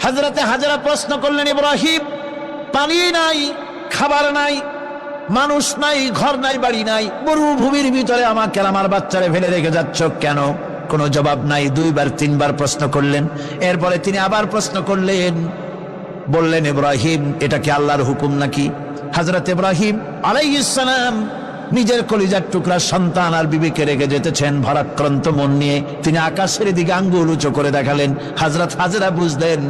হযরতে হাজরা প্রশ্ন করলেন, ইব্রাহিম, পানি নাই, খাবার নাই, মানুষ নাই, ঘর নাই, বাড়ি নাই, মরুভূমির ভিতরে আমাকে আমার বাচ্চারে ফেলে রেখে যাচ্ছ কেন? কোনো জবাব নাই। 2 বার 3 বার প্রশ্ন করলেন। এরপরে তিনি আবার প্রশ্ন করলেন, বললেন, ইব্রাহিম, এটা কি আল্লাহর হুকুম নাকি? হযরত ইব্রাহিম আলাইহিস সালাম নিজের কলিজার টুকরা সন্তান আর বিবিকে রেখে যেতেছেন ভারাক্রান্ত মন নিয়ে। তিনি আকাশের দিকে আঙ্গুল উঁচু করে দেখালেন। হযরত হাজরা বুঝলেন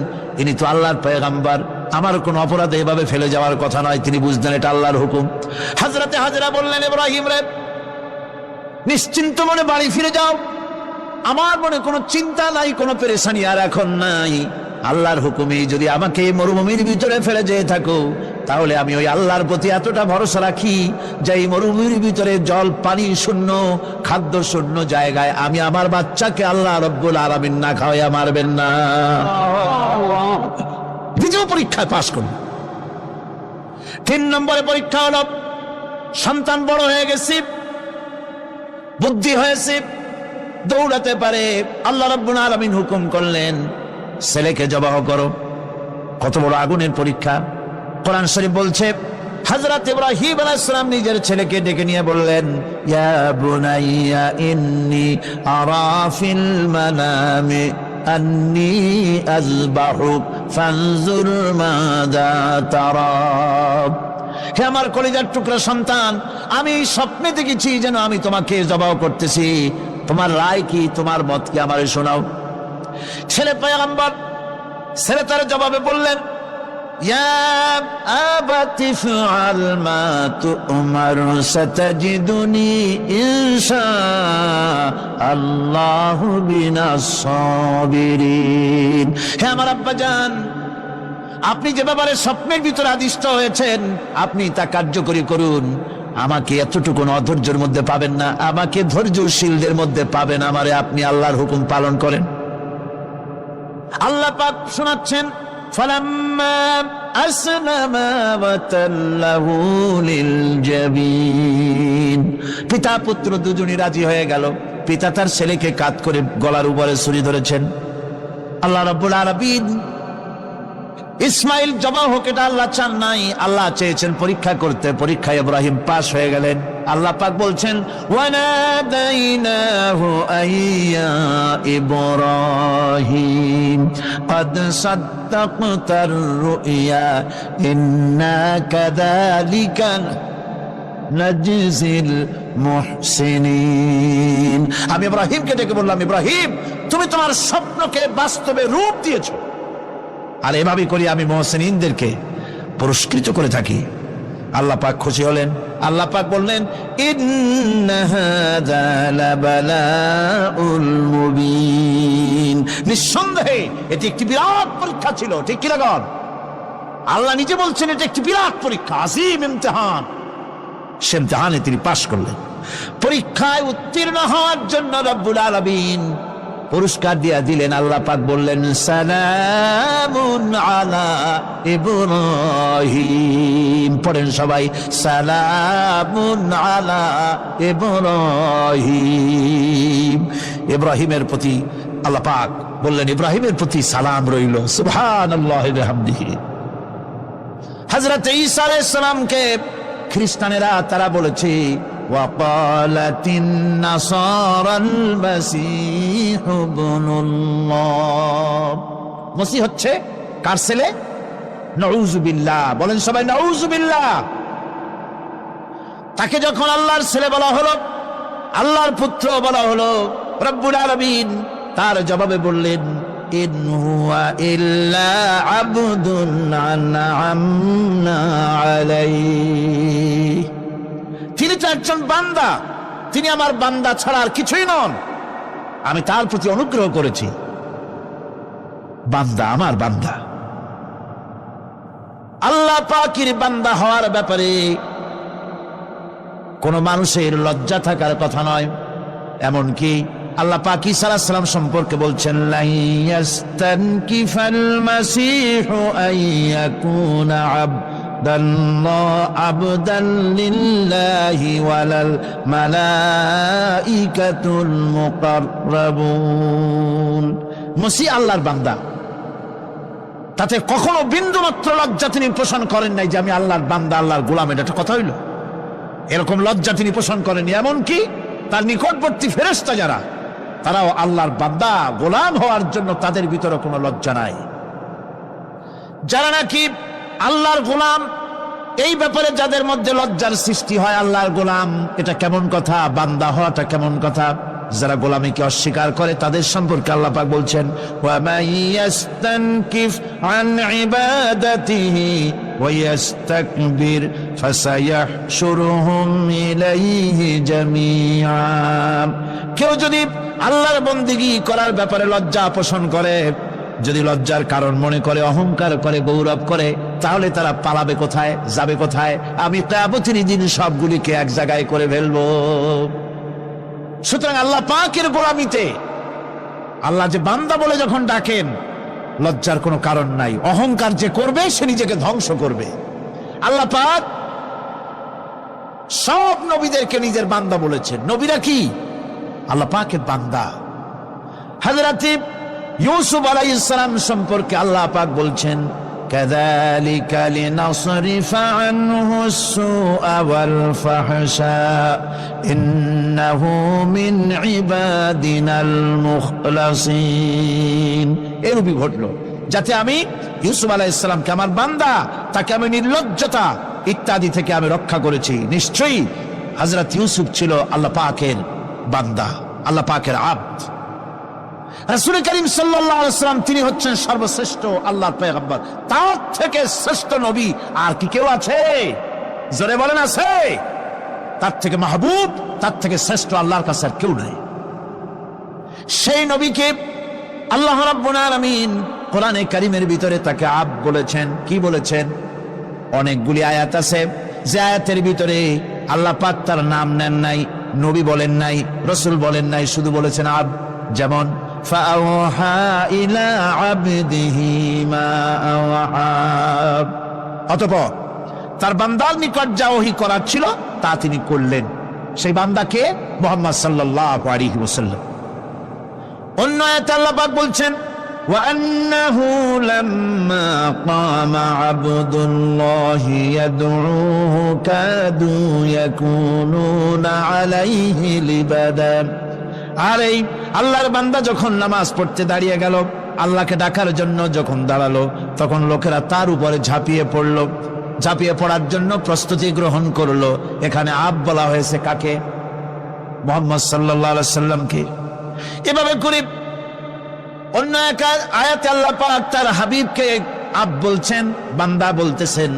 ইনি তো আল্লাহর পয়গম্বর, আমার কোন অপরাধে এভাবে ফেলে যাওয়ার কথা নয়। তিনি বুঝলেন এটা আল্লাহর হুকুম। হযরতে হাজরা বললেন, ইব্রাহিম রে, নিশ্চিন্ত মনে বাড়ি ফিরে যাও, আমার মনে কোনো চিন্তা নাই, কোনো পেরেশানি আর এখন নাই। আল্লাহর হুকুমে যদি আমাকে মরুভূমির ভিতরে ফেলে যেয়ে থাকো, তাহলে আমি ওই আল্লাহর প্রতি এতটা ভরসা রাখি যে এই মরুভূমির ভিতরে জল পানি শূন্য, খাদ্য শূন্য জায়গায় আমি আমার বাচ্চাকে আল্লাহ রব্বুল আলামিন না খাওয়াইয়া মারবেন না। দ্বিতীয় পরীক্ষায় পাশ করল। 3 নম্বরে পরীক্ষা হলো, সন্তান বড় হয়ে গেছে, বুদ্ধি হয়েছে, দৌড়াতে পারে। আল্লাহ রাব্বুল আলামিন হুকুম করলেন, ছেলেকে জবাহ করো। কত বড় আগুনের পরীক্ষা! কোরআন শরীফ বলছে, হযরত ইব্রাহিম আলাইহিস সালাম নিজের ছেলেকে ডেকে নিয়ে বললেন, ইয়া বুনাইয়া ইন্নী আরা ফিল মানামি আন্নী আযবাহুক ফানজুর মাযা তারা। হে আমার কলিজার টুকরা সন্তান, আমি স্বপ্নে দেখেছি যেন আমি তোমাকে জবাহ করতেছি, তোমার রায় কি, তোমার মত কি, আমারে শোনাও। ছেলে পয়গম্বর, ছেলে তার জবাবে বললেন, ইয়া আবাতি ফাআল মা তু'মার সাতাজিদুনি ইনশাআল্লাহু মিনাস সাবিরিন। হে আমার আব্বাজান, আপনি যে ব্যাপারে স্বপ্নের ভিতরে আদিষ্ট হয়েছেন, আপনি তা কার্যকরী করুন। আমাকে এতটুকু অধৈর্যের মধ্যে পাবেন না, আমাকে ধৈর্যশীলদের মধ্যে পাবেন। আমারে আপনি আল্লাহর হুকুম পালন করেন। আল্লাহ পাক শোনাচ্ছেন, ফালাম্মা আসলামা ওয়া তাল্লাহু লিল জাবিন। পিতা পুত্র দুজনই রাজি হয়ে গেল। পিতা তার ছেলেকে কাঁধ করে গলার উপরে ছুরি ধরেছেন। আল্লাহ রাব্বুল আলামিন ইসমাইল জবাহ হোক, এটা আল্লাহ চান নাই, আল্লাহ চেয়েছেন পরীক্ষা করতে। পরীক্ষায় ইব্রাহিম পাস হয়ে গেলেন। আল্লাহ পাক বলছেন, ওয়ানাদাইনাহু আইয়া ইব্রাহিম ক্বাদ সাদ্দাকতার রুইয়া ইন্না কাযালিকা নাজজিল মুহসিনিন। আমি ইব্রাহিমকে ডেকে বললাম, ইব্রাহিম, তুমি তোমার স্বপ্নকে বাস্তবে রূপ দিয়েছো, আর এভাবে করি আমি মুহসিনিনদেরকে পুরস্কৃত করে থাকি। আল্লাহ পাক খুশি হলেন। আল্লাহ পাক বললেন, ইন্না হাযা লাবালাউল মুবিন। নিঃসন্দেহে এটি একটি বিরাট পরীক্ষা ছিল। ঠিক কি না? আল্লাহ নিজে বলছেন এটা একটি বিরাট পরীক্ষা, আজিম ইমতিহান। সে ইমতিহানে তিনি পাশ করলেন। পরীক্ষায় উত্তীর্ণ হওয়ার জন্য রব্বুল আলামিন পুরস্কার দিয়া দিলেন। আল্লাহ পাক বললেন, সালামুন আলা ইব্রাহিম। পড়েন সবাই, সালামুন আলা ইব্রাহিম। ইব্রাহিমের প্রতি আল্লাহ পাক বললেন, ইব্রাহিমের প্রতি সালাম রইল। সুবহানাল্লাহি ওয়া বিহামদিহি। হযরত ঈসা আলাইহিস সালামকে খ্রিস্টানেরা তারা বলেছে, ওয়াকালাতিন নাসারাল মাসীহ ইবনুল্লাহ। মসিহ হচ্ছে কার ছেলে? নাউযুবিল্লাহ। বলেন সবাই, নাউযুবিল্লাহ। তাকে যখন আল্লাহর ছেলে বলা হলো, আল্লাহর পুত্র বলা হলো, রব্বুল আলামিন তার জবাবে বললেন, ইন হুয়া ইল্লা আবদুন আনআমনা আলাইহি। তিনি তো একজন বান্দা, তিনি আমার বান্দা ছাড়া আর কিছুই নন। আমি তার প্রতি অনুগ্রহ করেছি। বান্দা, আমার বান্দা। আল্লাহ পাকের বান্দা হওয়ার ব্যাপারে কোন মানুষের লজ্জা থাকার কথা নয়। এমনকি আল্লাহ পাক ঈসা আলাইহিস সালাম সম্পর্কে বলছেন, লা ইয়াস্তানকিফাল মাসীহু আইয়াকুনা আবদান লিল্লাহি ওয়ালাল মালাইকাতুল মুকাররাবুন। মসিহ আল্লাহর বান্দা, তাতে কখনো বিন্দু মাত্র লজ্জা তিনি পোষণ করেন নাই যে আমি আল্লাহর বান্দা, আল্লাহর গোলাম। এটা একটা কথা হইল? এরকম লজ্জা তিনি পোষণ করেননি। এমনকি তার নিকটবর্তী ফেরেশতা যারা, তারাও আল্লাহর বান্দা গোলাম হওয়ার জন্য তাদের ভিতরে কোনো লজ্জা নাই। যারা নাকি আল্লাহর গোলাম, এই ব্যাপারে যাদের মধ্যে লজ্জার সৃষ্টি হয়, আল্লাহর গোলাম এটা কেমন কথা, বান্দা হওয়াটা কেমন কথা, যারা গোলামীকে অস্বীকার করে তাদের সম্পর্কে আল্লাহ পাক বলছেন, ওয়া মাইয়াস্তানকিফ আন ইবাদাতিহি ওয়া ইস্তাকবির ফাসায়াহশুরুহুম ইলাইহি জামিআ। কেউ যদি আল্লাহর বন্দেগী করার ব্যাপারে লজ্জা পোষণ করে, যদি লজ্জার কারণ মনে করে, অহংকার করে, গৌরব করে, তাহলে তারা পালাবে কোথায়, যাবে কোথায়? আমি কিয়ামতের দিন সবগুলিকে এক জায়গায় করে ফেলবো। সুতরাং আল্লাহ পাকের গোলামিতে আল্লাহ যে বান্দা বলে যখন ডাকেন, লজ্জার কোনো কারণ নাই। অহংকার যে করবে সে নিজেকে ধ্বংস করবে। আল্লাহ পাক সব নবীদেরকে নিজের বান্দা বলেছেন। নবীরা কি আল্লাহ পাকের বান্দা। হযরত ইউসুফ আলাইহিস সালাম সম্পর্কে আল্লাহ পাক বলছেন, কাযালিকা লিনাসরিফা আনহু আস-সুআ ওয়াল ফাহশা ইন্নাহু মিন ইবাদিনাল মুখলাসিন। এরূপই ঘটল যাতে আমি ইউসুফ আলাইহিস সালামকে, আমার বান্দা, তাকে আমি নির্লজ্জতা ইত্যাদি থেকে আমি রক্ষা করেছি। নিশ্চয়ই হযরত ইউসুফ ছিল আল্লাহ পাকের বান্দা, আল্লাহ পাকের আব্দ। রাসূল করিম সাল্লাল্লাহু আলাইহি ওয়াসাল্লাম তিনি হচ্ছেন সর্বশ্রেষ্ঠ আল্লাহর পয়গম্বর। তার থেকে শ্রেষ্ঠ নবী আর কি কেউ আছে? জোরে বলেন, আছে? তার থেকে মাহবুব, তার থেকে শ্রেষ্ঠ আল্লাহর কাছে আর কেউ নাই। সেই নবীকে আল্লাহ রাব্বুল আলামিন কোরআনে কারীমের ভিতরে তাকে আব্দ বলেছেন। কি বলেছেন? অনেকগুলি আয়াত আছে যে আয়াতের ভিতরে আল্লাহ পাক তার নাম নেন নাই, নবী বলেন নাই, রাসূল বলেন নাই, শুধু বলেছেন আব্দ। যেমন ফাআওহা ইলা আবদিহি মা আওহা, অতঃপর তার বান্দার নিকট যা ওহী করার ছিল তা তিনি করলেন। সেই বান্দাকে মুহাম্মদ সাল্লাল্লাহু আলাইহি ওয়াসাল্লাম। অন্য আয়াতে আল্লাহ পাক বলছেন, ওয়া আন্নাহু লাম্মা ক্বামা আবদুল্লাহি ইয়াদউহু কাদু ইয়াকুনুনা আলাইহি লিবাদান। আর এই আল্লাহর বান্দা যখন নামাজ পড়তে দাঁড়িয়ে গেল, আল্লাহকে ডাকার জন্য যখন দাঁড়ালো, তখন লোকেরা তার উপরে ঝাঁপিয়ে পড়লো। ঝাঁপিয়ে পড়ার জন্য প্রস্তুতি গ্রহণ করলো। এখানে আব বলা হয়েছে কাকে? মুহাম্মদ সাল্লাল্লাহু আলাইহি সাল্লামকে। এভাবে করে অন্য এক আয়াতে আল্লাহ পাক তার হাবিবকে আব বলছেন, বান্দা বলতেছেন,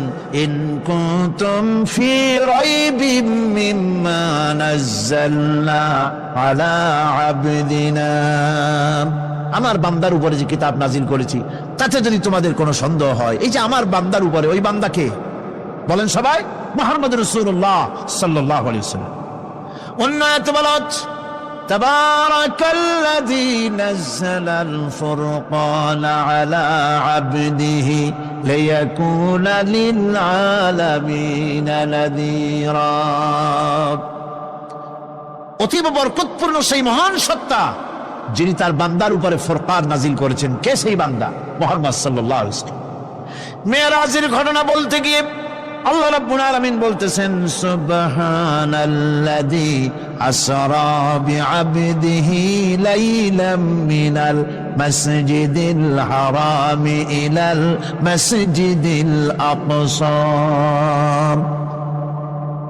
ইন কুনতুম ফি রাইবিম মিম্মা নাযালনা আলা আবদিনা। আমার বান্দার উপরে যে কিতাব নাজিল করেছি তাতে যদি তোমাদের কোনো সন্দেহ হয়, এই যে আমার বান্দার উপরে, ওই বান্দাকে বলেন সবাই, মুহাম্মদ রাসূলুল্লাহ সাল্লাল্লাহু আলাইহি ওয়াসাল্লাম। অন্য আয়াতে বলা হচ্ছে, তাবারাকাল্লাযী নাযালাল ফুরকানা আলা আবদিহি লিয়াকুনা লিল আলামিনা নাযীরা। অতীব বরকতপূর্ণ সেই মহান সত্তা যিনি তার বান্দার উপরে ফুরকান নাজিল করেছেন। কে সেই বান্দা? মুহাম্মদ সাল্লাল্লাহু আলাইহি ওয়াসাল্লাম। মেরাজের ঘটনা বলতে গিয়ে আল্লাহ রাব্বুল আলামিন বলতেছেন, সুবহানাল্লাযী আসরা বিআবদিহি লাইলাম মিনাল মাসজিদিল হারামি ইলাল মাসজিদিল আকসা।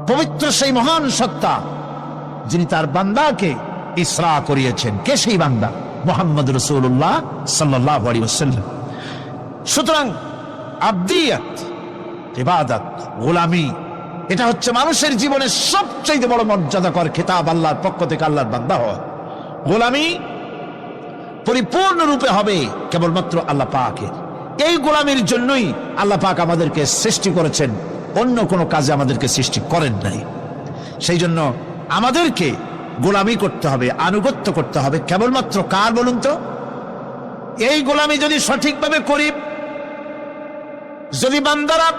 পবিত্র সেই মহান সত্তা যিনি তার বান্দাকে ইসরা করিয়েছেন। কে সেই বান্দা? মুহাম্মদ রাসূলুল্লাহ সাল্লাল্লাহু আলাইহি ওয়াসাল্লাম। সুতরাং আবদিয়াত, ইবাদত, গোলামি, এটা হচ্ছে মানুষের জীবনের সবচেয়ে বড় মর্যাদাকর খেতাব আল্লাহর পক্ষ থেকে আল্লাহর বান্দা হওয়া। গোলামি পরিপূর্ণরূপে হবে কেবলমাত্র আল্লাহ পাকের। এই গোলামির জন্যই আল্লাহ পাক আমাদেরকে সৃষ্টি করেছেন, অন্য কোনো কাজে আমাদেরকে সৃষ্টি করেন নাই। সেই জন্য আমাদেরকে গোলামি করতে হবে, আনুগত্য করতে হবে কেবলমাত্র কার বলুন তো? এই গোলামি যদি সঠিকভাবে করি, যদি বান্দারা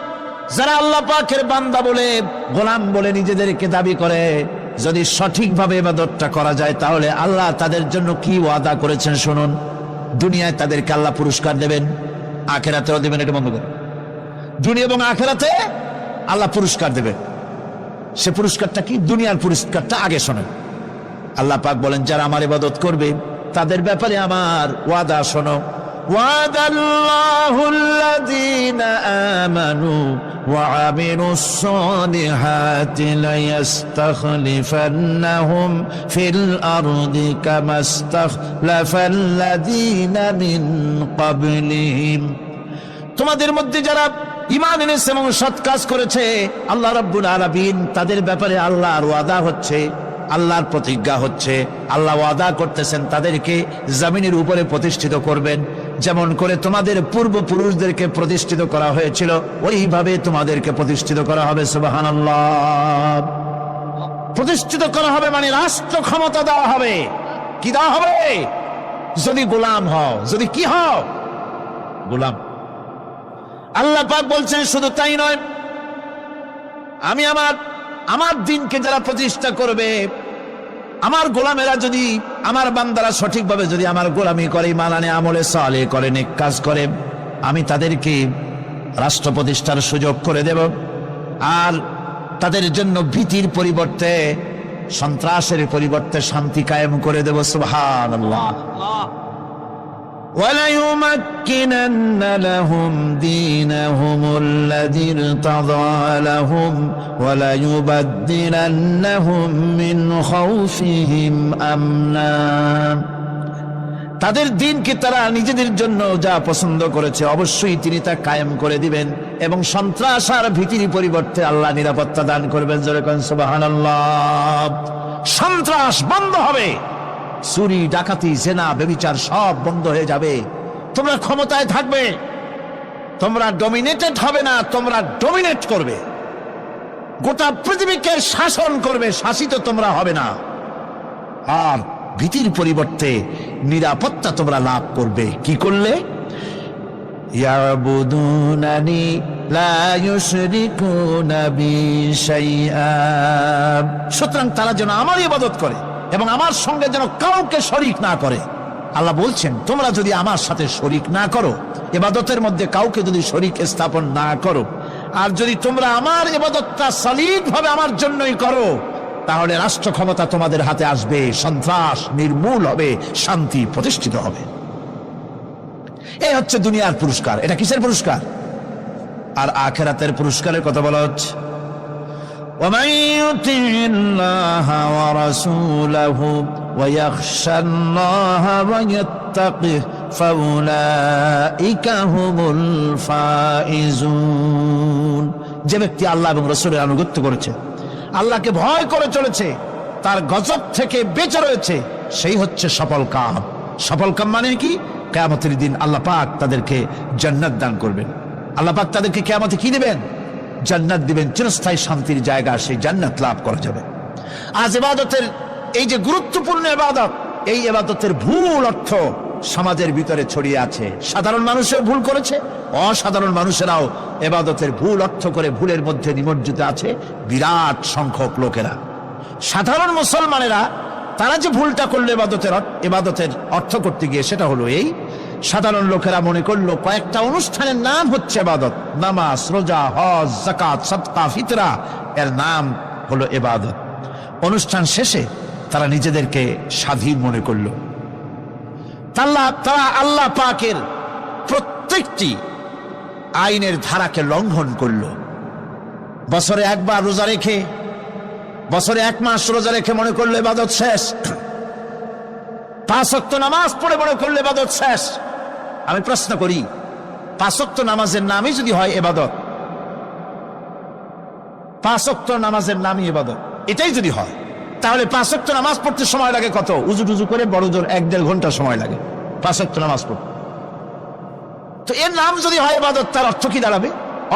যারা আল্লাহ পাকের বান্দা বলে, গোলাম বলে নিজেদেরকে দাবি করে, যদি সঠিকভাবে ইবাদতটা করা যায়, তাহলে আল্লাহ তাদের জন্য কি ওয়াদা করেছেন শুনুন। দুনিয়ায় তাদেরকে আল্লাহ পুরস্কার দেবেন, আখেরাতেও দেবেন, এটা বন্ধ করে। দুনিয়া এবং আখেরাতে আল্লাহ পুরস্কার দেবে। সে পুরস্কারটা কি? দুনিয়ার পুরস্কারটা আগে শোনেন। আল্লাহ পাক বলেন, যারা আমার ইবাদত করবে তাদের ব্যাপারে আমার ওয়াদা শোনো। ওয়াদাল্লাহুল্লাযীনা আমানু ওয়া আমিলুস সালিহাতি লায়াস্তাখলিফান্নাহুম ফিল আরদি কামাস্তাখলাফাল্লাযীনা মিন ক্বাবলিহিম। তোমাদের মধ্যে যারা ঈমান এনেছে এবং সৎ কাজ করেছে, আল্লাহ রাব্বুল আলামিন তাদের ব্যাপারে আল্লাহর ওয়াদা হচ্ছে, আল্লাহর প্রতিজ্ঞা হচ্ছে, আল্লাহ ওয়াদা করতেছেন তাদেরকে জমিনের উপরে প্রতিষ্ঠিত করবেন। যেমন করে তোমাদের পূর্বপুরুষদেরকে প্রতিষ্ঠিত করা হয়েছিল, ওইভাবে তোমাদেরকে প্রতিষ্ঠিত করা হবে। সুবহানাল্লাহ। প্রতিষ্ঠিত করা হবে মানে রাষ্ট্র ক্ষমতা দেওয়া হবে। কি দেওয়া হবে? যদি গোলাম হও, যদি কি হও? গোলাম। আল্লাহ পাক বলছেন শুধু তাই নয়, আমি আমার দিনকে যারা প্রতিষ্ঠা করবে, আমার গোলামেরা যদি, আমার বান্দারা সঠিকভাবে যদি আমার গোলামি করে, মানানে আমলে সালেহ করে, নেক কাজ করে, আমি তাদেরকে রাষ্ট্র প্রতিষ্ঠার সুযোগ করে দেব। আর তাদের জন্য ভীতির পরিবর্তে, সন্ত্রাসের পরিবর্তে শান্তি কায়েম করে দেব। সুবহানাল্লাহ। وَلَيُمَكِّنَنَّ لَهُمْ دِينَهُمُ الَّذِي ارْتَضَىٰ لَهُمْ وَلَيُبَدِّلَنَّهُم مِّنْ خَوْفِهِمْ أَمْنًا। তাদের দিনকে তারা নিজেদের জন্য যা পছন্দ করেছে অবশ্যই তিনি তা কায়েম করে দিবেন, এবং সন্ত্রাস আর ভীতির পরিবর্তে আল্লাহ নিরাপত্তা দান করবেন। জোরে কোন সুবহানাল্লাহ। সন্ত্রাস বন্ধ হবে, চুরি, ডাকাতি, জেনা, ব্যভিচার সব বন্ধ হয়ে যাবে। তোমরা ক্ষমতায় থাকবে, তোমরা ডমিনেটেড হবে না, তোমরা ডমিনেট করবে। গোটা পৃথিবীকে শাসন করবে, শাসিত তোমরা হবে না। আর ভীতির পরিবর্তে নিরাপত্তা তোমরা লাভ করবে। কি করলে? ইয়াবুদুনানি লা ইউশরিকুনা বি শাইআ। সুতরাং তারা যেন আমার ইবাদত করে এবং আমার সঙ্গে যেন কাউকে শরীক না করে। আল্লাহ বলছেন, তোমরা যদি আমার সাথে শরীক না করো, ইবাদতের মধ্যে কাউকে যদি শরীক স্থাপন না করো, আর যদি তোমরা আমার ইবাদতটা সলিড ভাবে আমার জন্যই করো, তাহলে রাষ্ট্র ক্ষমতা তোমাদের হাতে আসবে, সন্ত্রাস নির্মূল হবে, শান্তি প্রতিষ্ঠিত হবে। এই হচ্ছে দুনিয়ার পুরস্কার। এটা কিসের পুরস্কার? আর আখিরাতের পুরস্কারের কথা বলা হচ্ছে। ومن يطع الله ورسوله ويخشى الله ويتقه فأولئك هم الفائزون। যে ব্যক্তি আল্লাহ এবং রাসূলের আনুগত্য করেছে, আল্লাহকে ভয় করে চলেছে, তার গজব থেকে বেঁচে রয়েছে, সেই হচ্ছে সফল কাম। সফল কাম মানে কি? কিয়ামতের দিন আল্লাহ পাক তাদেরকে জান্নাত দান করবেন। আল্লাহ পাক তাদেরকে কিয়ামতে কি দিবেন? জান্নাত দিবেন, চিরস্থায়ী শান্তির জায়গা, সেই জান্নাত লাভ করা যাবে। আজ ইবাদতের এই যে গুরুত্বপূর্ণ ইবাদত, এই ইবাদতের ভুল অর্থ সমাজের ভিতরে ছড়িয়ে আছে। সাধারণ মানুষও ভুল করেছে, অসাধারণ মানুষেরাও ইবাদতের ভুল অর্থ করে ভুলের মধ্যে নিমজ্জিত আছে বিরাট সংখ্যক লোকেরা। সাধারণ মুসলমানেরা তারা যে ভুলটা করলো ইবাদতের অর্থ করতে গিয়ে, সেটা হলো এই, সাধারণ লোকেরা মনে করলো কয়েকটা অনুষ্ঠানের নাম হচ্ছে ইবাদত, নামাজ, রোজা, হজ, যাকাত, সাদকা, ফিতরা, এর নাম হলো ইবাদত। অনুষ্ঠান শেষে তারা নিজেদেরকে স্বাধীন মনে করলো। তারা আল্লাহ পাকের প্রত্যেকটি আইনের ধারাকে লঙ্ঘন করলো। বছরে একবার রোজা রেখে, বছরে 1 মাস রোজা রেখে মনে করলো ইবাদত শেষ। 5 ওয়াক্ত নামাজ পড়ে মনে করলো ইবাদত শেষ। আমি প্রশ্ন করি, 5 ওয়াক্ত নামাজের নামই যদি হয় ইবাদত, 5 ওয়াক্ত নামাজের নামই ইবাদত, এটাই যদি হয়, তাহলে 5 ওয়াক্ত নামাজ পড়তে সময় লাগে কত? উজু টুজু করে বড় জোর 1-1.5 ঘন্টা সময় লাগে 5 ওয়াক্ত নামাজ পড়তে। তো এর নাম যদি হয় ইবাদত, তার অর্থ কি দাঁড়াবে?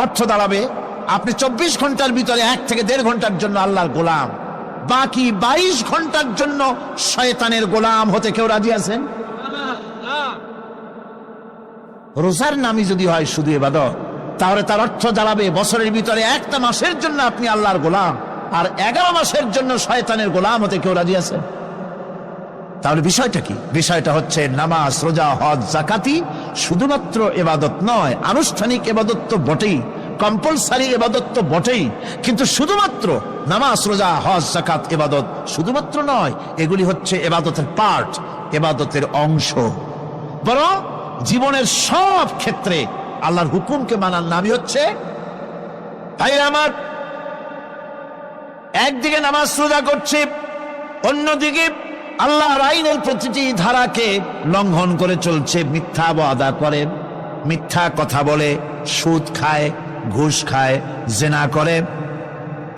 অর্থ দাঁড়াবে আপনি 24 ঘন্টার ভিতরে 1 থেকে 1.5 ঘন্টার জন্য আল্লাহর গোলাম, বাকি 22 ঘন্টার জন্য শয়তানের গোলাম হতে কেউ রাজি আছেন? রোজার নামই যদি হয় শুধু ইবাদত, তাহলে তার অর্থ দাঁড়াবে বছরের ভিতরে 1টা মাসের জন্য আপনি আল্লাহর গোলাম, আর 11 মাসের জন্য শয়তানের গোলাম হতে কেউ রাজি আছেন? তাহলে বিষয়টা কি? বিষয়টা হচ্ছে নামাজ, রোজা, হজ, যাকাতি শুধুমাত্র ইবাদত নয়, আনুষ্ঠানিক ইবাদত তো বটেই, কম্পালসারি ইবাদত তো বটেই, কিন্তু শুধুমাত্র নামাজ, রোজা, হজ, যাকাত ইবাদত শুধুমাত্র নয়, এগুলি হচ্ছে ইবাদতের পার্ট, ইবাদতের অংশ। বরং জীবনের সব ক্ষেত্রে আল্লাহর হুকুমকে মানার নামই হচ্ছে, ভাইরা আমার, একদিকে নামাজ রোজা করছে, অন্যদিকে আল্লাহর আইনের প্রতিটি ধারাকে লঙ্ঘন করে চলছে, মিথ্যা ওয়াদা করে, মিথ্যা কথা বলে, সুদ খায়, ঘুষ খায়, জিনা করে,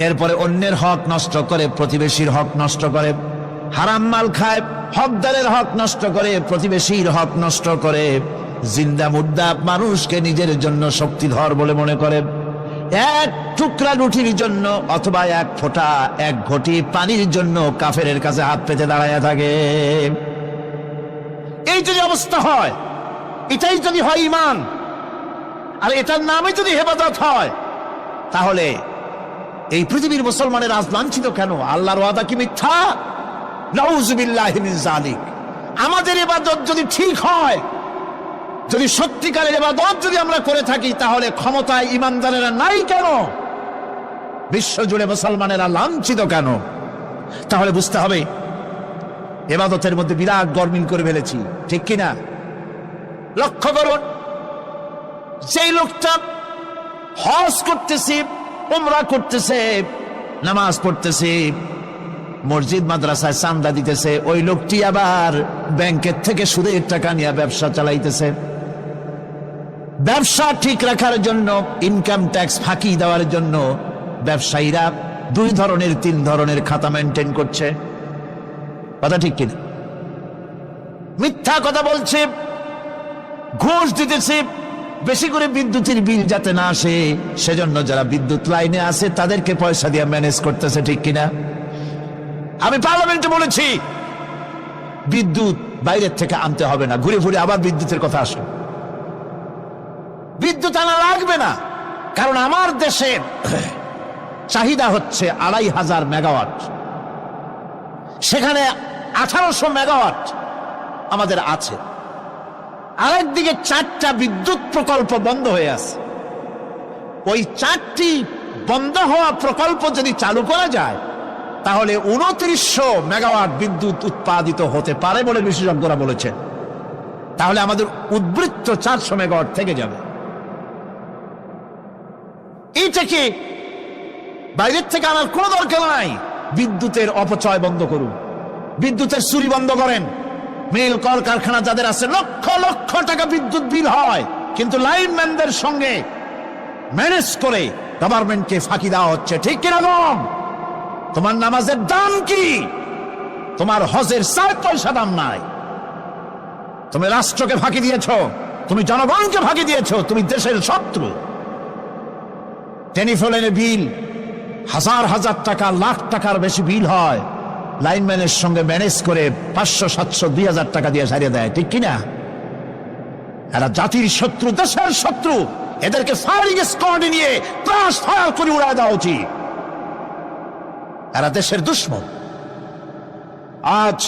এরপরে অন্যের হক নষ্ট করে, প্রতিবেশীর হক নষ্ট করে, হারাম মাল খায়, হকদারের হক নষ্ট করে, প্রতিবেশীর হক নষ্ট করে, জিন্দা মুর্দা মানুষকে নিজের জন্য শক্তিধর বলে মনে করে, এক টুকরা রুটির জন্য অথবা এক ফোঁটা, এক ঘটি পানির জন্য কাফেরের কাছে হাত পেতে দাঁড়ায় থাকে। এই যদি অবস্থা হয়, এটাই যদি হয় ঈমান, আর এটার নামে যদি ইবাদত হয়, তাহলে এই পৃথিবীর মুসলমানের আজ লাঞ্ছিত কেন? আল্লাহর ওয়াদা কি মিথ্যা? নাউযুবিল্লাহি মিন যালিক। আমাদের ইবাদত যদি ঠিক হয়, যদি সত্যিকারের ইবাদত যদি আমরা করে থাকি, তাহলে ক্ষমতায় ঈমানদারেরা নাই কেন? বিশ্বজুড়ে মুসলমানেরা লাঞ্ছিত কেন? তাহলে বুঝতে হবে ইবাদতের মধ্যে বিরাট গরমিল করে ফেলেছি, ঠিক কিনা? লক্ষ্য করুন, সেই লোকটা হজ করতেছে, উমরা করতেছে, নামাজ পড়তেছে, মসজিদ মাদ্রাসায় চাঁদা দিতেছে, ওই লোকটি আবার ব্যাংকের থেকে সুদের টাকা নিয়ে ব্যবসা চালাইতেছে। ব্যবসা ঠিক রাখার জন্য, ইনকাম ট্যাক্স ফাঁকি দেওয়ার জন্য ব্যবসায়ীরা 2 ধরনের 3 ধরনের খাতা মেনটেন করছে। কথা ঠিক কিনা? মিথ্যা কথা বলছে, ঘুষ দিতেছে, বেশি করে বিদ্যুতের বিল যাতে না আসে সেজন্য যারা বিদ্যুৎ লাইনে আছে তাদেরকে পয়সা দিয়ে ম্যানেজ করতেছে, ঠিক কিনা? আমি পার্লামেন্টে বলেছি বিদ্যুৎ বাইরের থেকে আনতে হবে না, ঘুরে ঘুরে আবার বিদ্যুতের কথা আসে। বিদ্যুৎ আনা লাগবে না, কারণ আমার দেশের চাহিদা হচ্ছে 2500 মেগাওয়াট, সেখানে 1800 মেগাওয়াট আমাদের আছে। আরেকদিকে 4টা বিদ্যুৎ প্রকল্প বন্ধ হয়ে আছে। ওই 4টি বন্ধ হওয়া প্রকল্প যদি চালু করা যায়, তাহলে 2900 মেগাওয়াট বিদ্যুৎ উৎপাদিত হতে পারে বলে বিশেষজ্ঞরা বলেছেন। তাহলে আমাদের উদ্বৃত্ত 400 মেগাওয়াট থেকে যাবে। এইটাকে বাইরের থেকে আনার কোনো দরকার নাই। বিদ্যুতের অপচয় বন্ধ করুন, বিদ্যুতের চুরি বন্ধ করেন। মিল কল কারখানা যাদের আছে, লক্ষ লক্ষ টাকা বিদ্যুৎ বিল হয়, কিন্তু লাইনম্যানদের সঙ্গে ম্যানেজ করে গভর্নমেন্টকে ফাঁকি দেওয়া হচ্ছে, ঠিক কিরকম? তোমার নামাজের দাম কি? তোমার হজের 4 পয়সা দাম নাই। তুমি রাষ্ট্রকে ফাঁকি দিয়েছ, তুমি জনগণকে ফাঁকি দিয়েছ, তুমি দেশের শত্রু। টেলিফোনের বিল হাজার হাজার টাকা, লাখ টাকার বেশি বিল হয়, লাইনম্যানের সঙ্গে ম্যানেজ করে 500, 700, 2000 টাকা দিয়ে সারিয়ে দেয়, ঠিক কিনা? এরা জাতির শত্রু, দেশের শত্রু। এদেরকে ফায়ারিং স্কোয়াডে নিয়ে ক্রাশ ফায়ার করে উড়ায় দেওয়া উচিত। এরা দেশের দুশ্মন। আজ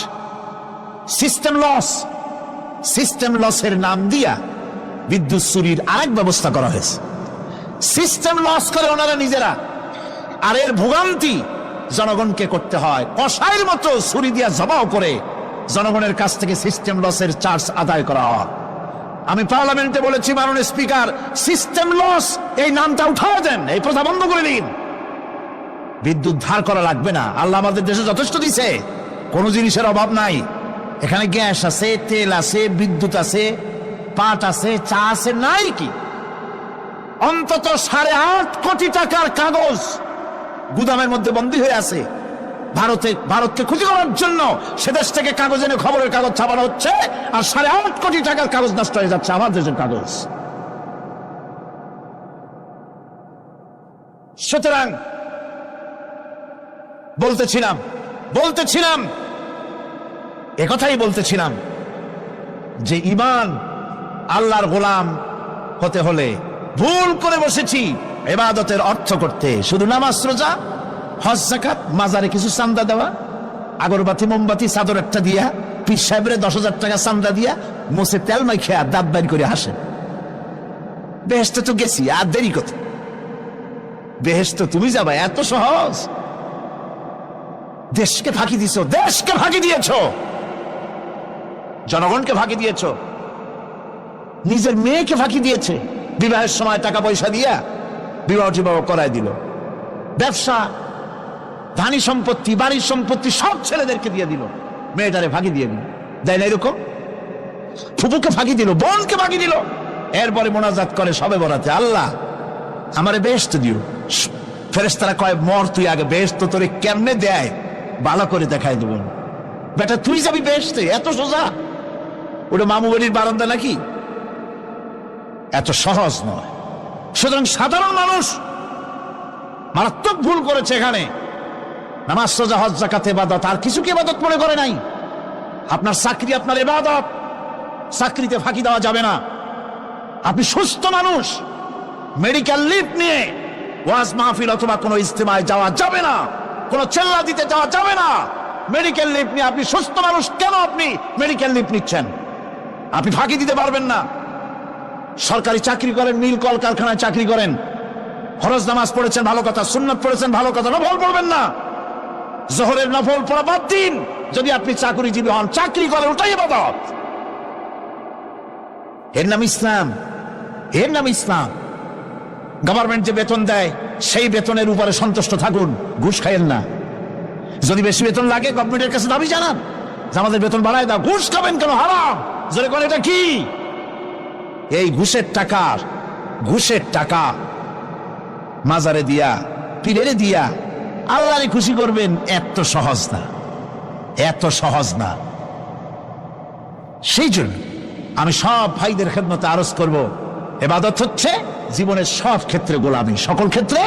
সিস্টেম লসের নাম দিয়া বিদ্যুৎ চুরির আরেক ব্যবস্থা করা হয়েছে। সিস্টেম লস করে ওনারা নিজেরা, আর এর ভোগান্তি জনগণকে করতে হয়। কসাইয়ের মতো ছুরি দিয়া জবাও করে জনগণের কাছ থেকে সিস্টেম লসের চার্জ আদায় করা হয়। আমি পার্লামেন্টে বলেছি, মাননীয় স্পিকার, সিস্টেম লস এই নামটা উঠায় দেন, এই প্রথা বন্ধ করে দিন। বিদ্যুৎ ধার করা লাগবে না, আল্লাহ আমাদের দেশে যথেষ্ট দিছে, কোনো জিনিসের অভাব নাই। এখানে গ্যাস আছে, তেল আছে, বিদ্যুৎ আছে, পাট আছে, চা আছে, নাই কি? অন্তত 8.5 কোটি টাকার কাগজ গুদামের মধ্যে বন্দী হয়ে আছে। ভারতকে ক্ষতি করার জন্য সে দেশ থেকে কাগজ এনে খবরের কাগজ ছাপানো হচ্ছে, আর 8.5 কোটি টাকার কাগজ নষ্ট হয়ে যাচ্ছে, আমার দেশের কাগজ। সুতরাং বলতেছিলাম একথাই বলতেছিলাম যে ঈমান আল্লাহর গোলাম হতে হলে ভুল করে বসেছি ইবাদতের অর্থ করতে। শুধু নামাজ, রোজা, হজ, যাকাত, মাজারে কিছু চান্দা দেওয়া, আগরবাতি, মোমবাতি, চাদর একটা দিয়া, পীর সাহেবের 10,000 টাকা চান্দা দিয়া মুছে তেল মাইখে আর দাঁত বাইর করে হাসেন। বেহেশতে তো গেছি, আর দেরি কত? বেহেশত তুমি যাবা, এত সহজ? দেশকে ফাঁকি দিছ, দেশকে ফাঁকি দিয়েছ, জনগণকে ফাঁকি দিয়েছ, নিজের মেয়েকে ফাঁকি দিয়েছে। বিবাহের সময় টাকা পয়সা দিয়া বিবাহ টিবাহ করায় দিল। ব্যবসা, ধানি সম্পত্তি, বাড়ির সম্পত্তি সব ছেলেদেরকে দিয়ে দিল, মেয়েটারে ফাঁকি দিয়ে দিল। দেয় না এরকম? ফুপুকে ফাঁকি দিল, বোনকে ফাঁকি দিল। এরপরে মোনাজাত করে সবে বরাতে, আল্লাহ আমারে বেহেশত দিও। ফেরেশতারা কয়, মর তুই আগে, বেহেশত তোরে কেমনে দেয় ভালো করে দেখাই দেব। বেটা তুই যাবি বেহেশতে? এত সোজা? ওটা মামু বাড়ির বারান্দা নাকি? এত সহজ নয়। সুতরাং সাধারণ মানুষ মারাত্মক ভুল করেছে এখানে। নামাজ, রোজা, হজ, যাকাত ইবাদত, আর কিছু কি ইবাদত মনে করে নাই? আপনার চাকরি আপনার ইবাদত, চাকরিতে ফাঁকি দেওয়া যাবে না। আপনি সুস্থ মানুষ, মেডিকেল লিভ নিয়ে ওয়াজ মাহফিল অথবা কোনো ইজতেমায় যাওয়া যাবে না, কোনো চেল্লা দিতে যাওয়া যাবে না। মেডিকেল লিভ নিয়ে আপনি সুস্থ মানুষ, কেন আপনি মেডিকেল লিভ নিচ্ছেন? আপনি ফাঁকি দিতে পারবেন না। সরকারি চাকরি করেন, মিল কল কারখানায় চাকরি করেন, ফরজ নামাজ পড়েছেন ভালো কথা, সুন্নাত পড়েছেন ভালো কথা, নফল পড়বেন না। জোহরের নফল পড়া বাদ দিন। যদি আপনি চাকরিজীবী হন, চাকরি করেন, ওটাই ইবাদত। এর নাম ইসলাম, এর নাম ইসলাম। গভর্নমেন্ট যে বেতন দেয় সেই বেতনের উপরে সন্তুষ্ট থাকুন, ঘুষ খাইয়েন না। যদি বেশি বেতন লাগে গভর্নমেন্টের কাছে দাবি জানান যে আমাদের বেতন বাড়ায় দাও। ঘুষ খাবেন কেন? হারাম। জোরে কোন এটা কি? এই ঘুষের টাকা মাজারে দিয়া, পীরেরে দিয়া আল্লাহরে খুশি করবেন, এত সহজ না, এত সহজ না। সেই জন্য আমি সব ভাইদের খেদমতে আরজ করব, ইবাদত হচ্ছে জীবনের সব ক্ষেত্রে গোলামি, সকল ক্ষেত্রে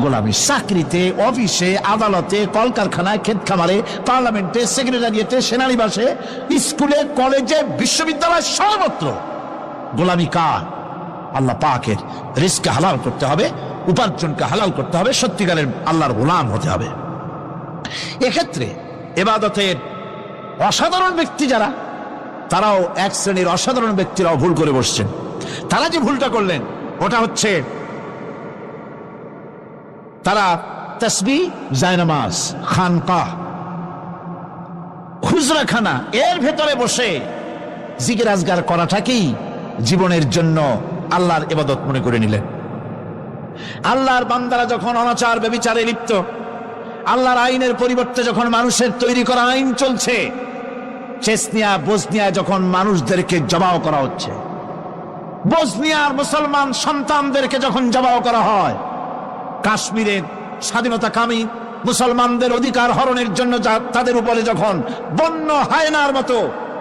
গোলামি। চাকরিতে, অফিসে, আদালতে, কলকারখানায়, ক্ষেত খামারে, পার্লামেন্টে, সেক্রেটারিয়েটে, সেনানিবাসে, স্কুলে, কলেজে, বিশ্ববিদ্যালয়, সর্বত্র গোলামি কার? আল্লাহ পাকের। রিজকে হালাল করতে হবে, উপার্জনকে হালাল করতে হবে, সত্যিকারের আল্লাহর গোলাম হতে হবে। এক্ষেত্রে ইবাদতের অসাধারণ ব্যক্তি যারা, তারাও এক শ্রেণীর অসাধারণ ব্যক্তিরাও ভুল করে বসছেন। তারা যে ভুলটা করলেন ওটা হচ্ছে, তারা তাসবিহ, জায়নামাজ, খানকাহ, হুজরাখানা এর ভেতরে বসে জিকির আজগার করাটাকেই জীবনের জন্য আল্লাহর ইবাদত মনে করে নিলেন। আল্লাহর বান্দারা যখন অনাচার ব্যভিচারে লিপ্ত, আল্লাহর আইনের পরিবর্তে যখন মানুষের তৈরি করা আইন চলছে, চেচনিয়া, বসনিয়া যখন মানুষদেরকে জবাও করা হচ্ছে, বসনিয়ার মুসলমান সন্তানদেরকে যখন জবাও করা হয়, কাশ্মীরের স্বাধীনতাকামী মুসলমানদের অধিকার হরণের জন্য তাদের উপরে যখন বন্য হায়নার মতো,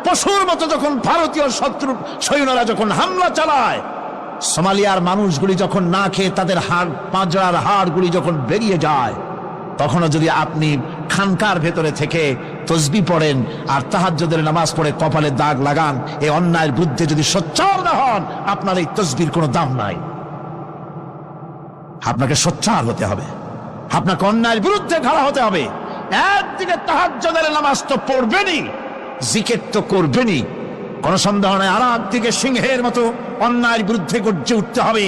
পশুর মতো যখন ভারতীয় শত্রু সৈন্যরা যখন হামলা চালায়, সোমালিয়ার মানুষগুলি যখন না খেয়ে তাদের হাড়, পাঁজরার হাড়গুলি যখন বেরিয়ে যায়, তখনও যদি আপনি খানকার ভেতরে থেকে তসবিহ পড়েন আর তাহাজ্জুদের নামাজ পড়ে কপালে দাগ লাগান, এই অন্যায়ের বিরুদ্ধে যদি সোচ্চার না হন, আপনার এই তসবির কোনো দাম নাই। আপনাকে সোচ্চার হতে হবে, আপনাকে অন্যায়ের বিরুদ্ধে খাড়া হতে হবে। একদিকে তাহাজ্জুদের নামাজ তো পড়বেনই, জিকির তো করবেনই, কোন সন্দেহ নেই। আর একদিকে সিংহের মতো অন্যায়ের বিরুদ্ধে গর্জে উঠতে হবে।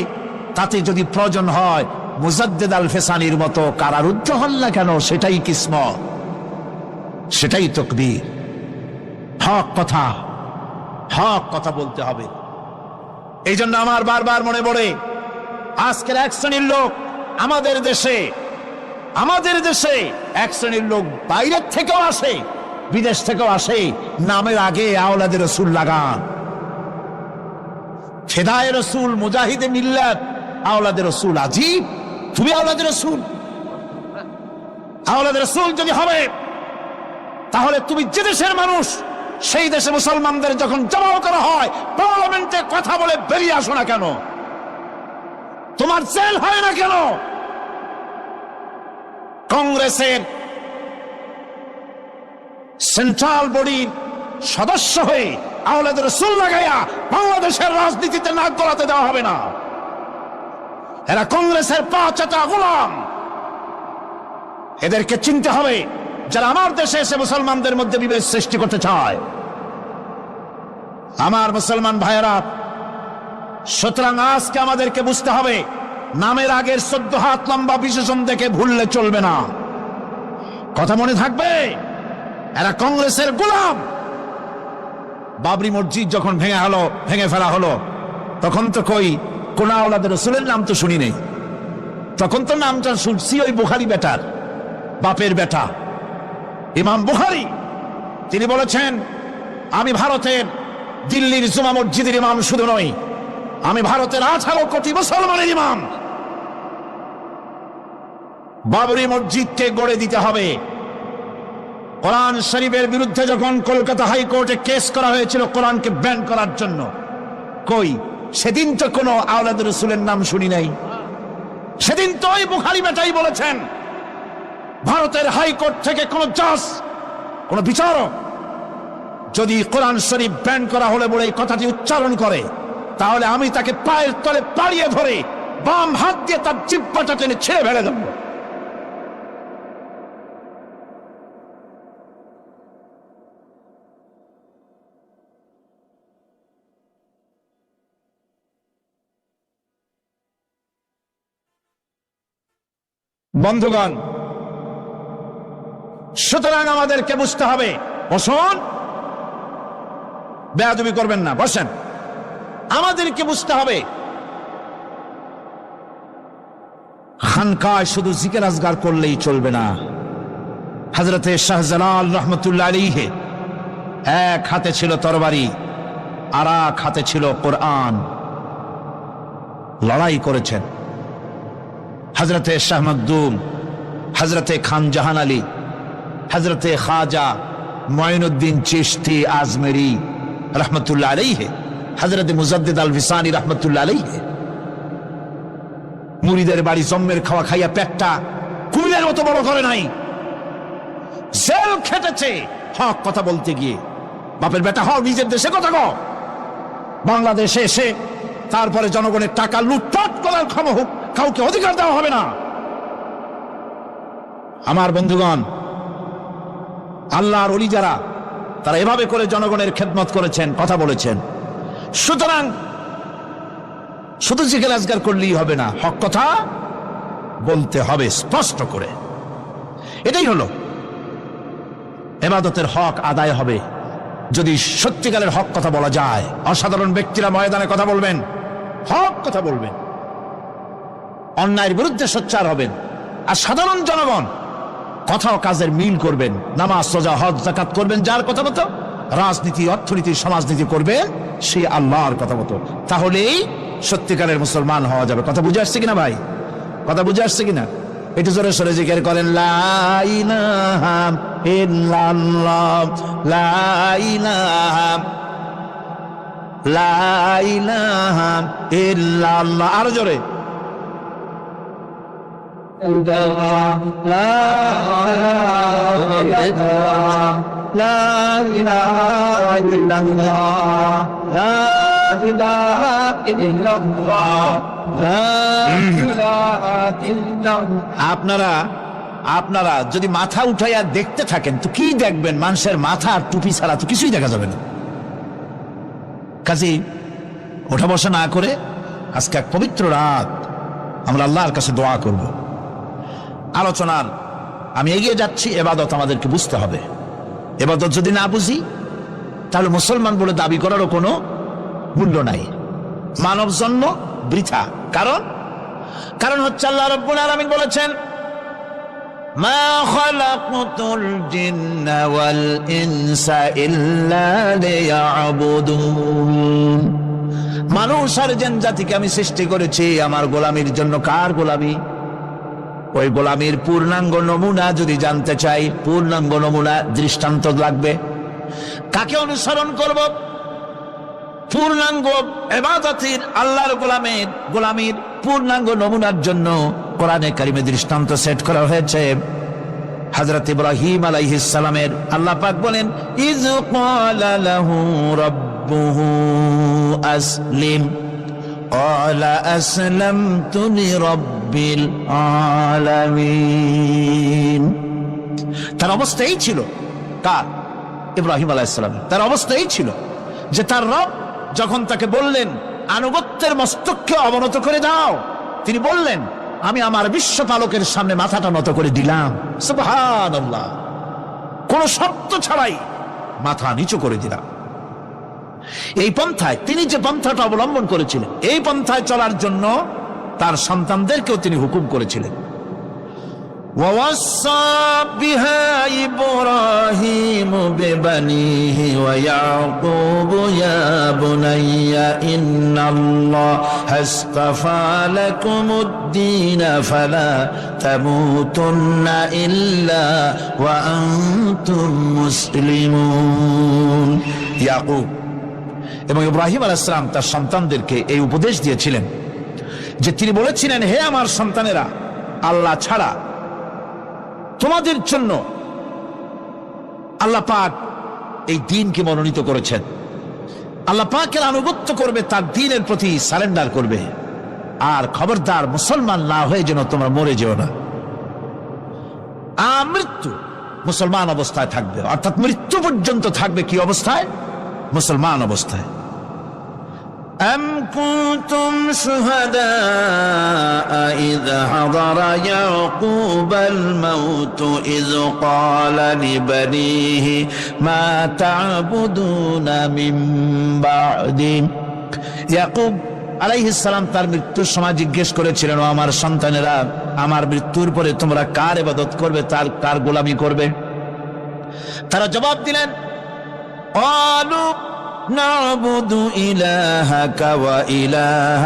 তাতে যদি প্রয়োজন হয় মুজাদ্দেদ আল ফেসানির মতো কারারুদ্ধ হন না কেন, সেটাই কিসমত, সেটাই তাকবীর। হক কথা বলতে হবে। এই জন্য আমার বারবার মনে পড়ে আজকের এক শ্রেণীর লোক আমাদের দেশে এক শ্রেণীর লোক বাইরের থেকেও আসে, বিদেশ থেকেও আসে, নামের আগে আওলাদে রসুল লাগান। ফেদায়ে রসুল, মুজাহিদে মিল্লাত, আওলাদে রসুল। আজীব, তুমি আওলাদে রসুল যদি হবে, তাহলে তুমি যে দেশের মানুষ, সেই দেশে মুসলমানদের যখন জবাও করা হয়, পার্লামেন্টে কথা বলে বেরিয়ে আসো না কেন? তোমার জেল হয় না কেন? কংগ্রেসের সেন্ট্রাল বডির সদস্য হয়ে আওলাদে রসুল লাগাইয়া বাংলাদেশের রাজনীতিতে নাক গলাতে দেওয়া হবে না। এরা কংগ্রেসের পাঁচটা গোলাম। এদেরকে চিনতে হবে, যারা আমার দেশে এসে মুসলমানদের মধ্যে বিভেদ সৃষ্টি করতে চায়। আমার মুসলমান ভাইয়েরা, সুতরাং আজকে আমাদেরকে বুঝতে হবে, নামের আগের 14 হাত লম্বা বিশেষণ দেখে ভুললে চলবে না। কথা মনে থাকবে, এরা কংগ্রেসের গোলাম। বাবরি মসজিদ যখন ভেঙে ফেলা হলো, তখন তো কোন আওলাদ রাসূলের নাম তো শুনি নেই। তখন তো নামটা শুনছি ওই বুখারী বেটার, বাপের বেটা ইমাম বুখারী। তিনি বলেছেন, আমি ভারতের দিল্লির জুমা মসজিদের ইমাম শুধু নই, আমি ভারতের 18 কোটি মুসলমানের ইমাম। বাবরি মসজিদকে গড়ে দিতে হবে। কোরআন শরীফের বিরুদ্ধে যখন কলকাতা হাইকোর্টে কেস করা হয়েছিল কোরআনকে ব্যান করার জন্য, সেদিন তো কোনো আওলাদ রাসূলের নাম শুনি নাই। সেদিন তো ওই বুখারী বেটাই বলেছেন, ভারতের হাইকোর্ট থেকে কোন জাজ, কোন বিচারক যদি কোরআন শরীফ ব্যান করা হলে বলে এই কথাটি উচ্চারণ করে, তাহলে আমি তাকে পায়ের তলে পাড়িয়ে ধরে বাম হাত দিয়ে তার জিহ্বাটা টেনে ছেড়ে ফেলে দেব। বন্ধুগণ, সুতরাং আমাদেরকে বুঝতে হবে, বসুন, বেয়াদবি করবেন না, বসেন। আমাদেরকে বুঝতে হবে, খানকায় শুধু জিকির আজগার করলেই চলবে না। হযরতে শাহজালাল রহমতুল্লাহ আলাইহি এক হাতে ছিল তরবারি, আর এক হাতে ছিল কোরআন। লড়াই করেছেন হযরতে শাহ মখদুম, হযরতে খান জাহান আলী, হযরতে খাজা মুঈনুদ্দিন চিশতি আজমেরি রহমতুল্লাহ আলাইহি, হযরতে মুজাদ্দিদ আল ভিসানি রহমতুল্লাহ আলাইহি। মুরিদের বাড়ি জম্মের খাওয়া খাইয়া পেটটা কুমিরের মতো বড় করে নাই, জেল খেটেছে হক কথা বলতে গিয়ে। বাপের বেটা হও, নিজের দেশে কথা কও। বাংলাদেশে এসে তারপরে জনগণের টাকা লুটপাট করার কাউকে অধিকার দেওয়া হবে না। আমার বন্ধুগণ, আল্লাহর ওলি যারা, তারা এভাবে করে জনগণের খেদমত করেছেন, কথা বলেছেন। সুতরাং শুধু জিকির আজগার করলেই হবে না, হক কথা বলতে হবে স্পষ্ট করে। এটাই হলো ইবাদতের হক আদায় হবে যদি সত্যিকারের হক কথা বলা যায়। অসাধারণ ব্যক্তিরা ময়দানে কথা বলবেন, হক কথা বলবেন, অন্যায়ের বিরুদ্ধে সোচ্চার হবেন। আর সাধারণ জনগণ কথা ও কাজের মিল করবেন, নামাজ রোজা হজ যাকাত করবেন যার কথা মতো, রাজনীতি অর্থনীতি সমাজনীতি করবেন সে আল্লাহর কথা মতো। তাহলেই সত্যিকারের মুসলমান হওয়া যাবে। কথা বুঝে আসছে কিনা ভাই? কথা বুঝে আসছে কিনা? একটু জোরে সরে জিকির করেন, লা ইলাহা ইল্লাল্লাহ, লা ইলাহা, লা ইলাহা ইল্লাল্লাহ। আরো জোরে, আপনারা যদি মাথা উঠাইয়া দেখতে থাকেন তো কি দেখবেন? মানুষের মাথা আর টুপি ছাড়া তো কিছুই দেখা যাবে না। কাজেই ওঠা বসা না করে আজকে এক পবিত্র রাত আমরা আল্লাহর কাছে দোয়া করব। আলোচনার আমি এগিয়ে যাচ্ছি। এবাদত আমাদেরকে বুঝতে হবে। এবাদত যদি না বুঝি তাহলে মুসলমান বলে দাবি করারও কোনো মূল্য নাই। মানব জন্ম বৃথা। কারণ হচ্ছে আল্লাহ রাব্বুল আলামিন বলেছেন, মা খালাকতুল জিন্না ওয়াল ইনসা ইল্লা লিয়াবুদুন। মানুষ আর জিন জাতিকে আমি সৃষ্টি করেছি আমার গোলামির জন্য। কার গোলামি? ওই গোলামির পূর্ণাঙ্গ নমুনা যদি জানতে চাই, পূর্ণাঙ্গ নমুনা দৃষ্টান্ত লাগবে। কাকে অনুসরণ করব? পূর্ণাঙ্গ ইবাদতের আল্লাহর গোলামির পূর্ণাঙ্গ নমুনার জন্য কোরআনে কারিমে দৃষ্টান্ত সেট করা হয়েছে। হযরত ইব্রাহিম আলাইহিস সালামের আল্লাহ পাক বলেন, ইয ক্বালা লাহু রাব্বুহু আসলিম ক্বালা আসলামতু লিরাব্বিল আলামিন। তার অবস্থা এই ছিল। কার? ইব্রাহিম আলাইহিস সালাম। তার অবস্থা এই ছিল যে তার রব যখন তাকে বললেন আনুগত্যের মস্তককে অবনত করে দাও, তিনি বললেন আমি আমার বিশ্বপালকের সামনে মাথাটা নত করে দিলাম। সুবহানাল্লাহ, কোন শর্ত ছাড়াই মাথা নিচু করে দিলাম। এই পন্থায় তিনি যে পন্থাটা অবলম্বন করেছিলেন, এই পন্থায় চলার জন্য তার সন্তানদেরকেও তিনি হুকুম করেছিলেন। وَوَصَّى بِهَا إِبْرَاهِيمُ بِبَنِيهِ وَيَعْقُوبُ يَا بُنَيَّ إِنَّ اللَّهَ اصْطَفَى لَكُمُ الدِّينَ فَلَا تَمُوتُنَّ إِلَّا وَأَنْتُمْ মুসলিমুন। ইয়াকুব এবং ইব্রাহিম আলাইহিস সালাম তার সন্তানদেরকে এই উপদেশ দিয়েছিলেন যে তিনি বলেছিলেন, হে আমার সন্তানেরা, আল্লাহ ছাড়া তোমাদের জন্য আল্লাহ পাক এই দ্বীনকে মনোনীত করেছেন। আল্লাহ পাকের আনুগত্য করবে, তার দ্বীনের প্রতি সারেন্ডার করবে। আর খবরদার মুসলমান না হয়ে যেন তোমরা মরে যেও না। মৃত্যু মুসলমান অবস্থায় থাকবে, অর্থাৎ মৃত্যু পর্যন্ত থাকবে কি অবস্থায়? মুসলমান অবস্থায়। أم كنتم شهداء إذ حضر يعقوب الموت إذ قال لبنيه ما تعبدون من بعدي। ইয়াকুব আলাইহিস সালাম তার মৃত্যুর সময় জিজ্ঞেস করেছিলেন, ও আমার সন্তানেরা, আমার মৃত্যুর পরে তোমরা কার ইবাদত করবে, তার কার গোলামি করবে? তারা জবাব দিলেন, قالوا نعبد إلهك وإله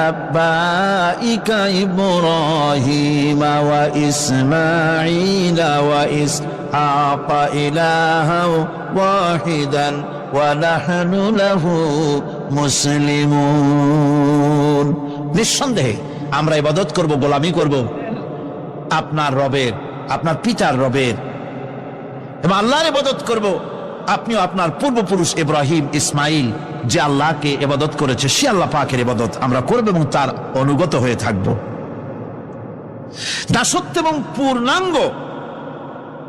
آبائك إبراهيم وإسماعيل وإسحاق إلها واحدا ونحن له মুসলিমুন। নিঃসন্দেহে আমরা ইবাদত করব, গোলামি করব আপনার রবের, আপনার পিতার রবের, এবং আল্লাহর ইবাদত করব। আপনিও আপনার পূর্বপুরুষ ইব্রাহিম, ইসমাইল যে আল্লাহকে ইবাদত করেছে, সে আল্লাহ পাকের ইবাদত আমরা করব এবং তার অনুগত হয়ে থাকব। দাসত্ব এবং পূর্ণাঙ্গ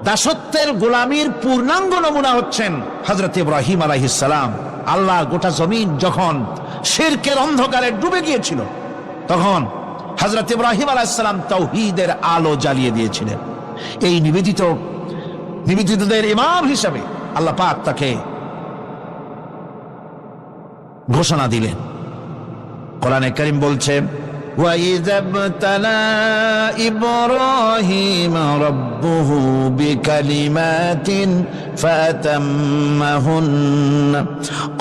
দাসত্বের গোলামীর পূর্ণাঙ্গ নমুনা হচ্ছেন হযরত ইব্রাহিম আলাইহিস সালাম। আল্লাহ গোটা জমিন যখন শিরকের অন্ধকারে ডুবে গিয়েছিল, তখন হযরত ইব্রাহিম আলাইহিস সালাম তাওহীদের আলো জ্বালিয়ে দিয়েছিলেন। এই নিবেদিতদের ইমাম হিসাবে আল্লাহ পাক তাকে ঘোষণা দিলেন। কোরআনে কারীম বলছে, وَإِذَا ابْتَلَى إِبْرَاهِيمَ رَبُّهُ بِكَلِمَاتٍ فَأَتَمَّهُنَّ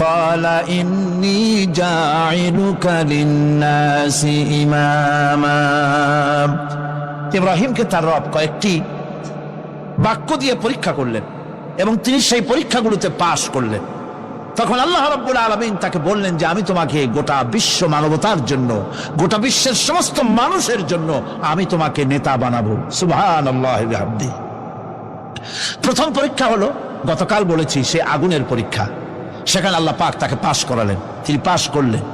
قَالَ إِنِّي جَاعِلُكَ لِلنَّاسِ إِمَامًا। ইব্রাহিমকে তার রব কয়েকটি বাক্য দিয়ে পরীক্ষা করলেন এবং তিনি সেই পরীক্ষাগুলোতে পাশ করলেন। তখন আল্লাহ রাব্বুল আলামিন তাকে বললেন যে আমি তোমাকে গোটা বিশ্ব মানবতার জন্য, গোটা বিশ্বের সমস্ত মানুষের জন্য আমি তোমাকে নেতা বানাবো। সুবহানাল্লাহি ওয়া বিহামদিহি। প্রথম পরীক্ষা হলো, গতকাল বলেছি, সে আগুনের পরীক্ষা। সেখানে আল্লাহ পাক তাকে পাশ করালেন, তিনি পাশ করলেন।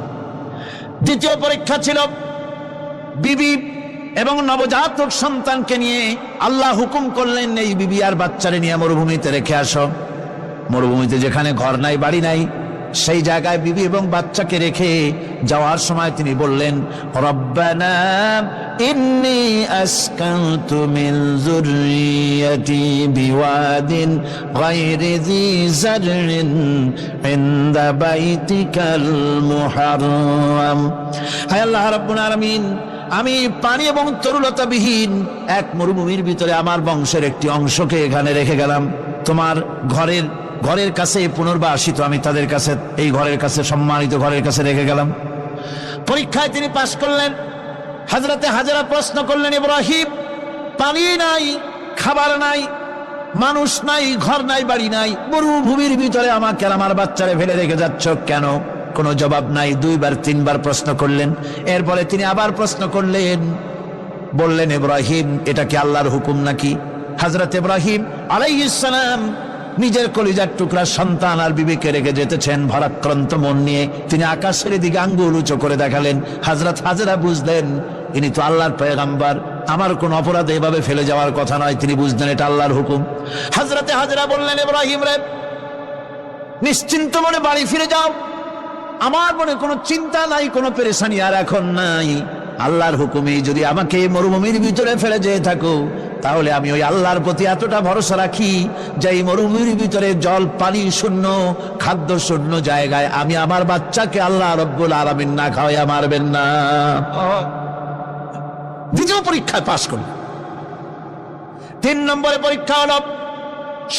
দ্বিতীয় পরীক্ষা ছিল বিবি এবং নবজাতক সন্তানকে নিয়ে। আল্লাহ হুকুম করলেন, এই বিবি আর বাচ্চারে নিয়ে মরুভূমিতে রেখে আসো। মরুভূমিতে যেখানে ঘর নাই, বাড়ি নাই, সেই জায়গায় বিবি এবং বাচ্চাকে রেখে যাওয়ার সময় তিনি বললেন, রব্বানা ইন্নী আসকানতু মিন যুররিয়াতি বিওয়াদিন গায়রি যী যারইন ইনদা বাইতিকাল মুহাররাম। হে আল্লাহ রাব্বুল আলামিন, আমি পানি এবং তরুলতাবিহীন এক মরুভূমির ভিতরে আমার বংশের একটি অংশকে এখানে রেখে গেলাম। তোমার ঘরের কাছে পুনর্বাসিত আমি তাদের কাছে, এই ঘরের কাছে, সম্মানিত ঘরের কাছে রেখে গেলাম। পরীক্ষায় তিনি পাশ করলেন। হযরতে হাজেরা প্রশ্ন করলেন, ইব্রাহিম, পানি নাই, খাবার নাই, মানুষ নাই, ঘর নাই, বাড়ি নাই, মরুভূমির ভিতরে আমাকে আর আমার বাচ্চারে ফেলে রেখে যাচ্ছ কেন? কোনো জবাব নাই। দুইবার তিনবার প্রশ্ন করলেন। এরপরে তিনি আবার প্রশ্ন করলেন, বললেন, ইব্রাহিম, এটা কি আল্লাহর হুকুম নাকি? হযরত ইব্রাহিম আলাইহিস সালাম নিজের কলিজার টুকরা সন্তান আর বিবিকে রেখে যেতেছেন ভারাক্রান্ত মন নিয়ে। তিনি আকাশের দিকে আঙ্গুল উঁচু করে দেখালেন। হযরত হাজেরা বুঝলেন ইনি তো আল্লাহর পয়গম্বর, আমার কোন অপরাধে এভাবে ফেলে যাওয়ার কথা নয়। তিনি বুঝলেন এটা আল্লাহর হুকুম। হযরতে হাজেরা বললেন, ইব্রাহিম রে, নিশ্চিন্ত মনে বাড়ি ফিরে যাও। আমার মনে কোনো চিন্তা নাই, কোনো পেরেশানি আর এখন নাই। আল্লাহর হুকুমে যদি আমাকে মরুভূমির ভিতরে ফেলে যেয়ে থাকো, তাহলে আমি ওই আল্লাহর প্রতি এতটা ভরসা রাখি যে এই মরুভূমির ভিতরে জল পানি শূন্য, খাদ্য শূন্য জায়গায় আমি আমার বাচ্চাকে আল্লাহ রব্বুল আলামিন না খাওয়াইয়া মারবেন না। দ্বিতীয় পরীক্ষায় পাশ করল। 3 নম্বরে পরীক্ষা হলো,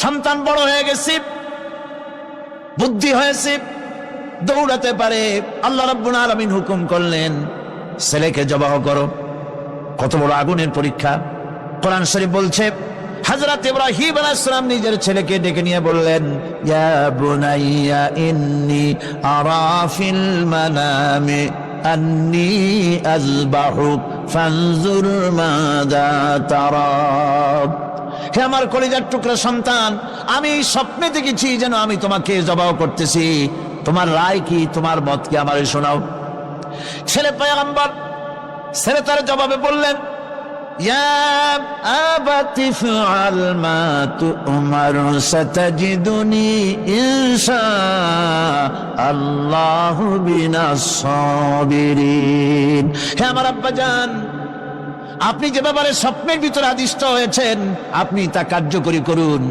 সন্তান বড় হয়ে গেছে, বুদ্ধি হয়েছে, দৌড়াতে পারে। আল্লাহ রাব্বুল আলামিন হুকুম করলেন ছেলেকে জবাহ করো। কত বড় আগুনের পরীক্ষা! কোরআন শরীফ বলছে হযরত ইব্রাহিম আলাইহিস সালাম নিজের ছেলেকে ডেকে নিয়ে বললেন, ইয়া বুনাইয়া ইন্নী আরা ফিল মানামি আন্নী আযবাহুক ফানজুর মাযা তারা। হে আমার কলিজার টুকরা সন্তান, আমি স্বপ্নে দেখেছি যেন আমি তোমাকে জবাহ করতেছি, তোমার রায় কি, তোমার মত কি, আমারে শোনাও। ছেলে পয়গম্বর, ছেলে তার জবাবে বললেন, ইয়া আবাতি ফাআল মা তু'মার সাতাজিদুনি ইনশাআল্লাহু বিনাস সাবিরিন। হে আমার আব্বাজান, আপনি যে ব্যাপারে স্বপ্নের ভিতরে আদিষ্ট হয়েছেন আপনি তা কার্যকরী করুন।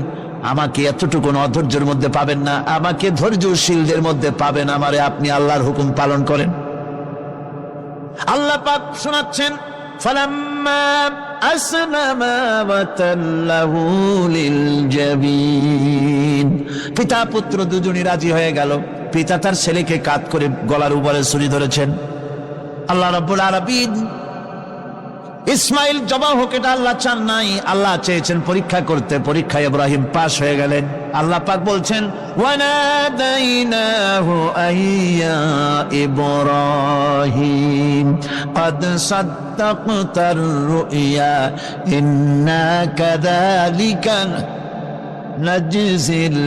আমাকে এতটুকু অধৈর্যের মধ্যে পাবেন না, আমাকে ধৈর্যশীলদের মধ্যে পাবেন। আমারে আপনি আল্লাহর হুকুম পালন করেন। আল্লাহ পাক শোনাচ্ছেন, ফালাম্মা আসলামা ওয়া তাল্লাহু লিল জাবিন। পিতা পুত্র দুজনই রাজি হয়ে গেল। পিতা তার ছেলেকে কাঁধ করে গলার উপরে ছুরি ধরেছেন। আল্লাহ রাব্বুল আলামিন ইসমাইল জবাহ হোক এটা আল্লাহ চান নাই, আল্লাহ চেয়েছেন পরীক্ষা করতে। পরীক্ষায় ইব্রাহিম পাশ হয়ে গেলেন। আল্লাহ পাক বলছেন, ওয়ানাদাইনাহু আইয়া ইব্রাহিম ক্বাদ সাদ্দাকতার রুইয়া ইন্না কাযালিকা নাজজিল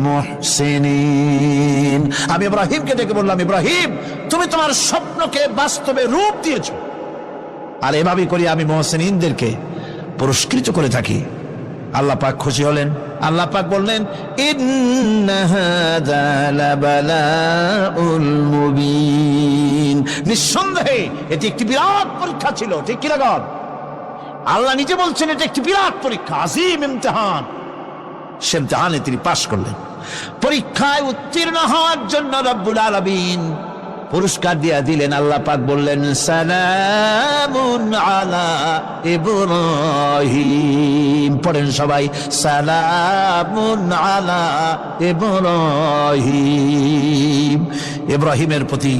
মুহসিনিন। আমি ইব্রাহিমকে ডেকে বললাম, ইব্রাহিম তুমি তোমার স্বপ্নকে বাস্তবে রূপ দিয়েছো, আর এভাবেই করি আমি মুহসিনদেরকে পুরস্কৃত করে থাকি। আল্লাহ পাক খুশি হলেন। আল্লাহ পাক বললেন, ইন্না হাযা লাবালাউল মুবিন। নিঃসন্দেহে এটি একটি বিরাট পরীক্ষা ছিল। ঠিক কি লাগান? আল্লাহ নিজে বলছেন এটা একটি বিরাট পরীক্ষা, আযীম ইমতিহান। সে ইমতিহানে তিনি পাশ করলেন। পরীক্ষায় উত্তীর্ণ হওয়ার জন্য রব্বুল আলামিন পুরস্কার দিয়া দিলেন। আল্লাহ পাক বললেন, সালামুন আলা ইব্রাহিম। পড়েন সবাই, সালামুন আলা ইব্রাহিম। ইব্রাহিমের প্রতি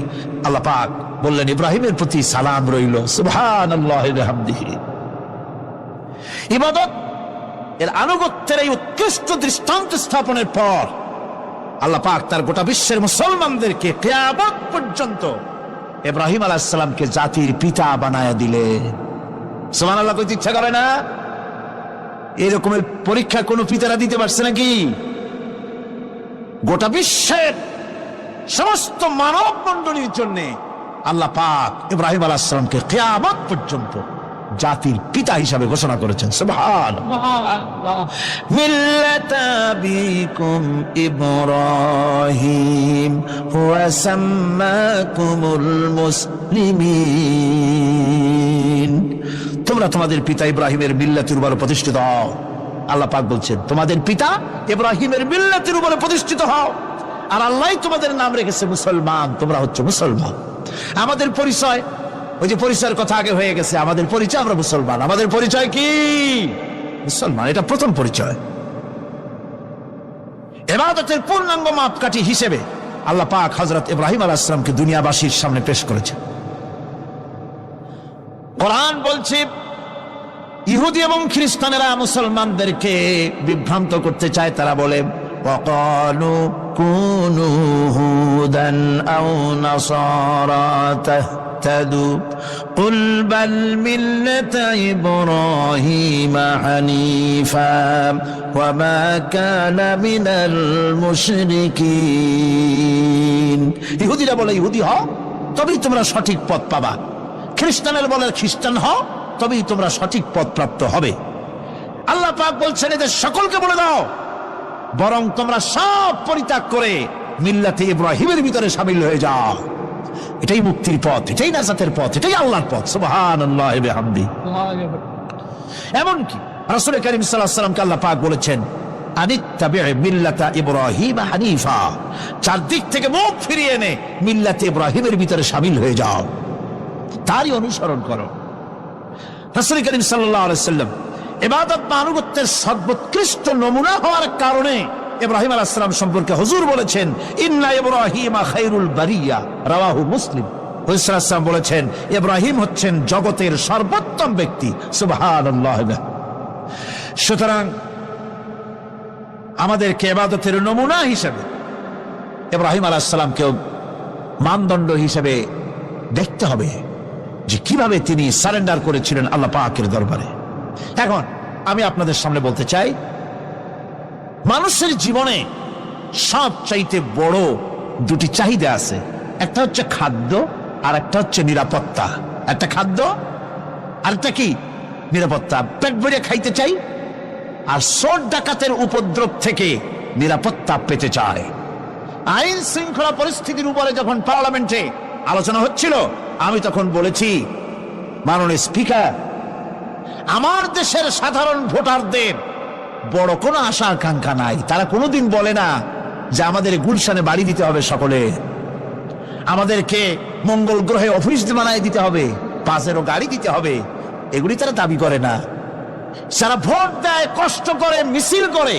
আল্লাহ পাক বললেন, ইব্রাহিমের প্রতি সালাম রইল। সুবহানাল্লাহি ওয়া বিহামদিহি। ইবাদত এর আনুগত্যের এই উৎকৃষ্ট দৃষ্টান্ত স্থাপনের পর আল্লাহ পাক তার গোটা বিশ্বের মুসলমানদেরকে কিয়ামত পর্যন্ত ইব্রাহিম আলাইহিস সালামকে জাতির পিতা বানায়া দিলেন। সুবহানাল্লাহ। কইতে ইচ্ছা করে না? এরকমের পরীক্ষা কোন পিতারা দিতে পারছে নাকি? গোটা বিশ্বের সমস্ত মানব মণ্ডলীর জন্য আল্লাহ পাক ইব্রাহিম আলাইহিস সালামকে কিয়ামত পর্যন্ত জাতির পিতা হিসাবে ঘোষণা করেছেন। সুবহানাল্লাহ। মিল্লাতা বিকুম ইব্রাহিম ওয়া সাম্মাকুমুল মুসলিমিন। তোমরা তোমাদের পিতা ইব্রাহিমের মিল্লাতের উপর প্রতিষ্ঠিত হও। আল্লাহ পাক বলছেন, তোমাদের পিতা ইব্রাহিমের মিল্লাতের উপর প্রতিষ্ঠিত হও, আর আল্লাহই তোমাদের নাম রেখেছে মুসলমান। তোমরা হচ্ছে মুসলমান। আমাদের পরিচয়, ওই যে পরিচয়ের কথা আগে হয়ে গেছে, আমাদের পরিচয় আমরা মুসলমান। আমাদের পরিচয় কি? মুসলমান। এটা প্রথম পরিচয়। ইবাদতের পূর্ণাঙ্গ মাপকাঠি হিসেবে আল্লাহ পাক হযরত ইব্রাহিম আলাইহিস সালামকে দুনিয়াবাসীর সামনে পেশ করেছেন। কোরআন বলছে, ইহুদি এবং খ্রিস্টানেরা মুসলমানদেরকে বিভ্রান্ত করতে চায়। তারা বলে, ওয়াকালু কুনু হুদান আও নাসারা তাহতাদু কুল বাল মিল্লাতা ইব্রাহিম হানিফা ওয়া মা কানা মিনাল মুশরিকিন। ইহুদিরা বলে ইহুদি হও তবেই তোমরা সঠিক পথ পাবা, খ্রিস্টানের বলে খ্রিস্টান হও তবেই তোমরা সঠিক পথ প্রাপ্ত হবে। আল্লাহ পাক বলছেন, এদের সকলকে বলে দাও বরং তোমরা সব পরিত্যাগ করে মিল্লাতে ইব্রাহিমের ভিতরে শামিল হয়ে যাও। এটাই মুক্তির পথ, এটাই নাজাতের পথ, এটাই আল্লাহর পথ। সুবহানাল্লাহি ওয়া বিহামদিহি। এমনকি রাসূল কারীম সাল্লাল্লাহু আলাইহি ওয়াসাল্লামকে আল্লাহ পাক বলেছেন আনিত্তাবি মিল্লাতা ইব্রাহিম হানিফা, চারদিক থেকে মুখ ফিরিয়ে এনে মিল্লাতে ইব্রাহিমের ভিতরে শামিল হয়ে যাও, তারই অনুসরণ করো। রাসূল কারীম সাল্লাল্লাহু আলাইহি ওয়াসাল্লাম ইবাদত বা আনুগত্যের সর্বোৎকৃষ্ট নমুনা হওয়ার কারণে ইব্রাহিম আলাইহিস সালাম সম্পর্কে হুজুর বলেছেন ইন্না ইব্রাহিমা খায়রুল বারিয়া, রাওয়াহু মুসলিম। হুজুর সাল্লাল্লাহু আলাইহি ওয়াসাল্লাম বলেছেন ইব্রাহিম হচ্ছেন জগতের সর্বোত্তম ব্যক্তি। সুবহানাল্লাহ। সুতরাং আমাদেরকে ইবাদতের নমুনা হিসেবে ইব্রাহিম আলাইহিস সালামকেও মানদণ্ড হিসেবে দেখতে হবে যে কিভাবে তিনি সারেন্ডার করেছিলেন আল্লাহ পাকের দরবারে। এখন আমি আপনাদের সামনে বলতে চাই, মানুষের জীবনে সবচাইতে বড় দুটি চাহিদা আছে, একটা হচ্ছে খাদ্য আর একটা হচ্ছে নিরাপত্তা। একটা খাদ্য আর একটা কি নিরাপত্তা। পেট ভরে খাইতে চাই আর চোর ডাকাতের উপদ্রব থেকে নিরাপত্তা পেতে চায়। আইন শৃঙ্খলা পরিস্থিতির উপরে যখন পার্লামেন্টে আলোচনা হচ্ছিল, আমি তখন বলেছি মাননীয় স্পিকার, আমার দেশের সাধারণ ভোটারদের বড় কোনো আশা আকাঙ্ক্ষা নাই। তারা কোনোদিন বলে না যে আমাদের গুলশানে বাড়ি দিতে হবে, সকলে আমাদেরকে মঙ্গল গ্রহে অফিস বানায় দিতে হবে, বাসেরও গাড়ি দিতে হবে, এগুলি তারা দাবি করে না। যারা ভোট দেয়, কষ্ট করে, মিছিল করে,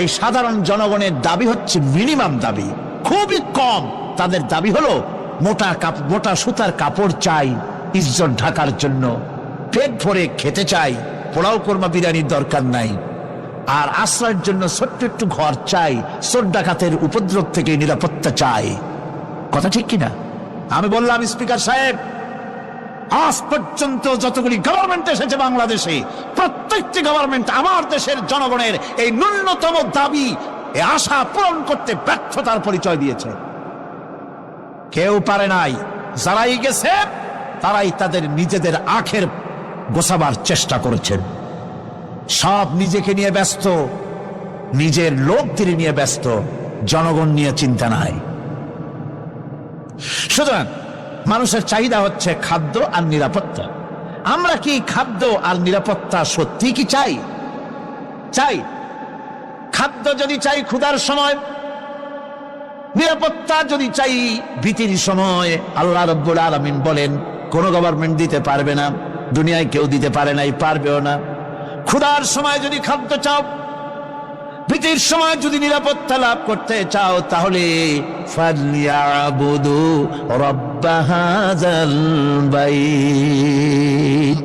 এই সাধারণ জনগণের দাবি হচ্ছে মিনিমাম দাবি, খুবই কম। তাদের দাবি হলো মোটা সুতার কাপড় চাই ইজ্জত ঢাকার জন্য, পেট ভরে খেতে চাই, পোলাও কোরমা বিরিয়ানির দরকার নাই, আর আশ্রয়ের জন্য ছোট্ট একটু ঘর চাই, চোর ডাকাতের উপদ্রব থেকে নিরাপত্তা চাই। কথা ঠিক কিনা? আমি বললাম স্পিকার সাহেব, আজ পর্যন্ত যতগুলি গভর্নমেন্ট এসেছে বাংলাদেশে, প্রত্যেকটি গভর্নমেন্ট আমার দেশের জনগণের এই ন্যূনতম দাবি, এই আশা পূরণ করতে ব্যর্থতার পরিচয় দিয়েছে। কেউ পারে নাই। যারাই গেছে তারাই তাদের নিজেদের আখের গোছাবার চেষ্টা করেছেন। সব নিজেকে নিয়ে ব্যস্ত, নিজের লোকদের নিয়ে ব্যস্ত, জনগণ নিয়ে চিন্তা নাই। সুতরাং মানুষের চাহিদা হচ্ছে খাদ্য আর নিরাপত্তা। আমরা কি খাদ্য আর নিরাপত্তা সত্যি কি চাই? চাই। খাদ্য যদি চাই ক্ষুধার সময়, নিরাপত্তা যদি চাই ভীতির সময়, আল্লাহ রাব্বুল আলামিন বলেন কোন গভর্নমেন্ট দিতে পারবে না, দুনিয়ায় কেউ দিতে পারে নাই, পারবেও না। ক্ষুধার সময় যদি খাদ্য চাও, ভীতির সময় যদি নিরাপত্তা লাভ করতে চাও, তাহলে ফালইয়াবুদু রাব্ব হাযাল বাইত,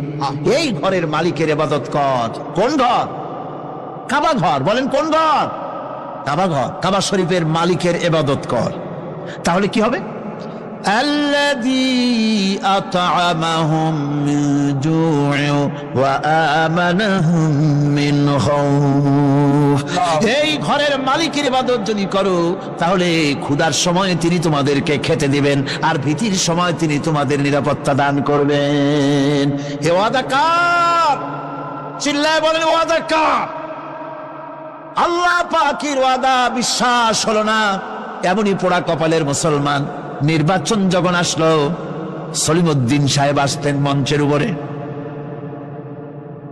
এই ঘরের মালিকের ইবাদত কর। কোন ঘর? কাবা ঘর। বলেন কোন ঘর? কাবা ঘর। কাবা শরীফের মালিকের ইবাদত কর। তাহলে কি হবে? আল্লাযী আত'আমাহুম মিন জু'ইন ওয়া আমানাহুম মিন খাউফ। এই ঘরের মালিকের ইবাদত যদি করো, তাহলে ক্ষুধার সময় তিনি তোমাদেরকে খেতে দিবেন, আর ভীতির সময় তিনি তোমাদের নিরাপত্তা দান করবেন। এ ওয়াদা কার? চিল্লায় বলেন ওয়াদা কার? আল্লাহ পাকের ওয়াদা বিশ্বাস হলো না, এমনই পোড়া কপালের মুসলমান। নির্বাচন যখন আসলো, সলিমউদ্দিন সাহেব আসতেন মঞ্চের উপরে,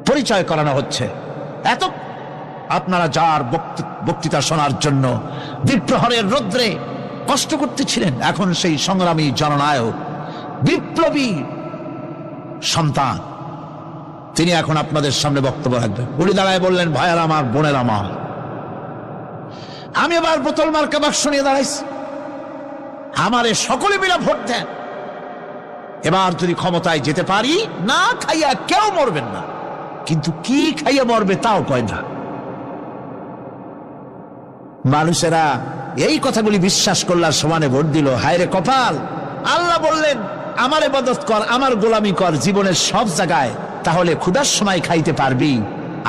পরিচয় করানো হচ্ছে। এত আপনারা যার বক্তৃতা শোনার জন্য দ্বিপ্রহরের রৌদ্রে কষ্ট করতেছিলেন, এখন সেই সংগ্রামী জননায়ক, বিপ্লবী সন্তান, তিনি এখন আপনাদের সামনে বক্তব্য রাখবেন। উনি দাঁড়ায় বললেন, ভাইয়ার আমার, বোনের আমার, আমি এবার বোতল মার্কা বাক্স নিয়ে দাঁড়াইছি, আমারে সকলে মিলে ভোট দেন। এবার যদি ক্ষমতায় যেতে পারি, না খাইয়া কেউ মরবেন না, কিন্তু কি খাইয়া মরবে তাও কয় না। মানুষেরা এই কথাগুলি বিশ্বাস করলার সমানে ভোট দিল। হায়রে কপাল! আল্লাহ বললেন আমার ইবাদত কর, আমার গোলামি কর জীবনের সব জায়গায়, তাহলে ক্ষুধার সময় খাইতে পারবি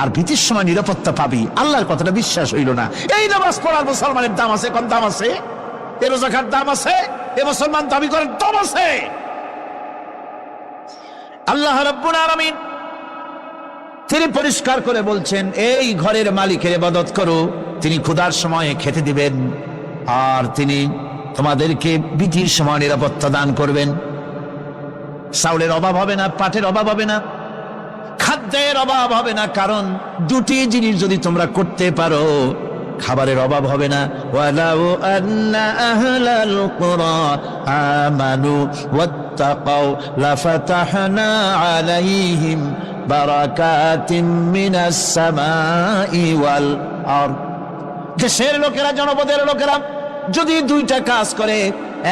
আর ভীতির সময় নিরাপত্তা পাবি। আল্লাহর কথাটা বিশ্বাস হইল না। এই নামাজ পড়ার মুসলমানের দাম আছে, কম দাম আছে? এ রোজা খাওয়ার দাম আছে? এ মুসলমান দাবি করার দাম আছে? আল্লাহ রাব্বুল আলামিন তিনি পরিষ্কার করে বলছেন, এই ঘরের মালিকের ইবাদত করো, তিনি ক্ষুধার সময়ে খেতে দিবেন, আর তিনি তোমাদেরকে বিধির সময় নিরাপত্তা দান করবেন। চাউলের অভাব হবে না, পাটের অভাব হবে না, খাদ্যের অভাব হবে না, কারণ দুটি জিনিস যদি তোমরা করতে পারো খাবারের অভাব হবে না। ওয়ালাউ আন্না আহলাল কুরা আমানু ওয়াত্তাকাউ লাফাতাহনা আলাইহিম বারাকাতিম মিনাস সামাই ওয়াল আরদ। দেশের লোকেরা, জনপদের লোকেরা যদি দুইটা কাজ করে,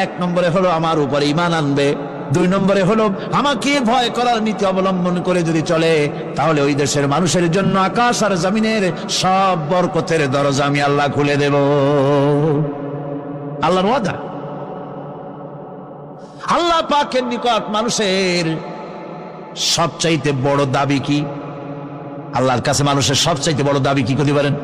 এক নম্বরে হলো আমার উপরে ঈমান আনবে, দুই নম্বরে হলো আমাকে ভয় করার নীতি অবলম্বন করে যদি চলে, তাহলে ওই দেশের মানুষের জন্য আকাশ আর জমিনের সব বরকতের দরজা আমি আল্লাহ খুলে দেব। আল্লাহর ওয়াদা। আল্লাহ পাকের নিকট মানুষের সবচাইতে বড় দাবি কি? আল্লাহর কাছে মানুষের সবচাইতে বড় দাবি কি করতে পারেন?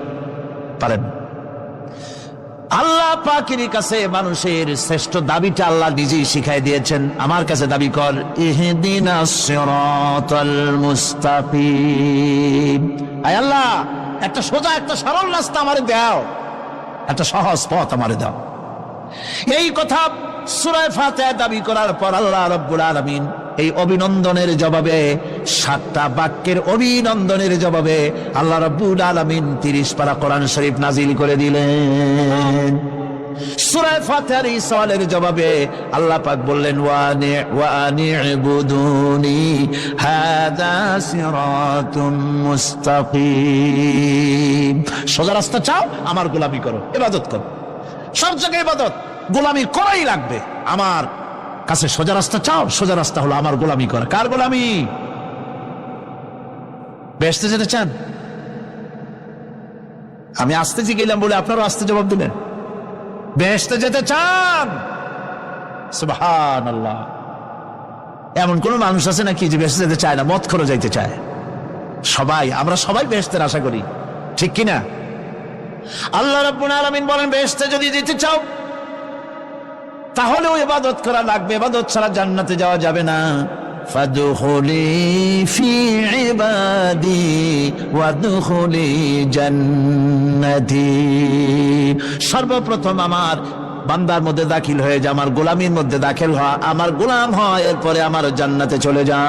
আল্লাহ পাকের কাছে মানুষের শ্রেষ্ঠ দাবিটা আল্লাহ নিজেই শিখাই দিয়েছেন। আমার কাছে দাবি কর, ইহদিনাস সিরাতাল মুস্তাকিম। আয় আল্লাহ, একটা সোজা, একটা সরল রাস্তা আমারে দাও, একটা সহজ পথ আমারে দাও। এই কথা সূরা ফাতিহা দাবি করার পর আল্লাহ রাব্বুল আলামিন এই অভিনন্দনের জবাবে, 7টা বাক্যের অভিনন্দনের জবাবে আল্লাহ রাব্বুল আলামিন 30 পারা কোরআন শরীফ নাজিল করে দিলেন। সূরা ফাতিহার এই সওয়ালের জবাবে আল্লাহ পাক বললেন, ওয়া আনি'বুদুনি হাযা সিরাতুম মুস্তাকিম। সোজা রাস্তা চাও, আমার গোলামি করো, ইবাদত করো। সব জায়গায় ইবাদত, গোলামি করাই লাগবে। আমার কাছে সোজা রাস্তা চাও, সোজা রাস্তা হলো আমার গোলামি করা। কার গোলামি? বেহেশতে যেতে চান? আমি আসতে গেলাম বলে আপনারও আসতে জবাব দিলেন। বেহেশতে যেতে চান? সুবহানাল্লাহ। এমন কোন মানুষ আছে নাকি যে বেহেশতে যেতে চায় না? মদ খোর যাইতে চায়। সবাই, আমরা সবাই বেহেশতের আশা করি, ঠিক কিনা? আল্লাহ রাব্বুল আলামিন বলেন, বেহেশতে যদি যেতে চাও তাহলেও ইবাদত করা লাগবে, ইবাদত ছাড়া জান্নাতে যাওয়া যাবে না। ফাদখুলি ফি ইবাদি ওয়াদখুলি জান্নাতি। সর্বপ্রথম আমার বান্দার মধ্যে দাখিল হয়ে যা, আমার গোলামির মধ্যে দাখিল হ, আমার গোলাম হয়, এরপরে আমার জান্নাতে চলে যা।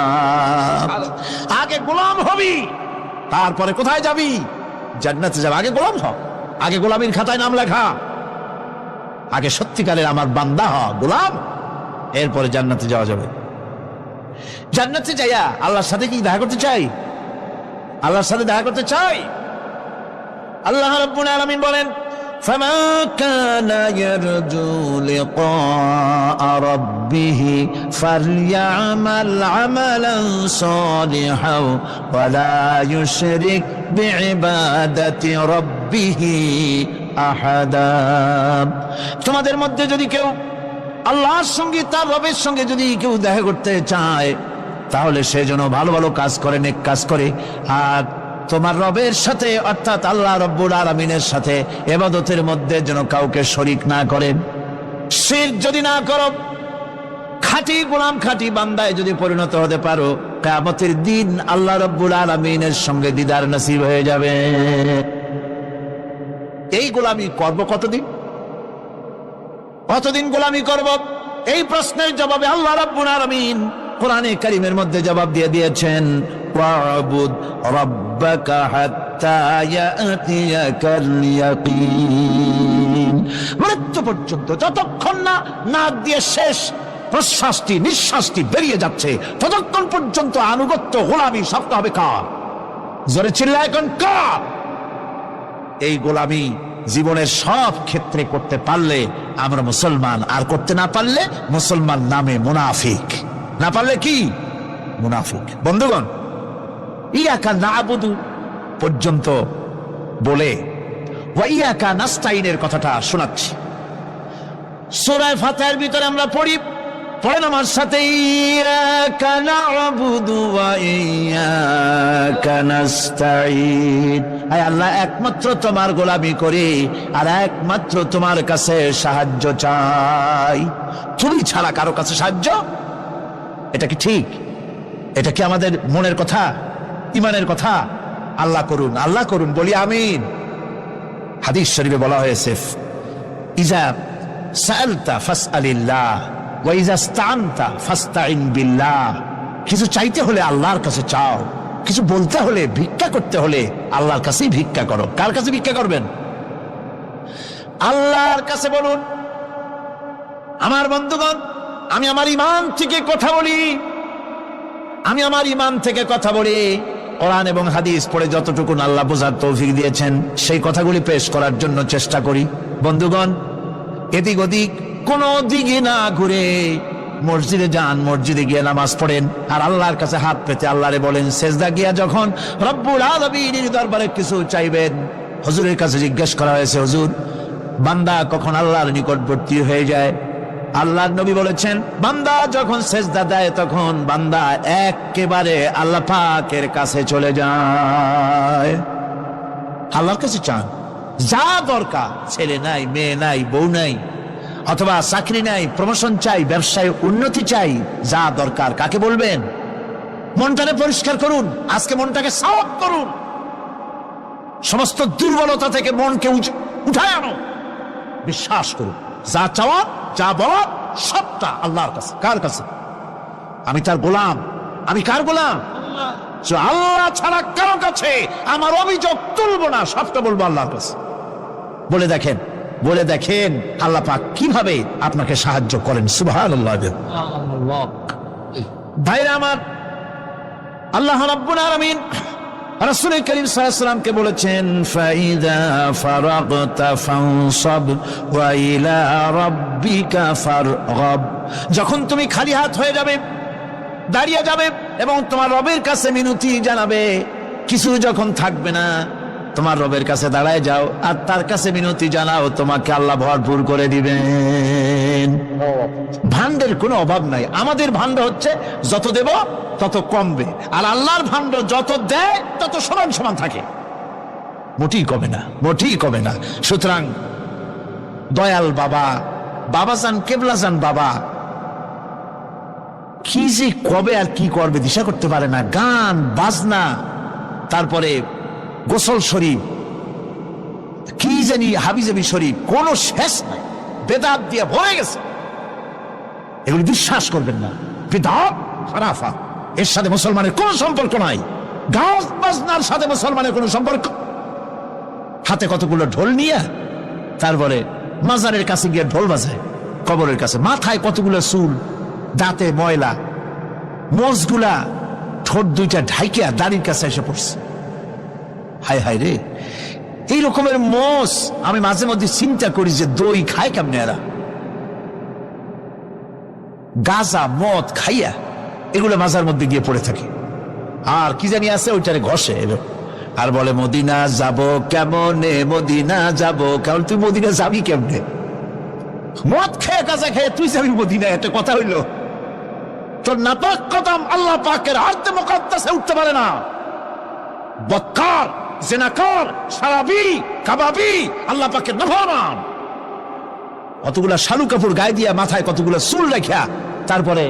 আগে গোলাম হবি, তারপরে কোথায় যাবি? জান্নাতে যাবে। আগে গোলাম হ, আগে গোলামির খাতায় নাম লেখা, আগে সত্যিকারের আমার বান্দা হ, গোলাম, এরপরে জান্নাতে যাওয়া যাবে। জান্নাতে যাইয়া আল্লাহর সাথে কি দেখা করতে চাই? আল্লাহর সাথে দেখা করতে চাই। আল্লাহ রাব্বুল আলামিন বলেন, ফামান কানা ইয়ারজু লিকা রাব্বিহি ফালইআমাল আমালান সালিহান ওয়া লা ইউশরিক বিইবাদাতি রাব্বিহি আহাদা। তোমাদের মধ্যে যদি কেউ আল্লাহর সঙ্গে, তার রবের সঙ্গে যদি কেউ দেখা করতে চায়, তাহলে সে যেন ভালো ভালো কাজ করে, নেক কাজ করে, আর তোমার রবের সাথে অর্থাৎ আল্লাহ রাব্বুল আলামিনের সাথে ইবাদতের মধ্যে যেন কাউকে শরীক না করেন। শিরক যদি না করো, খাঁটি গোলাম, খাঁটি বান্দায় যদি পরিণত হতে পারো, কিয়ামতের দিন আল্লাহ রাব্বুল আলামিনের সঙ্গে দিদার নসিব হয়ে যাবে। এই গোলামি করব কতদিন? কতদিন গোলামি করব? এই প্রশ্নের জবাবে আল্লাহ রাব্বুল আলামিন কোরআনে কারীমের মধ্যে জবাব দিয়ে দিয়েছেন, ওয়া'বুদ রাব্বাকা হাত্তা ইয়াতিয়াকাল ইয়াকিন। মৃত্যু পর্যন্ত, যতক্ষণ না নাক দিয়ে শেষ প্রশ্বাসটি, নিঃশ্বাসটি বেরিয়ে যাচ্ছে, ততক্ষণ পর্যন্ত আনুগত্য, গোলামি সব হবে কার? জোরে চিল্লায় এখন কার? এই গোলামি জীবনের সব ক্ষেত্রে করতে পারলে আমরা মুসলমান, আর করতে না পারলে মুসলমান নামে মুনাফিক। না পারলে কি? মুনাফিক। বন্ধুগণ, ইয়াকা না'বুদু পর্যন্ত বলে ওয়া ইয়াকা নাস্তাইনের কথাটা শোনাচ্ছি। সূরা ফাতিহার ভিতরে আমরা পড়ি, পড়েন আমার সাথে, ইয়াকা না'বুদু ওয়া ইয়াকা নাস্তাইন। আয় আল্লাহ, একমাত্র তোমার গোলামি করি আর একমাত্র তোমার কাছে সাহায্য চাই। তুমি ছাড়া কারো কাছে সাহায্য? এটা কি ঠিক? এটা কি আমাদের মনের কথা? ইমানের কথা, আল্লাহ করুন, আল্লাহ করুন, বলি আমিন। হাদিস শরীফে বলা হয়েছে, ইজা সাআলতা ফাসআলিল্লাহ ওয়া ইজা ইসতাআনতা ফাসতাইন বিল্লাহ। কিছু চাইতে হলে আল্লাহর কাছে চাও, কিছু বলতে হলে, ভিক্ষা করতে হলে আল্লাহর কাছেই ভিক্ষা করো। কার কাছে ভিক্ষা করবেন? আল্লাহর কাছে বলুন। আমার বন্ধুগণ, আমি আমার ঈমান থেকে কথা বলি, আমি আমার ঈমান থেকে কথা বলি। কোরআন এবং হাদিস পড়ে যতটুকু আল্লাহ বোঝার তৌফিক দিয়েছেন সেই কথাগুলি পেশ করার জন্য চেষ্টা করি। বন্ধুগণ, এদিক ওদিক কোনো দিকে না ঘুরে মসজিদে যান, মসজিদে গিয়ে নামাজ পড়েন, আর আল্লাহর কাছে হাত পেতে আল্লাহরে বলেন। সেজদা গিয়া যখন রব্বুল আলামিনের দরবারে কিছু চাইবেন, হুজুরের কাছে জিজ্ঞেস করা হয়েছে, হুজুর, বান্দা কখন আল্লাহর নিকটবর্তী হয়ে যায়? আল্লাহর নবী বলেছেন, বান্দা যখন সেজদা দেয় তখন বান্দা একেবারে আল্লাহ পাকের কাছে চলে যায়। আল্লাহর কাছে চান, যা দরকার, ছেলে নাই, মেয়ে নাই, বউ নাই, অথবা চাকরি নাই, প্রমোশন চাই, ব্যবসায় উন্নতি চাই, যা দরকার কাকে বলবেন? মনটাকে পরিষ্কার করুন, আজকে মনটাকে সাফ করুন, সমস্ত দুর্বলতা থেকে মনকে উঠায় আনো, বিশ্বাস করুন, যা চাওয়া, যা বলা, সবটা আল্লাহর কাছে। কার কাছে? আমি তার গোলাম। আমি কার গোলাম? আল্লাহ ছাড়া কারো কাছে আমার অভিযোগ তুলবো না, সবটা বলবো আল্লাহর কাছে। বলে দেখেন, বলে দেখেন আল্লাহ পাক কিভাবে আপনাকে সাহায্য করেন। সুবহানাল্লাহ। ভাইরা আমার, আল্লাহ রাব্বুল আলামিন রাসূল করিম সাল্লাল্লাহু আলাইহি ওয়াসাল্লামকে বলেছেন, ফাইদা ফারাগতা ফানসাব ওয়া ইলা রাব্বিকা ফারগাব। যখন তুমি খালি হাত হয়ে যাবে, দাঁড়িয়ে যাবে এবং তোমার রবের কাছে মিনতি জানাবে, কিছু যখন থাকবে না, তোমার রবের কাছে দাঁড়ায় যাও আর তার কাছে মিনতি জানাও, তোমাকে আল্লাহ ভরপুর করে দিবেন। ভান্ডের কোনো অভাব নাই। আমাদের ভান্ড হচ্ছে যত দেব তত কমবে, আর আল্লাহর ভান্ড যত দেয় তত সমান সমান থাকে, মোটেই কমে না, মোটেই কমে না। সুতরাং দয়াল বাবা, বাবাজান, কেবলাজান বাবা কি যে কবে আর কি করবে দিশা করতে পারে না। গান বাজনা, তারপরে গোসল শরীফ, কি জানি হাবিজাবি শরীফ, কোন শেষ নাই, বেদাত দিয়ে ভরে গেছে। এগুলি বিশ্বাস করবেন না, বিদআত খারাফা, এর সাথে মুসলমানের কোন সম্পর্ক নাই। গান বাজনার সাথে মুসলমানের কোন সম্পর্ক। হাতে কতগুলো ঢোল নিয়ে তারপরে মাজারের কাছে গিয়ে ঢোল বাজায়, কবরের কাছে, মাথায় কতগুলো চুল, দাঁতে ময়লা, মোজগুলা ঠোঁট দুইটা ঢাইকিয়া দাড়ির কাছে এসে পড়ছে। হায় হায় রে, এই রকমের মোষ আমি মাঝে মধ্যে চিন্তা করি যে দই খায় কেমনে এরা। গাঁজা মদ খাইয়া এগুলো মাজার মধ্যে গিয়ে পড়ে থাকে, আর কি জানি আছে ওইটারে ঘষে আর বলে মদিনা যাব কেমনে, মদিনা যাব কেমন। তুই মদিনা যাবি কেমনে? মদ খেয়ে গাঁজা খেয়ে তুই যাবি মদিনা? একটা কথা হইল? তোর নাপাক কদম আল্লাহ পাকের আরতে মুকাদ্দাসে উঠতে পারে না। বদকার, জিনাকার, শারাবি, কাবাবি, আল্লাহ পাকের নাফরমান, কতগুলা শালু কাপড় গায়ে দিয়া মাথায় কতগুলা চুল রাখিয়া তারপরে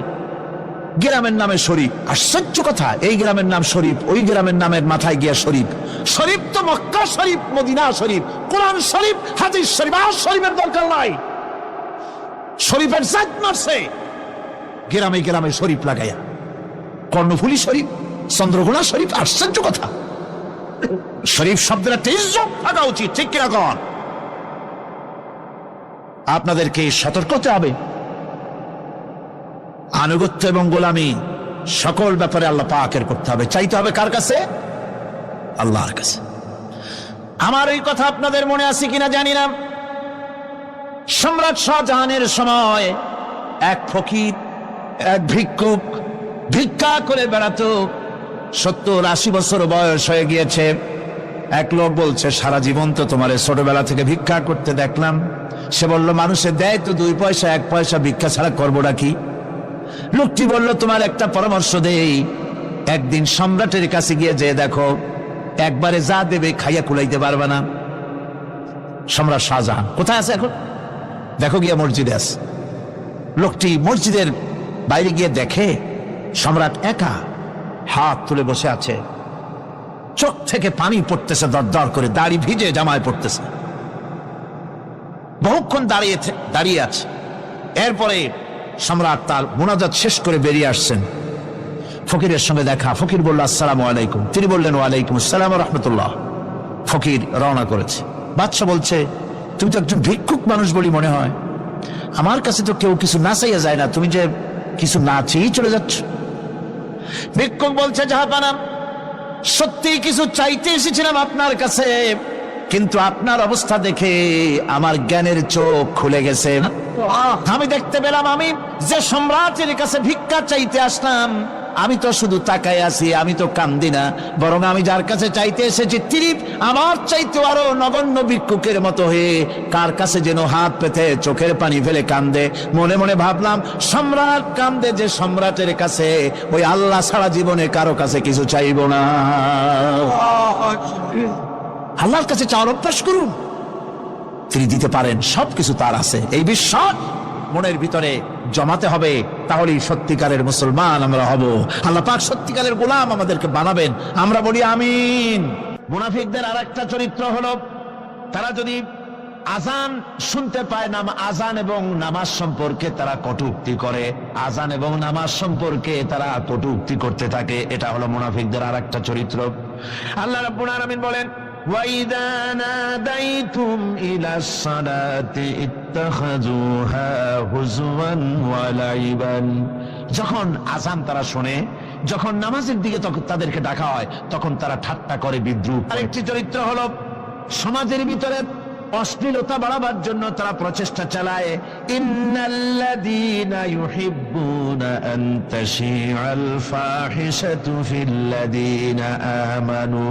গ্রামের নামে শরীফ। আশ্চর্য কথা, এই গ্রামের নাম শরীফ, ওই গ্রামের নামের মাথায় গিয়া শরীফ। শরীফ তো মক্কা শরীফ, মদিনা শরীফ, কোরআন শরীফ, হাদিস শরীফ, আর শরীফের দরকার নাই। শরীফের জাত মারছে গ্রামে গ্রামে শরীফ লাগাইয়া, কর্ণফুলী শরীফ, চন্দ্রকোনা শরীফ। আশ্চর্য কথা, শরীফ শব্দের একটা ইজ্জত থাকা উচিত, ঠিক কিনা কন? আপনাদেরকে সতর্ক হতে হবে। আনুগত্য এবং গোলামি সকল ব্যাপারে আল্লাহ পাকের করতে হবে, চাইতে হবে কার কাছে? আল্লাহর কাছে। আমার এই কথা আপনাদের মনে আছে কিনা জানি না। সম্রাট শাহজাহানের সময় এক ফকির, এক ভিক্ষুক ভিক্ষা করে বেড়াতো। 70-80 বছর বয়স হয়ে গিয়েছে। এক লোক বলছে, সারা জীবন তো তোমার ছোটবেলা থেকে ভিক্ষা করতে দেখলাম। সে বলল, মানুষে দেয় তো 2 পয়সা, 1 পয়সা, ভিক্ষা ছাড়া করবোটা কি? লোকটি বলল, তোমার একটা পরামর্শ দেই, একদিন সম্রাটের কাছে গিয়ে যে দেখো, একবারে যা দেবে খাইয়া কুলাইতে পারবে না। সম্রাট শাহজাহান কোথায় আছে এখন? দেখো গিয়া মসজিদে আছে। লোকটি মসজিদের বাইরে গিয়ে দেখে সম্রাট একা হাত তুলে বসে আছে, চোখ থেকে পানি পড়তেছে দরদর করে, দাড়ি ভিজে জামায় পড়তেছে, বহুক্ষণ দাঁড়িয়ে আছে। এরপরে সম্রাট তার মুনাজাত শেষ করে বেরিয়ে আসছেন, ফকিরের সঙ্গে দেখা। ফকির বলল আসসালামু আলাইকুম, তিনি বললেন ওয়ালাইকুম আসসালাম ওয়া রাহমাতুল্লাহ। ফকির রওনা করেছে। বাদশা বলছে, তুমি তো একজন ভিক্ষুক মানুষ বলি মনে হয়, আমার কাছে তো কেউ কিছু না চাইয়া যায় না, তুমি যে কিছু না চেয়েই চলে যাচ্ছ। ভিক্ষুক বলছে, জাহাপানা, সত্যি কিছু চাইতে এসেছিলাম আপনার কাছে, কিন্তু আপনার অবস্থা দেখে আমার জ্ঞানের চোখ খুলে গেছে। আমি দেখতে পেলাম আমি যে সম্রাটের কাছে ভিক্ষা চাইতে আসলাম, আমি তো শুধু তাকায় আছি, আমি তো কান্দি না, বরং আমি যার কাছে চাইতে এসেছি তিনি আমার চাইতে আরো নগণ্য ভিক্ষুকের মতো হয়ে কার কাছে যেন হাত পেতে চোখের পানি ফেলে কান্দে। মনে মনে ভাবলাম, সম্রাট কান্দে যে সম্রাটের কাছে, ওই আল্লাহ ছাড়া জীবনে কারো কাছে কিছু চাইব না। আল্লাহর কাছে চাওয়ার অভ্যাস করুন, তিনি দিতে পারেন, সবকিছু তার আছে। এই বিশ্বাস মনের ভিতরে জমাতে হবে, তাহলেই সত্যিকারের মুসলমান আমরা হব। আল্লাহ পাক সত্যিকারের গোলাম আমাদেরকে বানাবেন, আমরা বলি আমিন। মুনাফিকদের আর একটা চরিত্র হলো, তারা যদি আজান শুনতে পায়, আজান এবং নামাজ সম্পর্কে তারা কটূক্তি করে, আজান এবং নামাজ সম্পর্কে তারা কটূক্তি করতে থাকে। এটা হলো মুনাফিকদের আর একটা চরিত্র। আল্লাহ রাব্বুল আলামিন বলেন, وَإِذَا نَادَيْتُمْ إِلَى الصَّلَاةِ اتَّخَذُوهَا هُزُوًا وَلَعِبًا। যখন আযান তারা শোনে, যখন নামাজের দিকে তাদেরকে ডাকা হয়, তখন তারা ঠাট্টা করে, বিদ্রুপ। আরেকটি চরিত্র হলো, সমাজের ভিতরে অশ্লীলতা বাড়াবার জন্য তারা প্রচেষ্টা চালায়। ইন্নাল্লাযীনা ইউহিব্বুনা আন তাশিআল ফাহিশাতু ফিল্লাযীনা আমানু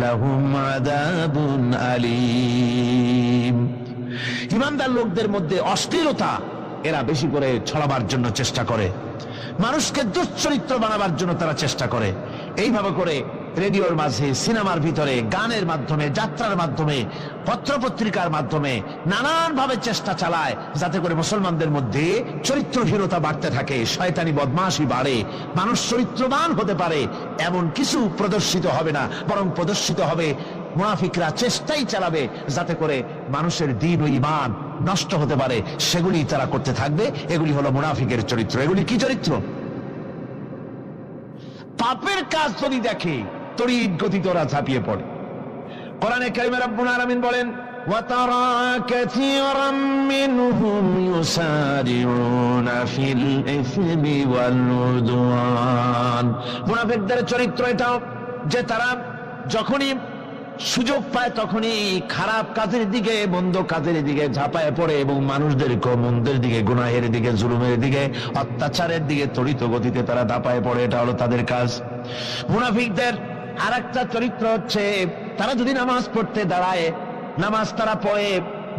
লাহুম আযাবুন আলীম। ঈমানদার লোকদের মধ্যে অশ্লীলতা এরা বেশি করে ছড়াবার জন্য চেষ্টা করে, মানুষকে দুশ্চরিত্র বানাবার জন্য তারা চেষ্টা করে। এইভাবে করে রেডিওর মাঝে, সিনেমার ভিতরে, গানের মাধ্যমে, যাত্রার মাধ্যমে, পত্রপত্রিকার মাধ্যমে নানান ভাবে চেষ্টা চালায় যাতে করে মুসলমানদের মধ্যে চরিত্রহীনতা বাড়তে থাকে, শয়তানি বদমাশি বাড়ে, মানুষ চরিত্রবান হতে পারে এমন কিছু প্রদর্শিত হবে না, বরং প্রদর্শিত হবে মুনাফিকরা চেষ্টাই চালাবে যাতে করে মানুষের দ্বীন ও ঈমান নষ্ট হতে পারে, সেগুলি তারা করতে থাকবে। এগুলি হলো মুনাফিকের চরিত্র। এগুলি কি চরিত্র? পাপের কাজ যদি দেখে তড়িৎ গতিতে ওরা ঝাঁপিয়ে পড়ে। কোরআনে কারিমে রব্বুল আলামিন বলেন, وَتَرَى كَثِيرًا مِّنْهُمْ يُسَارِعُونَ فِي الْإِثْمِ وَالْعُدْوَانِ। মুনাফিকদের চরিত্র এটাও যে তারা যখনই সুযোগ পায় তখনই খারাপ কাজের দিকে, মন্দ কাজের দিকে ঝাঁপায় পড়ে এবং মানুষদেরকে মন্দের দিকে, গুনাহের দিকে, জুলুমের দিকে, অত্যাচারের দিকে তড়িৎ গতিতে তারা ঝাঁপায় পড়ে। এটা হলো তাদের কাজ। মুনাফিকদের আর একটা চরিত্র হচ্ছে, তারা যদি নামাজ পড়তে দাঁড়ায়, নামাজ তারা পড়ে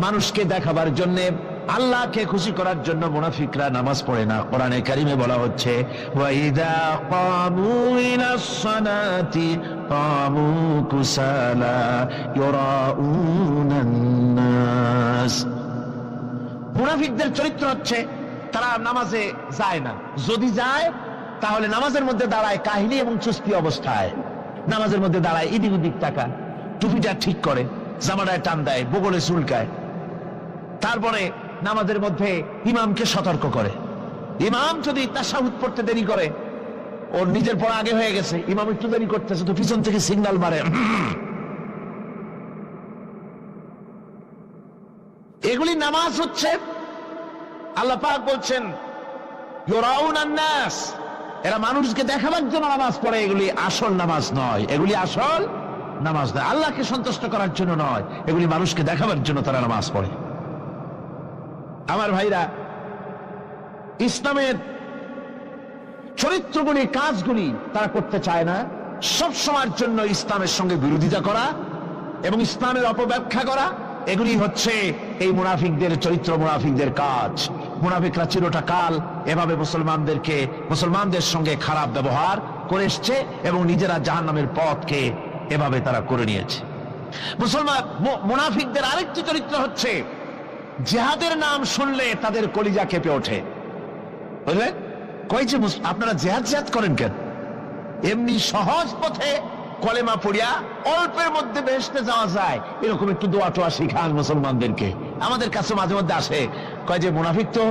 মানুষকে দেখাবার জন্য, আল্লাহকে খুশি করার জন্য মুনাফিকরা নামাজ পড়ে না। কোরআনে কারিমে বলা হচ্ছে, ওয়াইদা কামু ইলাস সালাতি কামু কুসালা ইউরাউনান নাস। মুনাফিকদের চরিত্র হচ্ছে তারা নামাজে যায় না, যদি যায় তাহলে নামাজের মধ্যে দাঁড়ায় কাহিনী এবং চুস্তি অবস্থায়, নামাজের মধ্যে দাঁড়ায় এদিক ওদিক তাকা, টুপিটা ঠিক করে, জামাটায় টান দেয়, বগলে চুলকায়, তারপরে নামাজের মধ্যে ইমামকে সতর্ক করে। ইমাম যদি তাশাহুদ পড়তে দেরি করে, ওর নিজের পড়া আগে হয়ে গেছে, ইমাম একটু দেরি করতেছে, তো পিছন থেকে সিগন্যাল মারে। এগুলি নামাজ হচ্ছে, আল্লাহ পাক বলছেন ইউরাউনান নাস, এরা মানুষকে দেখাবার জন্য নামাজ পড়ে, এগুলি আসল নামাজ নয়, এগুলি আসল নামাজ নয়, আল্লাহকে সন্তুষ্ট করার জন্য নয়, এগুলি মানুষকে দেখাবার জন্য তারা নামাজ পড়ে। আমার ভাইরা, ইসলামের চরিত্রগুলি, কাজগুলি তারা করতে চায় না। সব সময়ের জন্য ইসলামের সঙ্গে বিরোধিতা করা এবং ইসলামের অপব্যাখ্যা করা, এগুলি হচ্ছে এই মুনাফিকদের চরিত্র, মুনাফিকদের কাজ। মুনাফিকরা চিরটা কাল এভাবে মুসলমানদের সঙ্গে খারাপ ব্যবহার করে এসছে এবং নিজেরা জাহান্নামের পথকে এভাবে তারা করে নিয়েছে। মুনাফিকদের আরেকটি চরিত্র হচ্ছে, জিহাদের নাম শুনলে তাদের কলিজা কেঁপে ওঠে। বুঝলেন? কই যে আপনারা জিহাদ করেন কেন? এমনি সহজ পথে কলেমা পড়িয়া অল্পের মধ্যে বেহেশতে যাওয়া যায়, এরকম একটু দোয়া টোয়া শিখান মুসলমানদেরকে। আমাদের কাছে মাঝে মধ্যে আসে, কয় যে মুনাফিক তো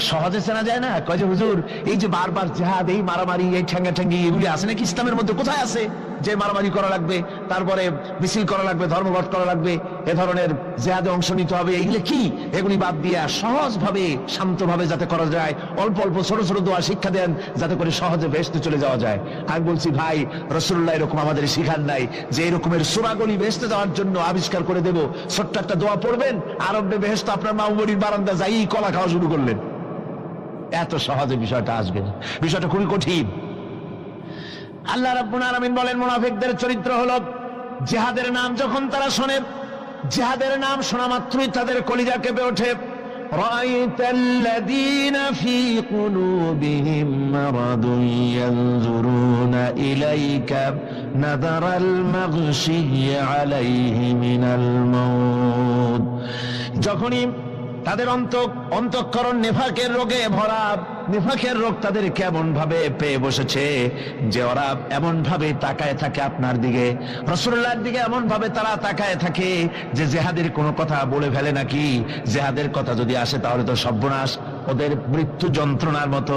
সহজে চেনা যায় না। কয় যে হুজুর, এই যে বারবার জিহাদ, এই মারামারি, এই ঠ্যাঙ্গি এগুলি আছে নাকি ইসলামের মধ্যে? কোথায় আছে যে মারামারি করা লাগবে, তারপরে মিছিল করা লাগবে, ধর্মঘট করা লাগবে, এ ধরনের জিহাদে অংশ নিতে হবে? এগুলো কি? এগুলি বাদ দিয়া সহজ ভাবে, শান্ত ভাবে যাতে করা যায়, অল্প অল্প ছোট ছোট দোয়া শিক্ষা দেন যাতে করে সহজে বেহেশতে চলে যাওয়া যায়। আমি বলছি, ভাই রাসূলুল্লাহ এরকম আমাদের শিখান নাই যে এরকমের সূরাগুলি বেহেশতে যাওয়ার জন্য আবিষ্কার করে দেব। ছোট্ট একটা দোয়া পড়বেন, আরবে বেহেশত আপনার মামুরির বারান্দা যাই কলা খাওয়া শুরু করলেন। এত সহজে বিষয়টা আসবে না, বিষয়টা খুবই কঠিন। আল্লাহ রাব্বুল আলামিন বলেন, মুনাফিকদের চরিত্র হলো জিহাদের নাম যখন তারা শোনে, জিহাদের নাম শোনা মাত্রই তাদের কলিজা কেঁপে ওঠে। রাআইতাল্লাযীনা ফী কুলুবিহিম মারাদুন ইয়ানজুরুনা ইলাইকা নাযারাল মাগশিয়্যি আলাইহি মিনাল মাউত। যখনই তাদের অন্তঃকরণ নেফাকের রোগে ভরা, নেফাকের রোগ তাদের কেমন ভাবে পেয়ে বসেছে যে ওরা এমন ভাবে তাকায় থাকে আপনার দিকে, রাসূলুল্লাহর দিকে এমন ভাবে তারা তাকায় থাকে যে জেহাদের কোনো কথা বলে ফেলে নাকি। জেহাদের কথা যদি আসে তাহলে তো সর্বনাশ। ওদের মৃত্যু যন্ত্রণার মতো,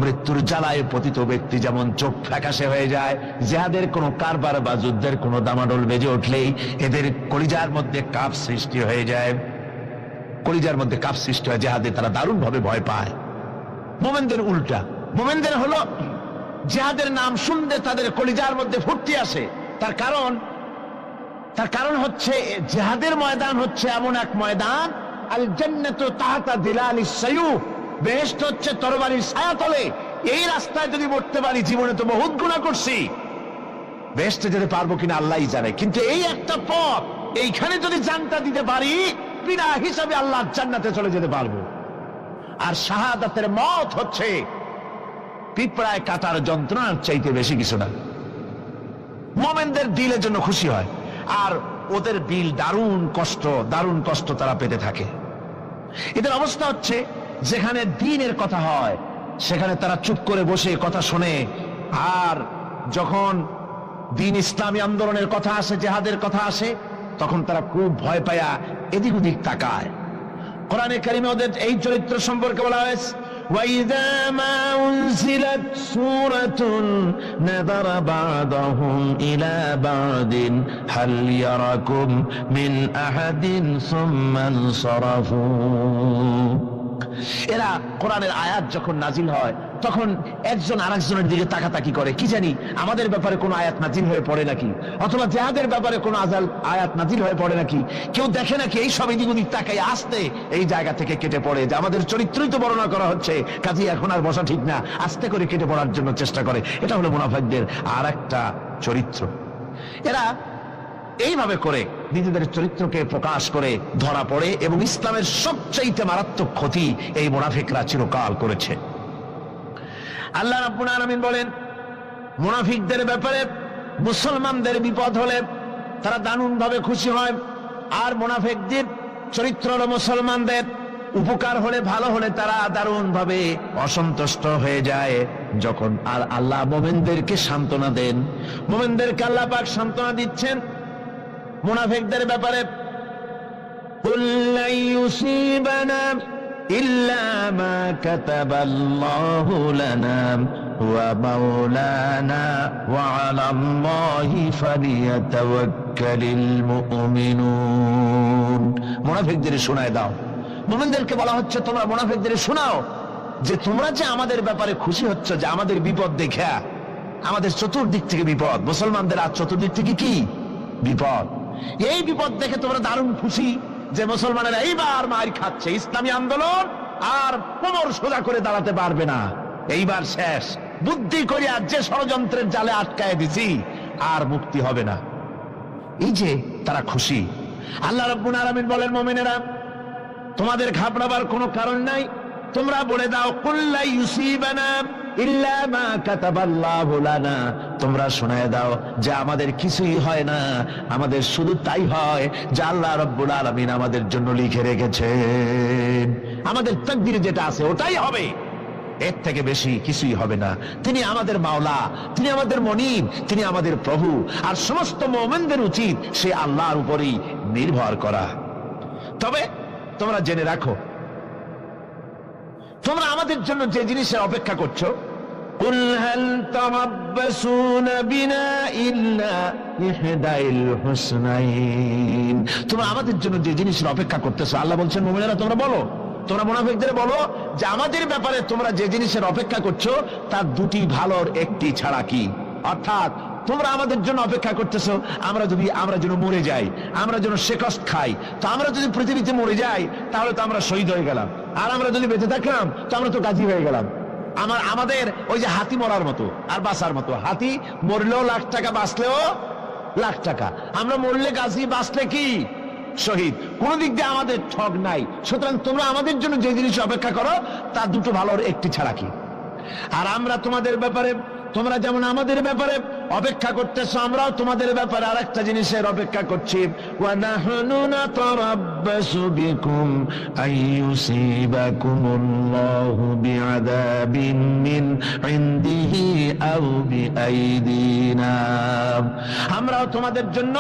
মৃত্যুর জ্বালায় পতিত ব্যক্তি যেমন চোখ ফ্যাকাশে হয়ে যায়, জেহাদের কোনো কারবার বা যুদ্ধের কোনো দামাডোল বেজে উঠলেই এদের কলিজার মধ্যে কাঁপ সৃষ্টি হয়ে যায়, কলিজার মধ্যে কাপ সৃষ্টি হয়, জেহাদে তারা দারুণ ভাবে ভয় পায়। মোমেনদের উল্টা, মোমেনদের হলো জেহাদের নাম শুনলে তাদের কলিজার মধ্যে ফুর্তি আসে। তার কারণ হচ্ছে জেহাদের ময়দান হচ্ছে এমন এক ময়দান, আল জান্নাতু তাহতা দিলালিস সায়ুফ, বেহেশত হচ্ছে তরবারির ছায়াতলে। এই রাস্তায় যদি মরতে পারি, জীবনে তো বহুত গুনাহ করছি, বেহেশতে যেতে পারবো কিনা আল্লাহই জানে, কিন্তু এই একটা পথ, এইখানে যদি জানটা দিতে পারি বিনা হিসাবে আল্লাহ জান্নাতে চলে যেতে পারবো। আর শাহাদাতের মত হচ্ছে পিঁপড়ায় কাটার যন্ত্রণার চাইতে বেশি কিছু না। মুমিনদের দিলের জন্য খুশি হয়, আর ওদের দিল দারুণ কষ্ট তারা পেতে থাকে। এদের অবস্থা হচ্ছে যেখানে দ্বীনের কথা হয় সেখানে তারা চুপ করে বসে কথা শোনে, আর যখন দ্বীন ইসলামী আন্দোলনের কথা আসে, জিহাদের কথা আসে, তখন তারা খুব ভয় পায়া এদিক ওদিক তাকায়। কোরআনে কারিমে ওদের এই চরিত্র সম্পর্কে বলা হয়েছে, ওয়াইযা মা উনজিলাত সূরাতুন নাযারা বা'দাহুম ইলা বা'দিন হাল ইয়ারাকুম মিন আহাদিন সুম্মা ইনসারাফু। এরা কোরআনের আয়াত যখন নাজিল হয় তখন একজন আরেকজনের দিকে তাকাতাকি করে, কি জানি আমাদের ব্যাপারে কোনো আয়াত নাজিল হয়ে পড়ে নাকি, অথবা জিহাদের ব্যাপারে কোনো আয়াত নাজিল হয়ে পড়ে নাকি। কেউ দেখে নাকি এই সব এদিক ওদিক তাকাই আসতে এই জায়গা থেকে কেটে পড়ে, যে আমাদের চরিত্রই তো বর্ণনা করা হচ্ছে, কাজে এখন আর বসা ঠিক না, আস্তে করে কেটে পড়ার জন্য চেষ্টা করে। এটা হলো মুনাফিকদের আর একটা চরিত্র। এরা এইভাবে করে নিজেদের চরিত্রকে প্রকাশ করে ধরা পড়ে, এবং ইসলামের সবচেয়ে মারাত্মক ক্ষতি এই মুনাফিকরা চিরকাল করেছে। আল্লাহ রাব্বুল আলামিন বলেন, মুনাফিকদের ব্যাপারে মুসলমানদের বিপদ হলে তারা দারুণ ভাবে খুশি হয়, আর মুনাফিকদের চরিত্র হলো মুসলমানদের উপকার হলে, ভালো হলে তারা দারুণ ভাবে অসন্তুষ্ট হয়ে যায়। যখন আর আল্লাহ মুমিনদেরকে সান্ত্বনা দেন, মুমিনদেরকে আল্লাহ পাক সান্ত্বনা দিচ্ছেন মুনাফিকদের ব্যাপারে, কুল লা ইউসিবানা ইল্লা মা কাতাবাল্লাহু লানা ওয়া মাওলানা ওয়া আলাল্লাহি ফালিয়াতাওয়াক্কালিল মুমিনুন। মুনাফিকদের শোনায় দাও। মুমিনদেরকে বলা হচ্ছে তোমরা মুনাফিকদের শোনাও যে তোমরা যে আমাদের ব্যাপারে খুশি হচ্ছ, যে আমাদের বিপদ দেখা, আমাদের চতুর্দিক থেকে বিপদ, মুসলমানদের আর চতুর্দিক থেকে কি বিপদ, এই বিপদ দেখে তোমরা দারুণ খুশি যে মুসলমানেরা এইবার মার খাচ্ছে, ইসলামী আন্দোলন আর কোমর সোজা করে দাঁড়াতে পারবে না, এইবার শেষ, বুদ্ধি করে আর যে ষড়যন্ত্রের জালে আটকায় দিছি আর মুক্তি হবে না। এই যে তারা খুশি। আল্লাহ রাব্বুল আলামিন বলেন, মুমিনেরা তোমাদের ঘাবড়াবার কোনো কারণ নাই, তোমরা বলে দাও কুল লা ইউসিবানা ইল্লা মা কাতাবাল্লাহু লানা, তোমরা শোনায় দাও যে আমাদের কিছুই হয় না, আমাদের শুধু তাই হয় যা আল্লাহ রাব্বুল আলামিন আমাদের জন্য লিখে রেখেছেন। আমাদের তাকদীরে যেটা আছে ওটাই হবে, এর থেকে বেশি কিছুই হবে না। তিনি আমাদের মাওলা, তিনি আমাদের মনিব, তিনি আমাদের প্রভু। আর সমস্ত মুমিনদের উচিত সে আল্লাহর উপরেই নির্ভর করা। তবে তোমরা জেনে রাখো, তোমরা আমাদের জন্য যে জিনিসের অপেক্ষা করছো, কুল হাল তারাব্বাসুনা বিনা ইল্লা ইহদাইল হুসনাইন, তোমরা আমাদের জন্য যে জিনিসের অপেক্ষা করতেছো, আল্লাহ বলছেন মুমিনেরা তোমরা বলো, তোমরা মুনাফিকদের বলো যে আমাদের ব্যাপারে তোমরা যে জিনিসের অপেক্ষা করছো তার দুটি ভালোর একটি ছাড়া কি। অর্থাৎ তোমরা আমাদের জন্য অপেক্ষা করতেছো আমরা যেন মরে যাই, আমরা যেন শেকস্ত খাই। তো আমরা যদি পৃথিবীতে মরে যাই তাহলে তো আমরা শহীদ হয়ে গেলাম, আর আমরা যদি বেঁচে থাকলাম তো আমরা তো গাজী হয়ে গেলাম। আমাদের ওই যে হাতি মরার মতো আর বাঁচার মতো, হাতি মরলেও লাখ টাকা, বাঁচলেও লাখ টাকা। আমরা মরলে গাজী, বাঁচলে কি শহীদ। কোন দিক দিয়ে আমাদের ঠগ নাই। সুতরাং তোমরা আমাদের জন্য যে জিনিস অপেক্ষা করো তার দুটো ভালোর একটি ছাড়া কি। আর আমরা তোমাদের ব্যাপারে, তোমরা যেমন আমাদের ব্যাপারে অপেক্ষা করতেছো, আমরাও তোমাদের ব্যাপারে আরেকটা জিনিসের অপেক্ষা করছি। ওয়া নাহনু নাতারাব্বাসু বিকুম আইয়ুসিবাকুমুল্লাহু বিআযাবিন মিন ইনদিহি আও বিআইদিনা, আমরাও তোমাদের জন্য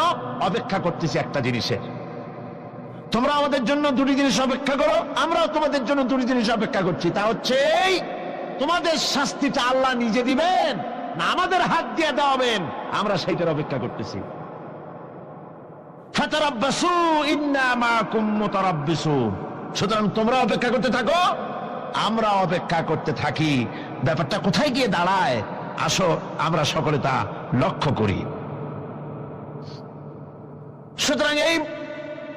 অপেক্ষা করতেছি একটা জিনিসের। তোমরা আমাদের জন্য দুটি জিনিস অপেক্ষা করো, আমরাও তোমাদের জন্য দুটি জিনিস অপেক্ষা করছি। তা হচ্ছে এই, তোমাদের শাস্তিটা আল্লাহ নিজে দিবেন না আমাদের হাত দিয়ে দেওয়াবেন, আমরা সেইটার অপেক্ষা করতেছি। ফাতারাব্বাসু ইন্না মাআকুম মুতারাব্বিসুন, সুতরাং তোমরা অপেক্ষা করতে থাকো, আমরা অপেক্ষা করতে থাকি। ব্যাপারটা কোথায় গিয়ে দাঁড়ায় আসো আমরা সকলে তা লক্ষ্য করি। সুতরাং এই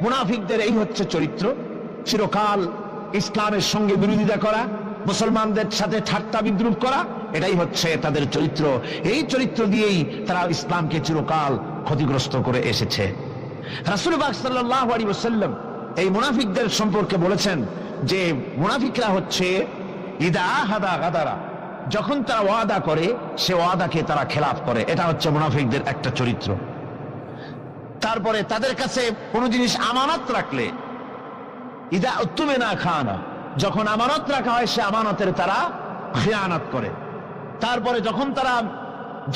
মুনাফিকদের এই হচ্ছে চরিত্র, চিরকাল ইসলামের সঙ্গে বিরোধিতা করা, মুসলমানদের সাথে ঠাট্টা বিদ্রুপ করা, এটাই হচ্ছে তাদের চরিত্র। এই চরিত্র দিয়েই তারা ইসলামকে চিরকাল ক্ষতিগ্রস্ত করে এসেছে। রাসূল পাক সাল্লাল্লাহু আলাইহি ওয়াসাল্লাম এই মুনাফিকদের সম্পর্কে বলেছেন যে মুনাফিকরা হচ্ছে ইদা হাদা গাদারা, যখন তারা ওয়াদা করে সে ওয়াদাকে তারা খেলাফ করে, এটা হচ্ছে মুনাফিকদের একটা চরিত্র। তারপরে তাদের কাছে কোনো জিনিস আমানত রাখলে, ইদা উত্তুমিনা খানা, যখন আমানত রাখা হয় সে আমানতের তারা খিয়ানত করে। তারপরে যখন তারা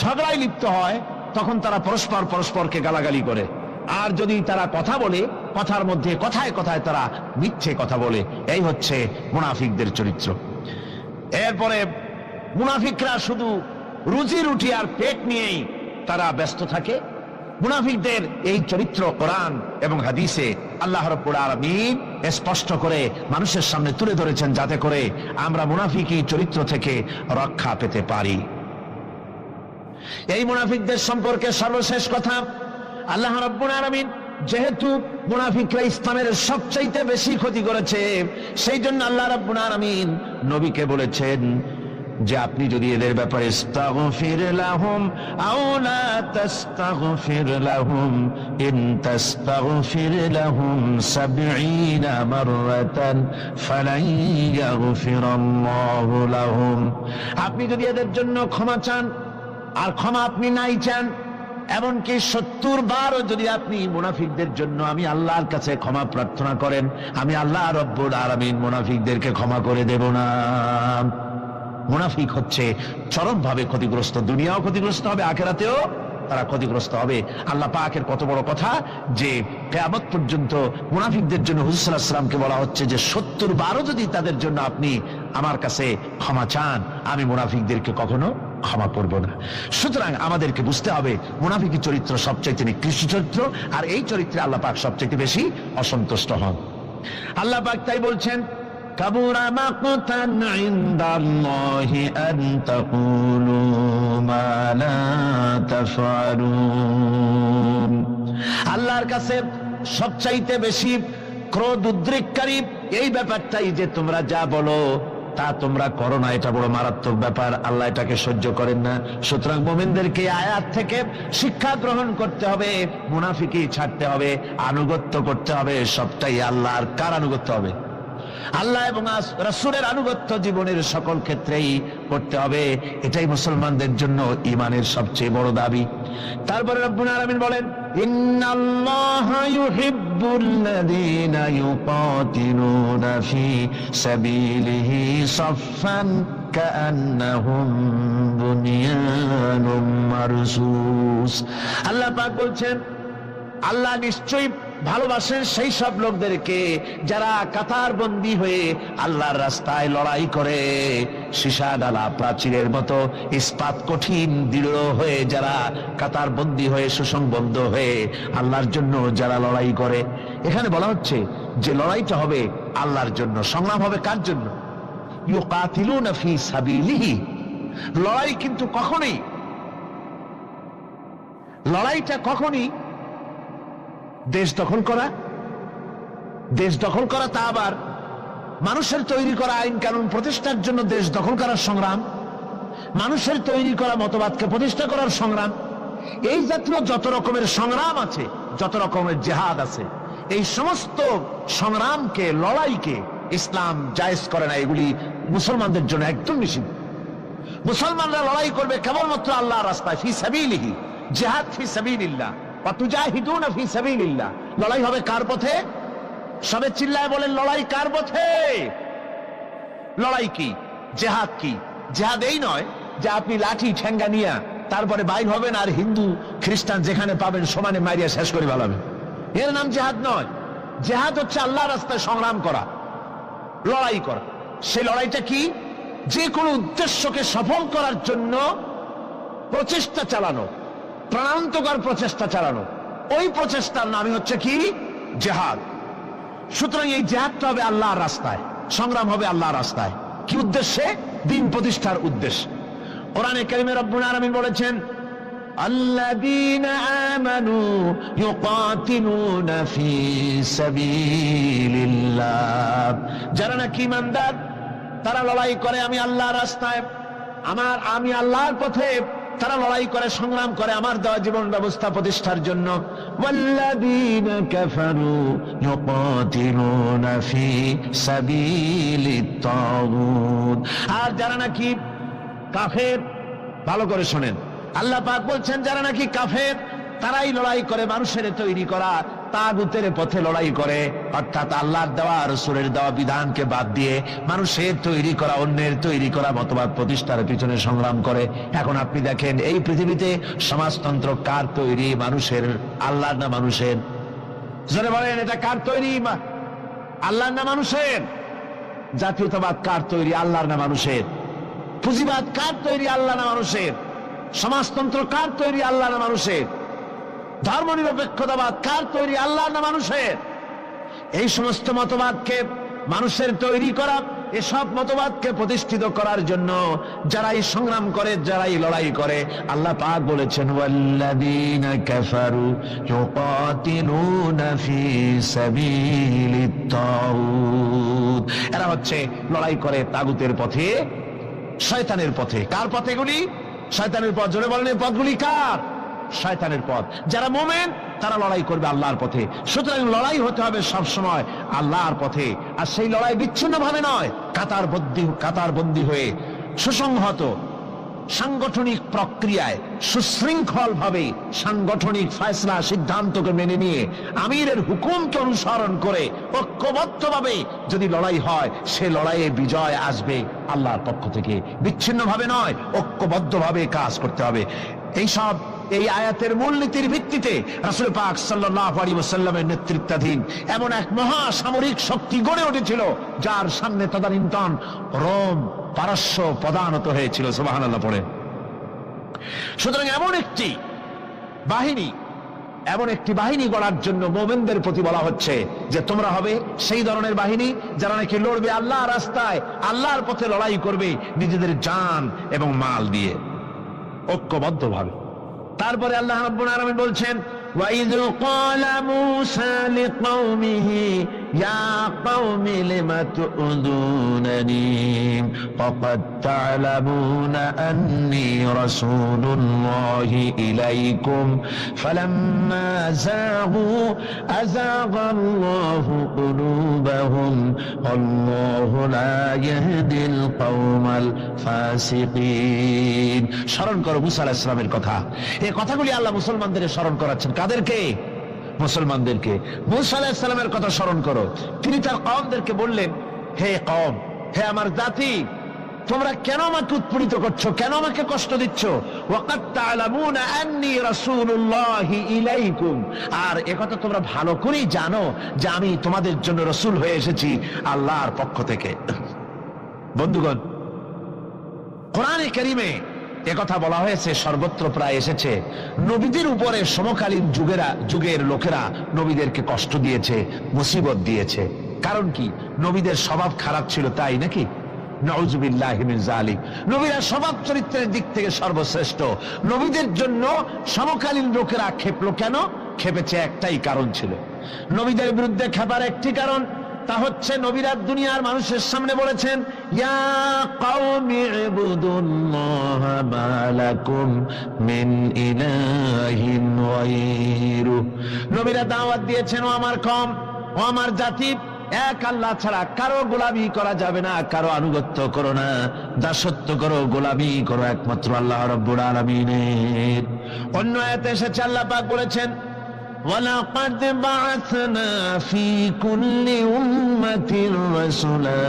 ঝগড়ায় লিপ্ত হয় তখন তারা পরস্পরকে গালাগালি করে। আর যদি তারা কথা বলে, কথার মধ্যে কথায় কথায় তারা মিথ্যে কথা বলে। এই হচ্ছে মুনাফিকদের চরিত্র। এরপরে মুনাফিকরা শুধু রুজি রুটি আর পেট নিয়েই তারা ব্যস্ত থাকে। মুনাফিকদের এই চরিত্র কোরআন এবং হাদিসে আল্লাহ রাব্বুল আলামিন স্পষ্ট করে মানুষের সামনে তুলে ধরেছেন, যাতে করে আমরা মুনাফিকি চরিত্র থেকে রক্ষা পেতে পারি। এই মুনাফিকদের সম্পর্কে সর্বশেষ কথা, আল্লাহ রাব্বুল আলামিন যেহেতু মুনাফিকরা ইসলামের সবচাইতে বেশি ক্ষতি করেছে, সেই জন্য আল্লাহ রাব্বুল আলামিন নবীকে বলেছেন যে আপনি যদি এদের ব্যাপারে ইস্তাগফির লাহুম আও লা তাস্তাগফির লাহুম ইন তাস্তাগফির লাহুম ৭০ মাররাতান ফালান ইয়াগফিরাল্লাহু লাহুম, আপনি যদি এদের জন্য ক্ষমা চান, আর ক্ষমা আপনি নাই চান, এমনকি ৭০ বারও যদি আপনি মুনাফিকদের জন্য আমি আল্লাহর কাছে ক্ষমা প্রার্থনা করেন, আমি আল্লাহ রাব্বুল আলামিন মুনাফিকদেরকে ক্ষমা করে দেব না। মুনাফিক হচ্ছে চরমভাবে ক্ষতিগ্রস্ত, দুনিয়াও ক্ষতিগ্রস্ত হবে, আখিরাতেও তারা ক্ষতিগ্রস্ত হবে। আল্লাহ পাকের কত বড় কথা যে কিয়ামত পর্যন্ত মুনাফিকদের জন্য হুজুর সাল্লাল্লাহু আলাইহি ওয়াসাল্লামকে বলা হচ্ছে যে ৭০ বারও যদি তাদের জন্য আপনি আমার কাছে ক্ষমা চান, আমি মুনাফিকদেরকে কখনো ক্ষমা করব না। সুতরাং আমাদেরকে বুঝতে হবে মুনাফিকি চরিত্র সবচাইতে নিকৃষ্ট চরিত্র, আর এই চরিত্রে আল্লাহ পাক সবচাইতে বেশি অসন্তুষ্ট হন। আল্লাহ পাক তাই বলছেন, কাবুরা মাকতান ইনদাল্লাহি আন তাকুলু মা লা তাফআলুন, আল্লাহর কাছে সবচাইতে বেশি ক্রোধ উদ্রেককারী এই ব্যাপারটাই যে তোমরা যা বলো তা তোমরা করো না। এটা বড় মারাত্মক ব্যাপার, আল্লাহ এটাকে সহ্য করেন না। সুতরাং মুমিনদেরকে আয়াত থেকে শিক্ষা গ্রহণ করতে হবে, মুনাফিকি ছাড়তে হবে, আনুগত্য করতে হবে, সবটাই আল্লাহর। কার আনুগত্য হবে? আল্লাহ এবং রাসূলের আনুগত্য জীবনের সকল ক্ষেত্রেই করতে হবে। এটাই মুসলমানদের জন্য ঈমানের সবচেয়ে বড় দাবি। তারপরে রব্বুল আলামিন বলেন, ইন্নাল্লাহা ইউহিব্বুল্লাযীনা ইউকাতিলুনা ফি সাবিলিহি সাফফান কাআন্নাহুম বুনিয়ানুম মারসুস। আল্লাহ পাক বলছেন, আল্লাহ নিশ্চয়ই ভালোবাসেন সেই সব লোকদেরকে যারা কাতারবন্দী হয়ে আল্লাহর রাস্তায় লড়াই করে, সীসা ডালা প্রাচীরের মতো ইস্পাত কঠিন দৃঢ় হয়ে যারা কাতারবন্দী হয়ে সুসংবদ্ধ হয়ে আল্লাহর জন্য যারা লড়াই করে। এখানে বলা হচ্ছে যে লড়াইটা হবে আল্লাহর জন্য, সংগ্রাম হবে কার জন্য? ইউকাতিলুনা ফি সাবিলিহি। লড়াই কিন্তু লড়াইটা কখনই দেশ দখল করা, তা আবার মানুষের তৈরি করা আইন কানুন প্রতিষ্ঠার জন্য দেশ দখল করার সংগ্রাম, মানুষের তৈরি করা মতবাদকে প্রতিষ্ঠা করার সংগ্রাম, এই জাতীয় যত রকমের সংগ্রাম আছে, যত রকমের জেহাদ আছে, এই সমস্ত সংগ্রামকে, লড়াইকে ইসলাম জায়েজ করে না। এগুলি মুসলমানদের জন্য একদম নিষিদ্ধ। মুসলমানরা লড়াই করবে কেবলমাত্র আল্লাহর রাস্তায়, ফি সাবিলিহি, জিহাদ ফি সাবিলিল্লাহ, ওয়া তুজাহিদুনা ফি সাবিলিল্লাহ। লড়াই হবে কার পথে? সবে চিল্লায় বলেন, লড়াই কার পথে? লড়াই কি? জিহাদ কি? জিহাদ এই নয় যে আপনি লাঠি ঠেঙ্গা নিয়ে তারপরে বাইর হবেন আর হিন্দু খ্রিস্টান যেখানে পাবেন সমানে মারিয়া শেষ করে ফেলাবেন। এর নাম জিহাদ নয়। জিহাদ হচ্ছে আল্লাহর রাস্তায় সংগ্রাম করা, লড়াই করা। সেই লড়াইটা কি? যে কোনো উদ্দেশ্যকে সফল করার জন্য প্রচেষ্টা চালানো, প্রাণান্তকর প্রচেষ্টা চালানো, ওই প্রচেষ্টার নামই হচ্ছে কি? জিহাদ। সুতরাং এই জিহাদটা হবে আল্লাহর রাস্তায়, সংগ্রাম হবে আল্লাহর রাস্তায়। কি উদ্দেশ্যে? দ্বীন প্রতিষ্ঠার উদ্দেশ্যে। কোরআনে কারীমে রব্বুল আলামিন বলেছেন, আল্লাযীনা আমানু ইউকাতিলুনা ফি সাবিলিল্লাহ। যারা নাকি ঈমানদার তারা লড়াই করে আমি আল্লাহর রাস্তায়, আমি আল্লাহর পথে তারা লড়াই করে, সংগ্রাম করে আমার দেওয়া জীবন ব্যবস্থা প্রতিষ্ঠার জন্য। ওয়াল্লাযীনা কাফারু ইউকাতিলুনা ফি সাবিলিত তাগুত। আর যারা নাকি কাফের, ভালো করে শোনেন, আল্লাহ পাক বলছেন যারা নাকি কাফের তারাই লড়াই করে মানুষের তৈরি করা তাগুতের পথে লড়াই করে, অর্থাৎ আল্লাহর দেওয়া রাসূলের দেওয়া বিধানকে বাদ দিয়ে মানুষের তৈরি করা, অন্যের তৈরি করা মতবাদ প্রতিষ্ঠার পিছনে সংগ্রাম করে। এখন আপনি দেখেন এই পৃথিবীতে সমাজতন্ত্র কার তৈরি? মানুষের। আল্লাহর না মানুষের? জোরে বলেন, এটা কার তৈরি? আল্লাহর না মানুষের? জাতীয়তাবাদ কার তৈরি? আল্লাহর না মানুষের? পুঁজিবাদ কার তৈরি? আল্লাহ না মানুষের? সমাজতন্ত্র কার তৈরি? আল্লাহ না মানুষের? ধর্মনিরপেক্ষতাবাদ কার তৈরি? আল্লাহ না মানুষের? এই সমস্ত মতবাদকে মানুষের তৈরি করা, এসব মতবাদকে প্রতিষ্ঠিত করার জন্য যারাই সংগ্রাম করে, যারাই লড়াই করে, আল্লাহ পাক বলেছেন ওয়াল্লাযীনা কাফারু ইউকাতিলুনা ফি সাবিলিত তাগুত। এরা হচ্ছে লড়াই করে তাগুতের পথে, শয়তানের পথে। কার পথে এগুলি? শয়তানের পথ। জোরে বলেন, এই পথগুলি কার? শয়তানের পথ। যারা মুমিন তারা লড়াই করবে আল্লাহর পথে। সুতরাং লড়াই হতে হবে সব সময় আল্লাহর পথে। আর সেই লড়াই বিচ্ছিন্ন ভাবে নয়, কাতারবন্দী হয়ে সুসংহত সাংগঠনিক প্রক্রিয়ায় সুশৃঙ্খল ভাবে সাংগঠনিক ফয়সলা সিদ্ধান্তকে মেনে নিয়ে আমিরের হুকুমকে অনুসরণ করে ঐক্যবদ্ধভাবে যদি লড়াই হয়, সে লড়াইয়ে বিজয় আসবে আল্লাহর পক্ষ থেকে। বিচ্ছিন্ন ভাবে নয়, ঐক্যবদ্ধভাবে কাজ করতে হবে। এই আয়াতের মূলনীতির ভিত্তিতে রাসূল পাক সাল্লাল্লাহু আলাইহি ওয়াসাল্লামের নেতৃত্বাধীন এমন এক মহা সামরিক শক্তি গড়ে উঠেছিল যার সামনে তদানীন্তন রোম, পারস্য পদানত হয়েছিল। সুবহানাল্লাহ পড়ে। সুতরাং এমন একটি বাহিনী গড়ার জন্য মুমিনদের প্রতি বলা হচ্ছে যে তোমরা হবে সেই ধরনের বাহিনী যারা নাকি লড়বে আল্লাহর রাস্তায়, আল্লাহর পথে লড়াই করবে নিজেদের জান এবং মাল দিয়ে, ঐক্যবদ্ধভাবে। তারপরে আল্লাহ রাব্বুল আলামিন বলছেন ওয়াইয ক্বালা মূসা লিকওমিহি ইয়া কওমি লিমা তু'যুনানি ওয়াকাদ তা'লামুনা আন্নী রাসূলুল্লাহি ইলাইকুম ফালাম্মা যাগু আযাগাল্লাহু কুলুবাহুম আল্লাহু লা ইয়াহদিল কওমাল ফাসিকিন। স্মরণ করো মুসা আলাইহিস সালামের কথা। এই কথাগুলি আল্লাহ মুসলমানদের স্মরণ করাচ্ছেন। কাদেরকে? মুসলমানদেরকে। মুসা আলাইহিস সালামের কথা স্মরণ করো। তিনি তার কওমদেরকে বললেন, হে কওম, হে আমার জাতি, তোমরা কেন আমাকে উৎপীড়িত করছো, কেন আমাকে কষ্ট দিচ্ছ? ওয়াকাদ তা'লামুনা আন্নী রাসূলুল্লাহি ইলাইকুম, আর একথা তোমরা ভালো করেই জানো যে আমি তোমাদের জন্য রাসূল হয়ে এসেছি আল্লাহর পক্ষ থেকে। বন্ধুগণ, কোরআনে কারীমে একথা বলা হয়েছে, সর্বত্র প্রায় এসেছে। নবীদের উপরে সমকালীন যুগের লোকেরা নবীদেরকে কষ্ট দিয়েছে, মুসিবত দিয়েছে। কারণ কি? নবীদের স্বভাব খারাপ ছিল, তাই নাকি? নাউযুবিল্লাহি মিন যালিক। নবীরা স্বভাব চরিত্রের দিক থেকে সর্বশ্রেষ্ঠ। নবীদের জন্য সমকালীন লোকেরা ক্ষেপলো কেন? ক্ষেপেছে একটাই কারণ ছিল। নবীদের বিরুদ্ধে ক্ষেপার একটি কারণ, তা হচ্ছে নবীরা দুনিয়ার মানুষের সামনে বলেছেন, ইয়া কওমি ইবুদুল্লাহা মা লাকুম মিন ইলাহিন গায়রু। নবীরা দাওয়াত দিয়েছেন, ও আমার কওম, ও আমার জাতি, এক আল্লাহ ছাড়া কারো গোলামি করা যাবে না, কারো আনুগত্য করো না, দাসত্ব করো, গোলামি করো একমাত্র আল্লাহ রাব্বুল আলামিনের। অন্য আয়াতে এসেছে, আল্লাহ পাক বলেছেন, ওয়ালাকাদ বা'আথনা ফি কুল্লি উম্মাতির রাসূলা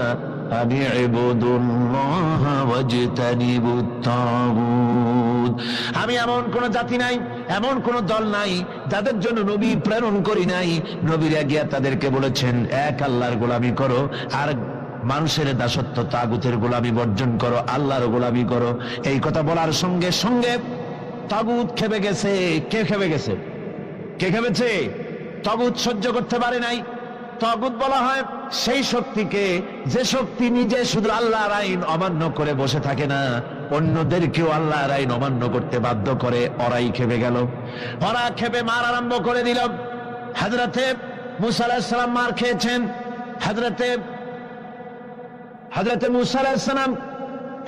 আন ইবুদুল্লাহা ওয়াজতানিবুত তাগুত। আমি এমন কোন জাতি নাই, এমন কোন দল নাই যাদের জন্য নবী প্রেরণ করি নাই। নবীরা গিয়া তাদেরকে বলেছেন, এক আল্লাহর গোলামি করো, আর মানুষের দাসত্ব তাগুতের গোলামি বর্জন করো, আল্লাহর গোলামি করো। এই কথা বলার সঙ্গে সঙ্গে তাগুত খেপে গেছে। কে খেপে গেছে? কে খেপেছে? তাগুত সহ্য করতে পারে নাই। তাগুত বলা হয় সেই শক্তিকে, যে শক্তি নিজে শুধু আল্লাহর আইন অমান্য করে বসে থাকে না, অন্যদেরকেও আল্লাহর আইন অমান্য করতে বাধ্য করে। ওরাই খেপে গেল। ওরা খেপে মার আরম্ভ করে দিল। হযরতে মুসা আলাইহিস সালাম মার খেয়েছেন। হযরতে মুসা আলাইহিস সালাম,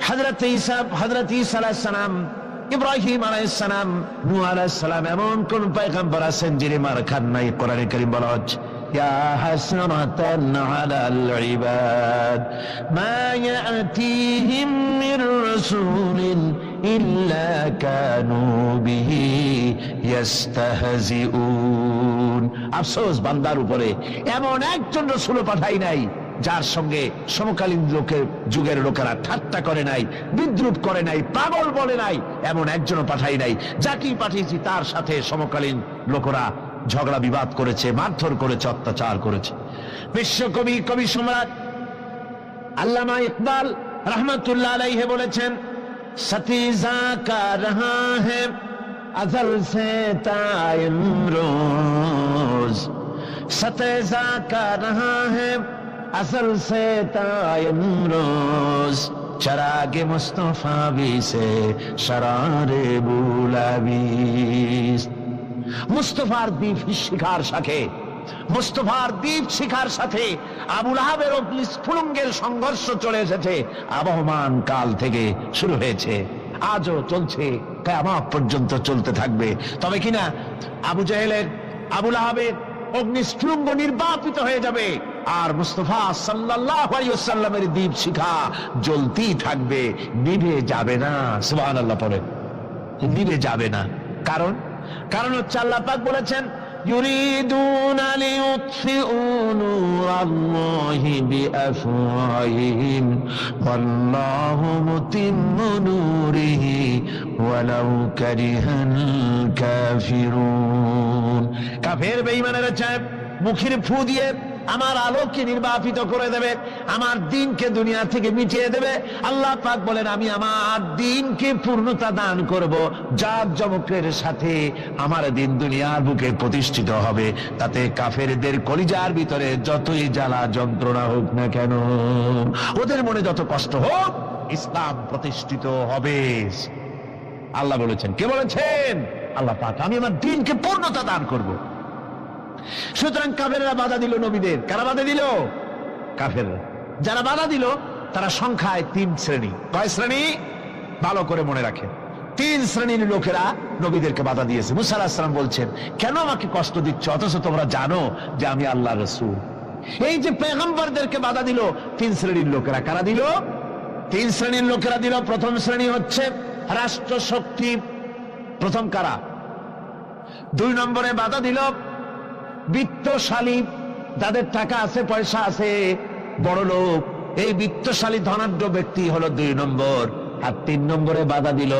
হযরতে ঈসা আলাইহিস সালাম, ইব্রাহিম আলাইহিস সালাম, নূহ আলাইহিস সালাম, এমন কোন পয়গম্বর আছেন যিনি মার খান নাই? কোরআনে কারীম বলা হচ্ছে, ইয়া হাসরাতান আলাল ইবাদ মা ইয়াতিহিম মির রাসূলিন ইল্লা কানু বিহি ইস্তাহজিউন। আফসোস বান্দার উপরে, এমন একজন রাসূল পাঠাই নাই যার সঙ্গে সমকালীন যুগের লোকেরা ঠাট্টা করে নাই, বিদ্রুপ করে নাই, পাগল বলে নাই। এমন একজনও পাঠাই নাই। যাকেই পাঠিয়েছি তার সাথে সমকালীন লোকেরা ঝগড়া বিবাদ করেছে, মারধর করেছে, অত্যাচার করেছে। বিশ্বকবি, কবি সম্রাট আল্লামা ইকবাল রহমতুল্লাহ আলাইহি বলেছেন, সতীজা কা রহা হ্যায় আজল সে তা ইমরোজ, সতীজা কা রহা হ্যায় असल से तायमरोज चरागे मुस्तफा भी से शरारे बुलाबीस। মুস্তাফার দ্বীপ শিখার সাথে, মুস্তাফার দ্বীপ শিখার সাথে আবুল আহাবের অগ্নিস্ফুলিঙ্গের সংঘর্ষ চলে এসেছে। আবহমান কাল থেকে শুরু হয়েছে, আজও চলছে, কিয়ামত পর্যন্ত চলতে থাকবে। তবে কিনা আবু জাহেলের, আবুল আহাবের অগ্নিস্ফুলিঙ্গ নির্বাপিত হয়ে যাবে, আর মুস্তাফা সাল্লাল্লাহু আলাইহি ওয়াসাল্লামের দীপ শিখা জ্বলতেই থাকবে, নিভে যাবে না। সুবহানাল্লাহ পড়ে, নিভে যাবে না। কারণ হচ্ছে আল্লাহ পাক বলেছেন, ইউরিদুনা লিইউতফিউ নূরাল্লাহি বিআফওয়াহিহিম ওয়াল্লাহু মুতিম্মু নূরিহি ওয়ালাউ কারিহাল কাফিরুন। কাফের বেঈমানেরা চায় মুখের ফু দিয়ে আমার আলোকে নির্বাপিত করে দেবে, আমার দ্বীনকে দুনিয়া থেকে মিটিয়ে দেবে। আল্লাহ পাক বলেন, আমি আমার দ্বীনকে পূর্ণতা দান করব, জাঁকজমকের সাথে আমার দ্বীন দুনিয়ার বুকে প্রতিষ্ঠিত হবে। তাতে কাফেরদের কলিজার ভিতরে যতই জ্বালা যন্ত্রণা হোক না কেন, ওদের মনে যত কষ্ট হোক, ইসলাম প্রতিষ্ঠিত হবে। আল্লাহ বলেছেন। কে বলেছেন? আল্লাহ পাক। আমি আমার দ্বীনকে পূর্ণতা দান করব। সুতরাং কাফেররা বাধা দিল নবীদের। কারা বাধা দিল? কাফেররা। যারা বাধা দিল তারা সংখ্যায় 3 শ্রেণী। কয় শ্রেণী? ভালো করে মনে রাখেন। 3 শ্রেণীর লোকেরা নবীদেরকে বাধা দিয়েছে। মুসা আলাইহিস সালাম বলছেন, কেন আমাকে কষ্ট দিচ্ছ অথচ তোমরা জানো যে আমি আল্লাহর রাসূল? এই যে পয়গম্বরদেরকে বাধা দিল 3 শ্রেণীর লোকেরা। কারা দিল? 3 শ্রেণীর লোকেরা দিল। প্রথম শ্রেণী হচ্ছে রাষ্ট্রশক্তি। প্রথম কারা? 2 নম্বরে বাধা দিল বিত্তশালী, যাদের টাকা আছে, পয়সা আছে, বড় লোক। এই বিত্তশালী ধনাঢ্য ব্যক্তি হলো 2 নম্বর। আর 3 নম্বরে বাধা দিল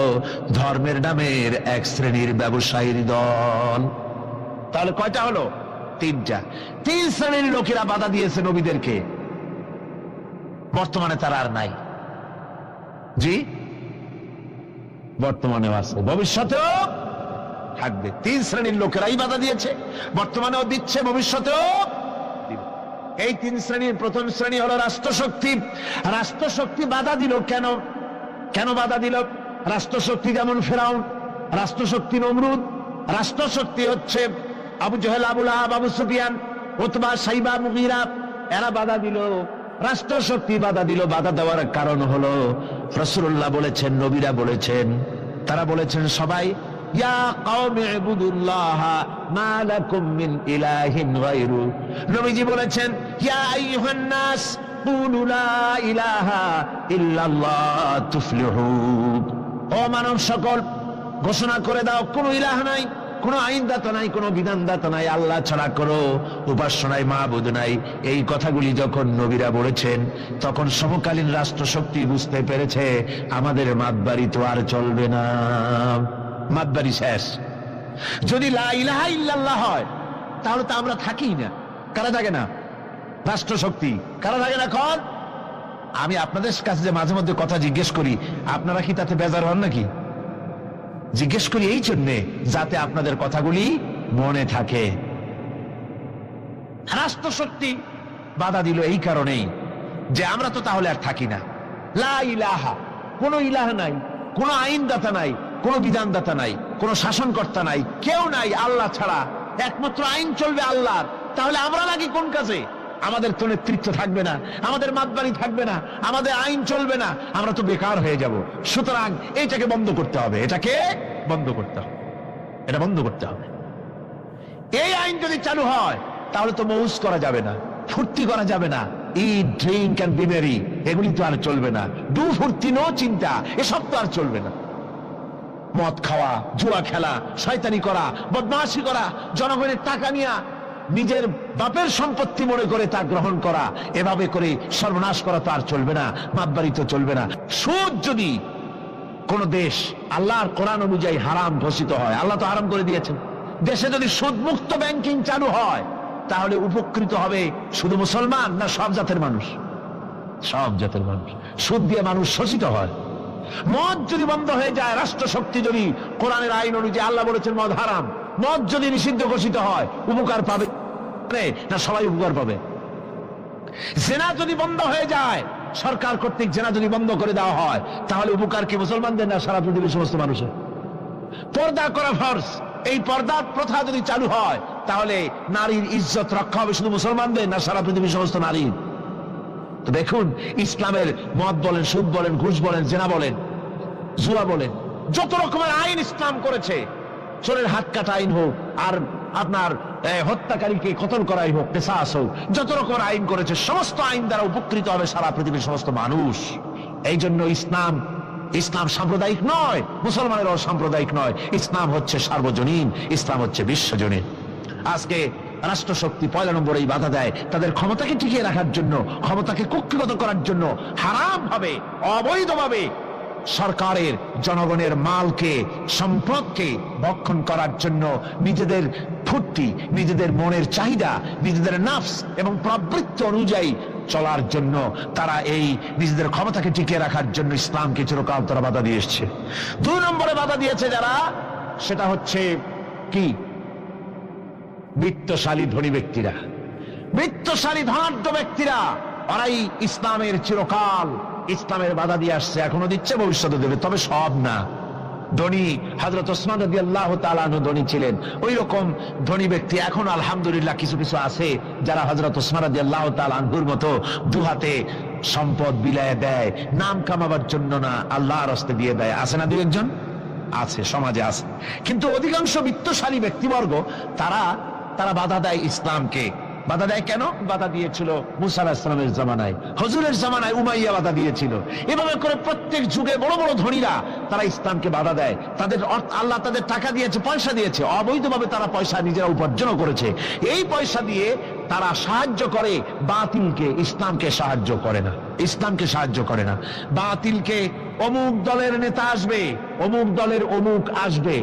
ধর্মের নামের 1 শ্রেণীর ব্যবসায়ীর দল। তাহলে কয়টা হলো? 3টা। 3 শ্রেণীর লোকেরা বাধা দিয়েছে নবীদেরকে। বর্তমানে তারা আর নাই। জি, বর্তমানেও আছে, ভবিষ্যতেও থাকবে। 3 শ্রেণীর লোকেরাই বাধা দিয়েছে, বর্তমানেও দিচ্ছে, ভবিষ্যতেও দিবে। এই 3 শ্রেণীর প্রথম শ্রেণী হলো রাষ্ট্রশক্তি। রাষ্ট্রশক্তি বাধা দিল কেন? কেন বাধা দিল? রাষ্ট্রশক্তি যেমন ফেরাউন, রাষ্ট্রশক্তি নমরুদ, রাষ্ট্রশক্তি হচ্ছে আবু জেহেল, আবু লাহাব, আবু সুফিয়ান, উতবা, সাইবা, মুগীরা, এরা বাধা দিল। রাষ্ট্রশক্তি বাধা দিল। বাধা দেওয়ার কারণ হলো রাসূলুল্লাহ বলেছেন, নবীরা বলেছেন, তারা বলেছেন সবাই, ইয়া কওমি ইবুদুল্লাহ মা লাকুম মিন ইলাহিন গায়রু। নবীজি বলেছেন, ইয়া আইয়ুহান নাস কুলু লা ইলাহা ইল্লাল্লাহ তুফলিহুন। ও মানব সকল, ঘোষণা করে দাও কোনো ইলাহ নাই, কোনো আইনদাতা নাই, কোনো বিধানদাতা নাই, আল্লাহ ছাড়া কোনো উপাস্য নাই, মাবুদ নাই। এই কথাগুলি যখন নবীরা বলেছেন, তখন সমকালীন রাষ্ট্রশক্তি বুঝতে পেরেছে আমাদের মাতবাড়ি তো আর চলবে না, মাতবাড়ি শেষ। যদি লা ইলাহা ইল্লাল্লাহ হয় তাহলে তো আমরা থাকি না। কারা থাকে না? রাষ্ট্রশক্তি। কারা থাকে না? এখন আমি আপনাদের কাছে যে মাঝে মধ্যে কথা জিজ্ঞেস করি, আপনারা কি তাতে বেজার হন নাকি? জিজ্ঞেস করি এই জন্যে যাতে আপনাদের কথাগুলি মনে থাকে। রাষ্ট্রশক্তি বাধা দিল এই কারণেই যে আমরা তো তাহলে আর থাকি না। লা ইলাহা, কোনো ইলাহ নাই, কোনো আইনদাতা নাই, কোনো বিধানদাতা নাই, কোনো শাসনকর্তা নাই, কেউ নাই আল্লাহ ছাড়া। একমাত্র আইন চলবে আল্লাহর। তাহলে আমরা নাকি কোন কাজে? আমাদের তো নেতৃত্ব থাকবে না, আমাদের মাতবাড়ি থাকবে না, আমাদের আইন চলবে না, আমরা তো বেকার হয়ে যাব। সুতরাং এটাকে বন্ধ করতে হবে, এটাকে বন্ধ করতে হবে, এটা বন্ধ করতে হবে। এই আইন যদি চালু হয় তাহলে তো মৌজ করা যাবে না, ফুর্তি করা যাবে না, ইট, ড্রিঙ্ক এন্ড বি মেরি, এগুলি তো আর চলবে না। ডু ফুর্তি, নো চিন্তা, এসব তো আর চলবে না। মদ খাওয়া, জুয়া খেলা, শয়তানি করা, বদমাশি করা, জনগণের টাকা নিয়ে নিজের বাপের সম্পত্তি মনে করে তা গ্রহণ করা, এভাবে করে সর্বনাশ করা তো আর চলবে না, মাতবাড়ি তো চলবে না। সুদ যদি কোন দেশ আল্লাহর কোরআন অনুযায়ী হারাম ঘোষিত হয়, আল্লাহ তো হারাম করে দিয়েছেন, দেশে যদি সুদ মুক্ত ব্যাংকিং চালু হয় তাহলে উপকৃত হবে শুধু মুসলমান না সব জাতের মানুষ? সব জাতের মানুষ। সুদ দিয়ে মানুষ শোষিত হয়। মদ যদি বন্ধ হয়ে যায়, রাষ্ট্রশক্তি যদি কোরআনের আইন অনুযায়ী, আল্লাহ বলেছেন মদ হারাম, মদ যদি নিষিদ্ধ ঘোষিত হয়, উপকার পাবে না সবাই উপকার পাবে? জেনা যদি বন্ধ হয়ে যায়, সরকার কর্তৃক জেনা যদি বন্ধ করে দেওয়া হয়, তাহলে উপকার কি মুসলমানদের না সারা পৃথিবীর সমস্ত মানুষের? পর্দা করা ফরজ, এই পর্দার প্রথা যদি চালু হয় তাহলে নারীর ইজ্জত রক্ষা হবে শুধু মুসলমানদের না সারা পৃথিবীর সমস্ত নারীর? তো দেখুন, ইসলামের মদ বলেন, সুদ বলেন, ঘুষ বলেন, জেনা বলেন, জুয়া বলেন, যত রকমের আইন ইসলাম করেছে, চোরের হাত কাটা আইন হোক, আর আপনার হত্যাকারীকে কতল করাই হোক, পেশাস হোক, যত রকমের আইন করেছে, সমস্ত আইন দ্বারা উপকৃত হবে সারা পৃথিবীর সমস্ত মানুষ। এই জন্য ইসলাম সাম্প্রদায়িক নয়, মুসলমানেরও সাম্প্রদায়িক নয়। ইসলাম হচ্ছে সার্বজনীন, ইসলাম হচ্ছে বিশ্বজনীন। আজকে রাষ্ট্রশক্তি 1 নম্বরেই বাধা দেয় তাদের ক্ষমতাকে টিকিয়ে রাখার জন্য, ক্ষমতাকে কুক্ষিগত করার জন্য, হারাম ভাবে, অবৈধভাবে সরকারের জনগণের মালকে, সম্পদকে ভক্ষণ করার জন্য, নিজেদের ফুর্তি, নিজেদের মনের চাহিদা, নিজেদের নাফস এবং প্রবৃত্তি অনুযায়ী চলার জন্য তারা এই নিজেদের ক্ষমতাকে টিকিয়ে রাখার জন্য ইসলামকে চিরকাল তারা বাধা দিয়ে এসছে। 2 নম্বরে বাধা দিয়েছে যারা, সেটা হচ্ছে কি? বিত্তশালী ধনী ব্যক্তিরা, বিত্তশালী ধনাঢ্য ব্যক্তিরা, ওরাই ইসলামের চিরকাল ইসলামের বাধা দিয়ে আসছে, এখনো দিচ্ছে, ভবিষ্যতে দেবে, তবে সব না। ধনী হযরত ওসমান রাদিয়াল্লাহু তাআলা আনহু ধনী ছিলেন, ওই রকম ধনী ব্যক্তি এখন আলহামদুলিল্লাহ কিছু কিছু আছে যারা হযরত ওসমান রাদিয়াল্লাহু তাআলা আনহুর মতো দুহাতে সম্পদ বিলায় দেয়, নাম কামাবার জন্য না, আল্লাহর রাস্তায় দিয়ে দেয়। আছে না দুই একজন? আছে, সমাজে আছে। কিন্তু অধিকাংশ বিত্তশালী ব্যক্তিবর্গ তারা বাধা দেয় ইসলামকে। বাধা দেয় কেন? বাধা দিয়েছিল মুসা আলাইহিস সালামের জামানায়, হুজুরের জামানায় উমাইয়া বাধা দিয়েছিল। এভাবে করে প্রত্যেক যুগে বড় বড় ধনীরা তারা ইসলামকে বাধা দেয়। তাদের আল্লাহ তাদের টাকা দিয়েছে, পয়সা দিয়েছে, অবৈধভাবে তারা পয়সা নিজেরা উপার্জন করেছে। এই পয়সা দিয়ে তারা সাহায্য করে বাতিলকে, ইসলামকে সাহায্য করে না। ইসলামকে সাহায্য করে না। বাতিলকে অমুক দলের নেতা আসবে, অমুক দলের অমুক আসবে,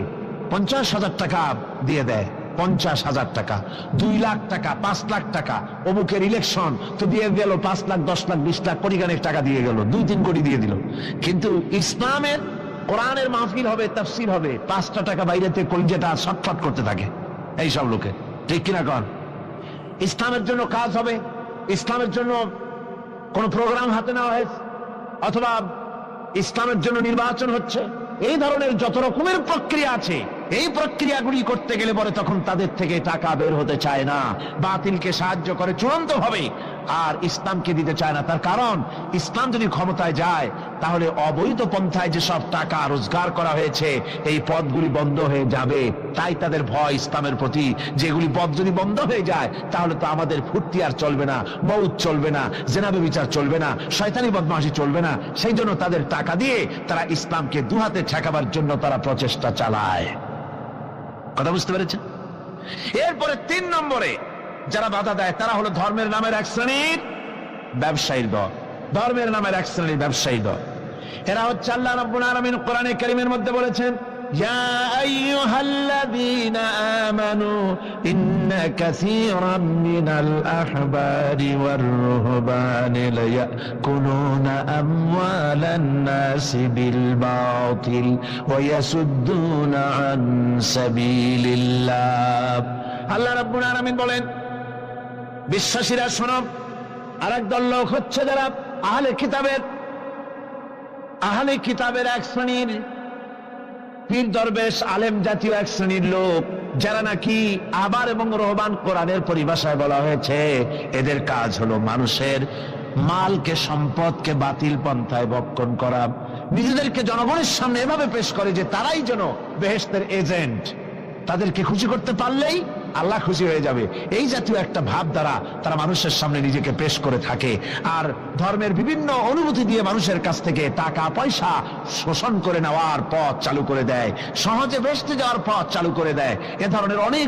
50,000 টাকা দিয়ে দেয়, 50,000 টাকা, 2 লাখ টাকা, 5 লাখ টাকা, অমুকের ইলেকশন তো দিয়ে গেল 5 লাখ, 10 লাখ, 20 লাখ, কোটি গানেক টাকা দিয়ে গেল, 2-3 কোটি দিয়ে দিল। কিন্তু ইসলামের কোরআনের মাহফিল হবে, তাফসীর হবে, 5টা টাকা বাইরেতে কলিজাটা ছটফট করতে থাকে এইসব লোকে, ঠিক কিনা কন? ইসলামের জন্য কাজ হবে, ইসলামের জন্য কোন প্রোগ্রাম হাতে নেওয়া হয়েছে, অথবা ইসলামের জন্য নির্বাচন হচ্ছে, এই ধরনের যত রকমের প্রক্রিয়া আছে, এই প্রক্রিয়াগুলি করতে গেলে পরে তখন তাদের থেকে টাকা বের হতে চায় না, বাতিলকে সাহায্য করে চূড়ান্ত ভাবে, আর ইসলামকে দিতে চায় না। তার কারণ ইসলাম যদি ক্ষমতায় যায় তাহলে অবৈধ পন্থায় যেসব টাকা রোজগার করা হয়েছে এই পথগুলি বন্ধ হয়ে যাবে। তাই তাদের ভয় ইসলামের প্রতি, যেগুলি পথ যদি বন্ধ হয়ে যায় তাহলে তো আমাদের ফুর্তি আর চলবে না, মউত চলবে না, জেনা ব্যভিচার চলবে না, শয়তানি বদমাশি চলবে না। সেই জন্য তাদের টাকা দিয়ে তারা ইসলামকে দুহাতে ঠেকাবার জন্য তারা প্রচেষ্টা চালায়। কথা বুঝতে পেরেছেন? এরপরে 3 নম্বরে যারা বাধা দেয় তারা হলো ধর্মের নামের এক শ্রেণীর ব্যবসায়ীর দল। ধর্মের নামের এক শ্রেণীর ব্যবসায়ী দল। এরা হচ্ছে, আল্লাহ রাব্বুল আলামিন কোরআনে কারীমের মধ্যে বলেছেন, ইয়া আইয়ুহাল্লাযীনা আমানু ইন্না কাসীরাম মিনাল আহবারি ওয়ার রুহবানি লায়াকুলুনা আমওয়ালান নাসি বিল বাতিল ওয়া ইয়াসুদ্দুনা আন সাবিলিল্লাহ। আল্লাহ রাব্বুল আলামিন বলেন, বিশ্বাসীরা শোনো, আরেক দল লোক হচ্ছে যারা আহলে কিতাবের এক শ্রেণীর পীর দরবেশ আলেম জাতীয় এক শ্রেণীর লোক, যারা নাকি আহবার এবং রহবান, কোরআনের পরিভাষায় বলা হয়েছে এদের কাজ হলো মানুষের মালকে, সম্পদকে বাতিল পন্থায় ভক্ষণ করা। নিজেদেরকে জনগণের সামনে এভাবে পেশ করে যে তারাই যেন বেহেশতের এজেন্ট, তাদেরকে খুশি করতে পারলেই আল্লাহ খুশি হয়ে যাবে। এই জাতীয় একটা ভাব দ্বারা তারা মানুষের সামনে নিজেকে পেশ করে থাকে, আর ধর্মের বিভিন্ন অনুভূতি দিয়ে মানুষের কাছ থেকে টাকা পয়সা শোষণ করে নেওয়ার পথ চালু করে দেয়, সহজে বেহেশতে যাওয়ার পথ চালু করে দেয়। এ ধরনের অনেক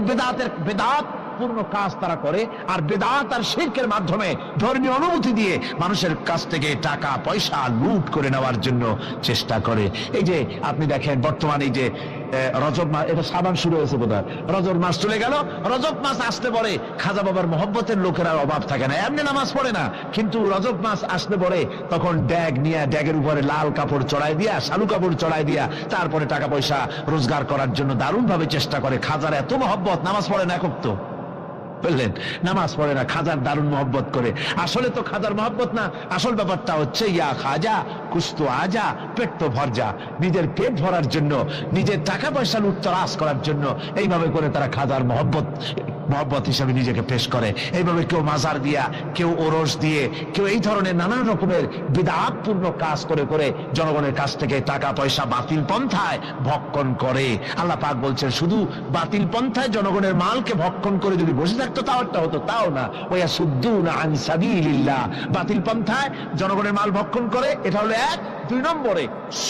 বেদাত পূর্ণ কাজ তারা করে, আর বেদাত আর শিরকের মাধ্যমে ধর্মীয় অনুভূতি দিয়ে মানুষের কাছ থেকে টাকা পয়সা লুট করে নেওয়ার জন্য চেষ্টা করে। এই যে আপনি দেখেন বর্তমানে যে রজব মাস, এটা সাবান শুরু হয়েছে বোধহয়, রজব মাস চলে গেল, রজব মাস আসলে পরে খাজা বাবার মহব্বতের লোকের আর অভাব থাকে না, এমনি নামাজ পড়ে না, কিন্তু রজব মাস আসলে পরে তখন ড্যাগ নিয়ে ড্যাগের উপরে লাল কাপড় চড়াই দিয়া, শালু কাপড় চড়াই দিয়া তারপরে টাকা পয়সা রোজগার করার জন্য দারুণ ভাবে চেষ্টা করে। খাজার এত মহব্বত, নামাজ পড়ে না একক তো, বললেন নামাজ পড়ে না, খাজার দারুণ মহব্বত করে। আসলে তো খাজার মহব্বত না, আসল ব্যাপারটা হচ্ছে ইয়া খাজা কুস্তু আজা, পেট তো ভর যা, নিজের পেট ভরার জন্য, নিজের টাকা পয়সা লুটতরাজ করার জন্য এইভাবে করে তারা খাজার মহব্বত হিসাবে নিজেকে পেশ করে। এইভাবে কেউ মাজার দিয়া, কেউ ওরস দিয়ে, কেউ এই ধরনের নানান রকমের বিদআতপূর্ণ কাজ করে করে জনগণের কাছ থেকে টাকা পয়সা বাতিল পন্থায় ভক্ষণ করে। আল্লাহ পাক বলছেন, শুধু বাতিল পন্থায় জনগণের মালকে ভক্ষণ করে যদি বসে থাকতো তাও একটা হতো, তাও না, ওয়া সুদ্দুনা আন সাবিলিল্লাহ, বাতিল পন্থায় জনগণের মাল ভক্ষণ করে, এটা হলো 1। 2 নম্বরে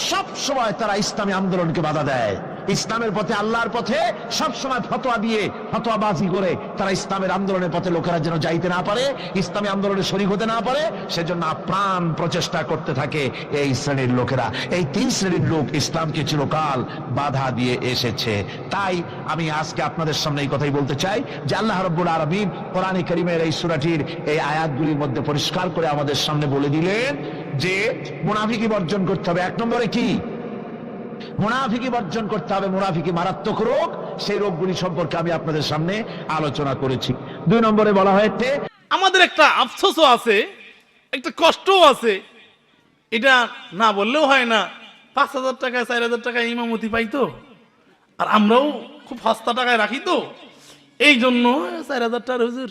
সব সময় তারা ইসলামী আন্দোলনকে বাধা দেয়। ইসলামের পথে, আল্লাহর পথে সব সময় ফতোয়া দিয়ে, ফতোয়াবাজি করে তারা ইসলামের আন্দোলনের পথে লোকেরা যেন যাইতে না পারে, ইসলামী আন্দোলনে শরীক হতে না পারে, সেজন্য আপ্রাণ প্রচেষ্টা করতে থাকে এই শ্রেণীর লোকেরা। এই 3 শ্রেণীর লোক ইসলামকে চিরকাল বাধা দিয়ে এসেছে। তাই আমি আজকে আপনাদের সামনে এই কথাই বলতে চাই যে আল্লাহ রাব্বুল আলামিন কোরআনে কারীমের এই সূরাটির এই আয়াতগুলির মধ্যে পরিষ্কার করে আমাদের সামনে বলে দিলেন যে মুনাফিকি বর্জন করতে হবে। 1 নম্বরে কি? মুনাফিকি বর্জন করতে হবে। মুনাফিকি মারাত্মক রোগ, সেই রোগগুলি সম্পর্কে আমি আপনাদের সামনে আলোচনা করেছি। 2 নম্বরে বলা হয়েছে, আমাদের একটা আফসোসও আছে, একটা কষ্টও আছে, এটা না বললেও হয় না। 5,000 টাকায় 4,000 টাকায় ইমামতি পাইতো, আর আমরাও খুব সস্তা টাকায় রাখি তো, এই জন্য 4,000 টাকার হুজুর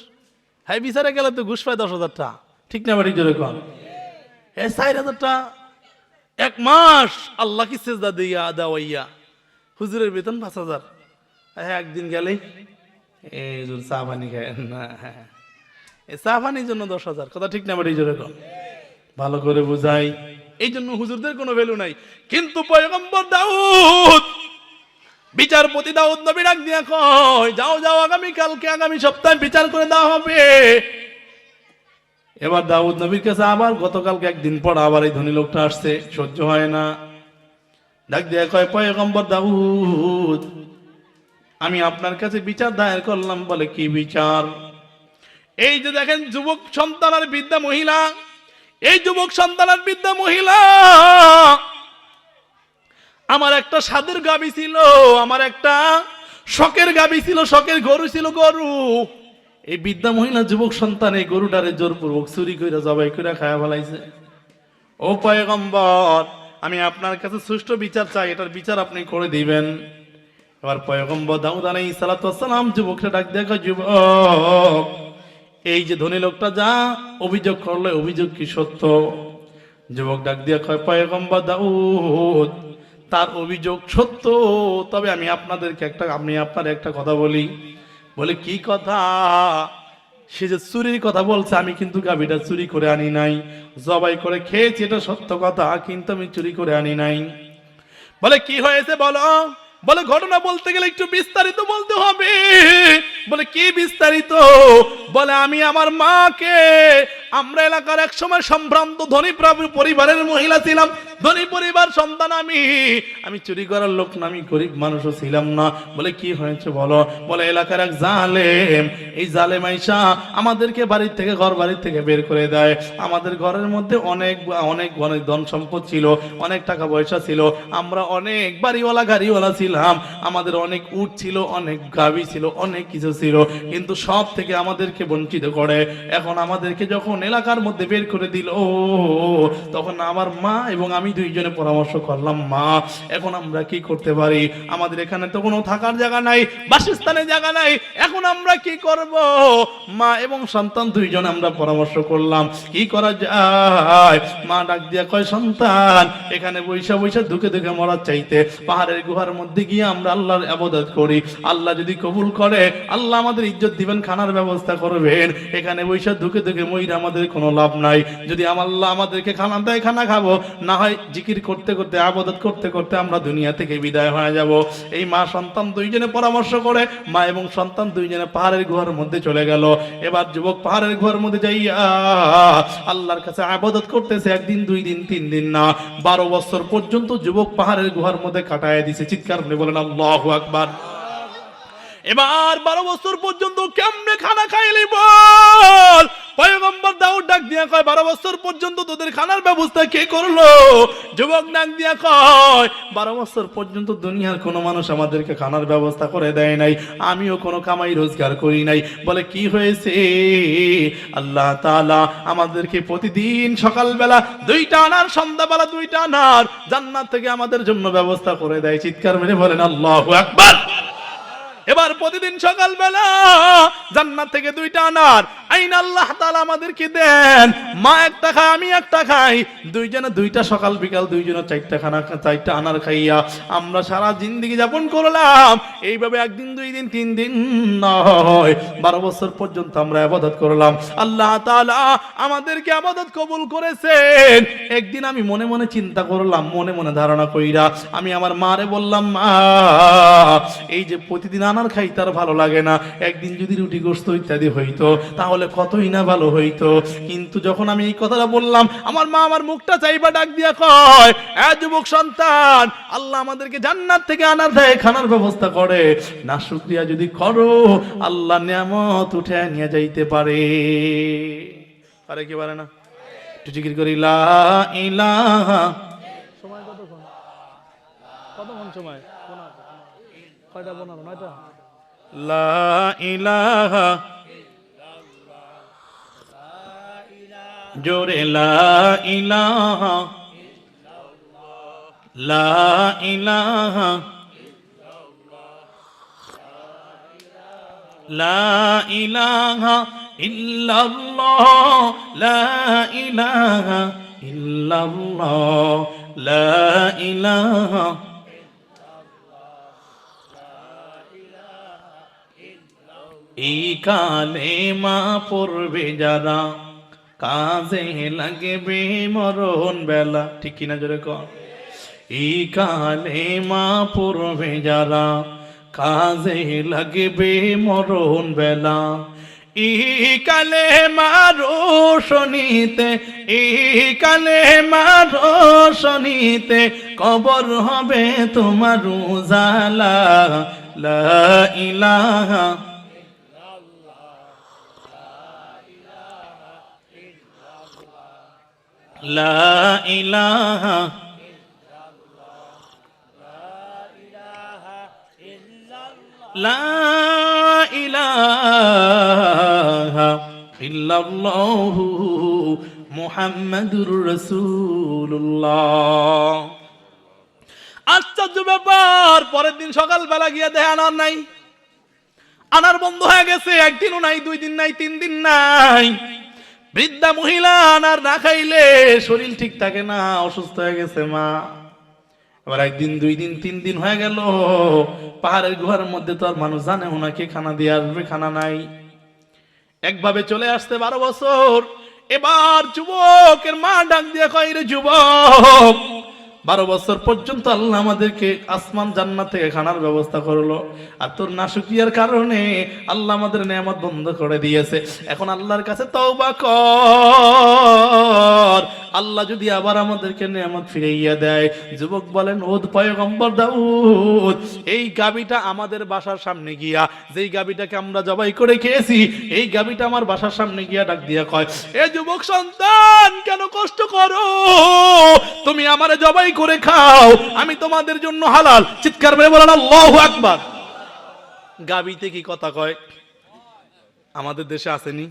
হ্যাঁ বিচারে গেলে তো ঘুষ পায় 10,000 টাকা, ঠিক না বাড়ি জোরে কন? 4,000 টাকা এক মাস আল্লাহ কি সেজদা দিয়া দেওয়াইয়া, হুজুরের বেতন 5,000। হ্যাঁ একদিন গেলেই এই হুজুর চা পানি খায় না, হ্যাঁ এই চা পানির জন্য 10,000, কথা ঠিক না বাড়ি জোরে কন? ভালো করে বুঝাই, এই জন্য হুজুরদের কোনো ভ্যালু নাই। কিন্তু পয়গম্বর দাউদ, বিচারপতি দাউদ নবী ডাক দিয়া কয়, যাও যাও আগামী কালকে আগামী সপ্তাহে বিচার করে দেওয়া হবে। এবার দাউদ নবীর কাছে আবার গতকালকে একদিন পর আবার এই ধনী লোকটা আসছে, সহ্য হয় না, ডাক দিয়া কয়, পয়গম্বর দাউদ, আমি আপনার কাছে বিচার দায়ের করলাম। বলে কি বিচার? এই যে দেখেন যুবক সন্তান আর বৃদ্ধা মহিলা, এই যুবক সন্তান আর বৃদ্ধা মহিলা, আমার একটা সাধুর গাবি ছিল, আমার একটা শখের গাবি ছিল, শখের গরু ছিল, গরু। এই বৃদ্ধা মহিলা যুবক সন্তান এই গরুটারে জোরপূর্বক চুরি করে জবাই করে খায়া ফেলাইছে। ও পয়গম্বর, আমি আপনার কাছে সুষ্ঠু বিচার চাই, এটার বিচার আপনি করে দিবেন। এবার পয়গম্বর দাউদ আলাইহিস সালাতু ওয়াস সালাম যুবকটা ডাক দিয়ে কয়, যুবক, এই যে ধনী লোকটা যা অভিযোগ করলে অভিযোগ কি সত্য? যুবক ডাক দিয়ে কয়, পয়গম্বর দাউদ, তার অভিযোগ সত্য, তবে আমি আপনার একটা কথা বলি। বলে কি কথা? সে যে চুরির কথা বলছে, আমি কিন্তু গাভীটা চুরি করে আনি নাই, জবাই করে খেয়েছি, এটা সত্য কথা, কিন্তু আমি চুরি করে আনি নাই। বলে কি হয়েছে বলো? বলে ঘটনা বলতে গেলে একটু বিস্তারিত বলতে হবে। বলে কি বিস্তারিত? বলে আমি আমার মাকে, আমরা এলাকার এক সময় সম্ভ্রান্ত ধনী পরিবারের মহিলা ছিলাম, ধনী পরিবার সন্তান আমি চুরি করার লোক না, আমি গরিব মানুষও ছিলাম না। বলে কি হয়েছে বলো? বলে এলাকার এক জালেম, এই জালেম আইসা আমাদেরকে বাড়ির থেকে ঘর বাড়ির থেকে বের করে দেয়। আমাদের ঘরের মধ্যে অনেক অনেক অনেক ধন সম্পদ ছিল, অনেক টাকা পয়সা ছিল, আমরা অনেক বাড়িওয়ালা গাড়িওয়ালা ছিলাম, আমাদের অনেক উট ছিল, অনেক গাভী ছিল, অনেক কিছু ছিল, কিন্তু সব থেকে আমাদেরকে বঞ্চিত করে। এখন আমাদেরকে যখন এলাকার মধ্যে বের করে দিল, তখন আমার মা এবং আমি দুইজনে পরামর্শ করলাম, মা এখন আমরা কি করতে পারি? আমাদের এখানে তো কোনো থাকার জায়গা নাই, বাসস্থানের জায়গা নাই, এখন আমরা কি করব? মা এবং সন্তান দুইজন আমরা পরামর্শ করলাম কি করা যায়। মা ডাক দিয়া কয়, সন্তান, এখানে বৈশা বৈশা ধুকে ধুকে মরার চাইতে পাহাড়ের গুহার মধ্যে গিয়ে আমরা আল্লাহর ইবাদত করি, আল্লাহ যদি কবুল করে আল্লাহ আমাদের ইজ্জত দিবেন, খানার ব্যবস্থা করবেন। এখানে বৈশা ধুকে ধুকে মইরা আমাদের কোনো লাভ নাই, যদি আল্লাহ আমাদেরকে খানা দেয় খানা খাবো, না হয় জিকির করতে করতে ইবাদত করতে করতে আমরা দুনিয়া থেকে বিদায় হয়ে যাব। এই মা সন্তান দুইজনে পরামর্শ করে মা এবং সন্তান দুইজনে পাহাড়ের গুহার মধ্যে চলে গেল। এবার যুবক পাহাড়ের গুহার মধ্যে যাইয়া আল্লাহর কাছে ইবাদত করতেছে, একদিন দুই দিন তিন দিন না, 12 বছর পর্যন্ত যুবক পাহাড়ের গুহার মধ্যে কাটায় দিছে। চিৎকার করে বলেন আল্লাহু আকবার। এবার 12 বছর পর্যন্ত কেমনে খানা খাইলি বল? পয়গম্বর দাউদ ডাক দিয়া কয়, 12 বছর পর্যন্ত তোদের খানার ব্যবস্থা কে করলো? যুবক ডাক দিয়া কয়, 12 বছর পর্যন্ত দুনিয়ার কোনো মানুষ আমাদেরকে খানার ব্যবস্থা করে দেয় নাই, আমিও কোনো কামাই রোজগার করি নাই। বলে কি হয়েছে? আল্লাহ তাআলা আমাদেরকে প্রতিদিন সকালবেলা 2টা আনার, সন্ধ্যাবেলা 2টা আনার জান্নাত থেকে আমাদের জন্য ব্যবস্থা করে দেয়। চিৎকার মেরে বলেন আল্লাহু আকবার। এবার প্রতিদিন সকালবেলা জান্নাত থেকে 2টা আনার আইন আল্লাহ তাআলা আমাদেরকে দেন। মা একটা খায়, আমি একটা খাই, দুইজনে 2টা সকাল বিকাল দুইজনে 4টা খানা, 4টা আনার খাইয়া আমরা সারা জিন্দেগি যাপন করলাম। এইভাবে একদিন দুই দিন তিন দিন নয়, 12 বছর পর্যন্ত আমরা ইবাদত করলাম। আল্লাহ তাআলা আমাদেরকে ইবাদত কবুল করেছেন। একদিন আমি মনে মনে চিন্তা করলাম, মনে মনে ধারণা কইরা আমি আমার মারে বললাম, মা এই যে প্রতিদিন আনার খাই তার ভালো লাগে না, একদিন যদি রুটি গোশত ইত্যাদি হইতো তাহলে কতই না ভালো হইতো। কিন্তু যখন আমি এই কথাটা বললাম, আমার মা আমার মুখটা চাইবা ডাক দিয়া কয়, এ যুবক সন্তান, আল্লাহ আমাদেরকে জান্নাত থেকে আনার দেয়, খানার ব্যবস্থা করে, না শুকরিয়া যদি করো আল্লাহ নিয়ামত উঠে নিয়ে যাইতে পারে। পারে কি পারে না? একটু জিকির করি, লা ইলাহা। সময় কতক্ষণ? কতক্ষণ সময়? কয়টা? 15, 9টা। লা ইলাহা, জোরে লা ইলাহা, লা ইলাহা লা ইলাহা ইল্লাল্লাহ লা ইলাহা ইল্লাল্লাহ লা ইলাহা এই কালেমা পড়বে যারা কাজে লাগবে মরণ বেলা, ঠিক কিনা জোরে কর। এই কালেমা পড়বে যারা কাজে লাগবে মরণ বেলা, এই কালেমা রোশনীতে, এই কালেমা রোশনীতে কবর হবে তোমার উজালা। লা ইলাহা লা ইলাহা লা ইলাহা ইল্লাল্লাহু মুহাম্মাদুর রাসূলুল্লাহ। আশ্চর্য ব্যাপার, পরের দিন সকালবেলা গিয়ে দেখে আনার নাই, আনার বন্ধ হয়ে গেছে। একদিনও নাই, 2 দিন নাই, 3 দিন নাই। বৃদ্ধা মহিলা আনার না খাইলে শরীর ঠিক থাকে না, অসুস্থ হয়ে গেছে মা। এবার 1 দিন 2 দিন 3 দিন হয়ে গেল, পাহাড়ের গুহার মধ্যে তো আর মানুষ জানে ওনাকে খানা দিয়ে আসবে, খানা নাই। একভাবে চলে আসতে 12 বছর। এবার যুবকের মা ডাক দিয়ে কয়, রে যুবক, 12 বছর পর্যন্ত আল্লাহ আমাদেরকে আসমান জান্নাত থেকে খানার ব্যবস্থা করলো, আর তোর নাশুকিয়ার কারণে আল্লাহ আমাদের নেয়ামত বন্ধ করে দিয়েছে। এখন আল্লাহর কাছে তওবা কর, আল্লাহ যদি আবার আমাদেরকে নেয়ামত ফিরাইয়া দেয়। যুবক বলেন, ওদ পয়গম্বর দাউদ, এই গাবিটা আমাদের বাসার সামনে গিয়া, যেই গাবিটাকে আমরা জবাই করে খেয়েছি, এই গাবিটা আমার বাসার সামনে গিয়া ডাক দিয়া কয়, এ যুবক সন্তান, কেন কষ্ট করো? তুমি আমারে জবাই করে খাও, আমি তোমাদের জন্য হালাল। চিৎকার করে বলেন আল্লাহু আকবার। গাবিতে কি কথা কয়? আমাদের দেশে আসেনি,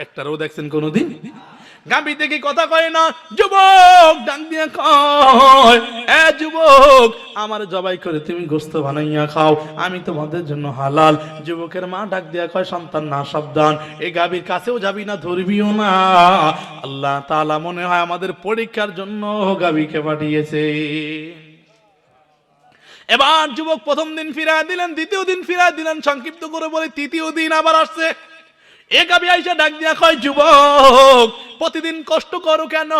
একটারও দেখছেন কোনদিন? গাবিতে কি কথা কয় না? যুবক ডাক দিয়া কয়, এ যুবক, আমার জবাই করে তুমি গোশত বানাইয়া খাও, আমি তোমাদের জন্য হালাল। যুবকের মা ডাক দিয়া কয়, সন্তান না, সাবধান, এই গাবির কাছেও যাবি না, ধরবিও না। আল্লাহ তাআলা মনে হয় আমাদের পরীক্ষার জন্য গাবিকে পাঠিয়েছে। এবার যুবক প্রথম দিন ফিরায় দিলেন, দ্বিতীয় দিন ফিরায় দিলেন, সংক্ষিপ্ত করে বলে তৃতীয় দিন আবার আসছে। এ গাবি আইসা ডাক দিয়া কয়, যুবক, প্রতিদিন কষ্ট করো কেন?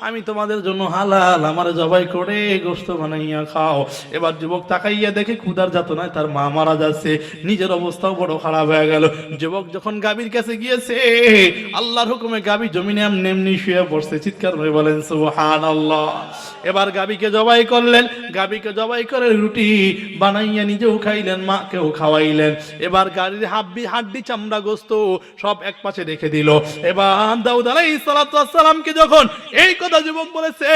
আমি তোমাদের জন্য হালাল, আমার জবাই করে গোশত বানাইয়া খাও। এবার যুবক তাকাইয়া দেখে ক্ষুধার যাতনায় তার মা মারা যাচ্ছে, নিজের অবস্থাও বড় খারাপ হয়ে গেল। যুবক যখন গাবির কাছে গিয়েছে, আল্লাহর হুকুমে গাবি জমিনে এমনি শুয়ে পড়ছে। চিৎকার করে বলেন সুবহানাল্লাহ। এবার গাবিকে জবাই করলেন, গাবিকে জবাই করে রুটি বানাইয়া নিজেও খাইলেন, মাকেও খাওয়াইলেন। এবার গাড়ির হাড্ডি চামড়া গোশত সব এক পাশে রেখে দিল। এবার দাউদ আলাইহিস সালাতু ওয়াস সালামকে যখন এই কথা যুবক বলেছে,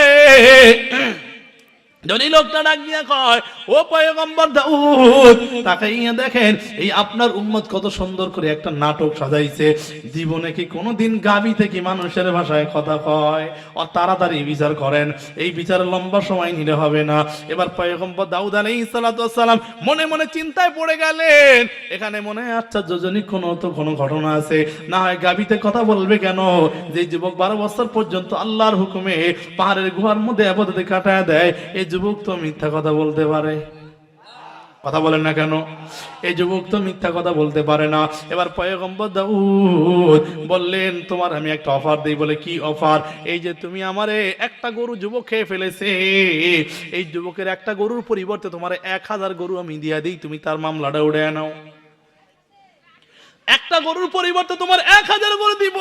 যদি লোকটা ডাক দিয়া কয়, ও পয়গম্বর দাউদ, তাকাইয়া দেখেন এই আপনার উম্মত কত সুন্দর করে একটা নাটক সাজাইছে। জীবনে কি কোনোদিন গাবি থেকে মানুষের ভাষায় কথা কয়? আর তাড়াতাড়ি বিচার করেন, এই বিচার লম্বা সময় নিলে হবে না। এবার পয়গম্বর দাউদ আলাইহিস সালাতু ওয়াস সালাম মনে মনে চিন্তায় পড়ে গেলেন, এখানে মনে হয় আশ্চর্যজনক কোনো ঘটনা আছে। না হয় গাবিতে কথা বলবে কেন? যে যুবক 12 বছর পর্যন্ত আল্লাহর হুকুমে পাহাড়ের গুহার মধ্যে ইবাদতে কাটায় দেয়, এই যুবক তো মিথ্যা কথা বলতে পারে। কথা বলেন না কেন? এই যুবক তো মিথ্যা কথা বলতে পারে না। এবার পয়গম্বর দাউদ বললেন, তোমার আমি একটা অফার দেই। বলে, কি অফার? এই যে তুমি আমারে একটা গরু যুবক খেয়ে ফেলেছে, এই যুবকের একটা গরুর পরিবর্তে তোমার 1000 গরু আমি দিয়া দিই, তুমি তার মামলাটা উড়ে নাও। একটা গরুর পরিবর্তে তোমার 1000 গরু দিব,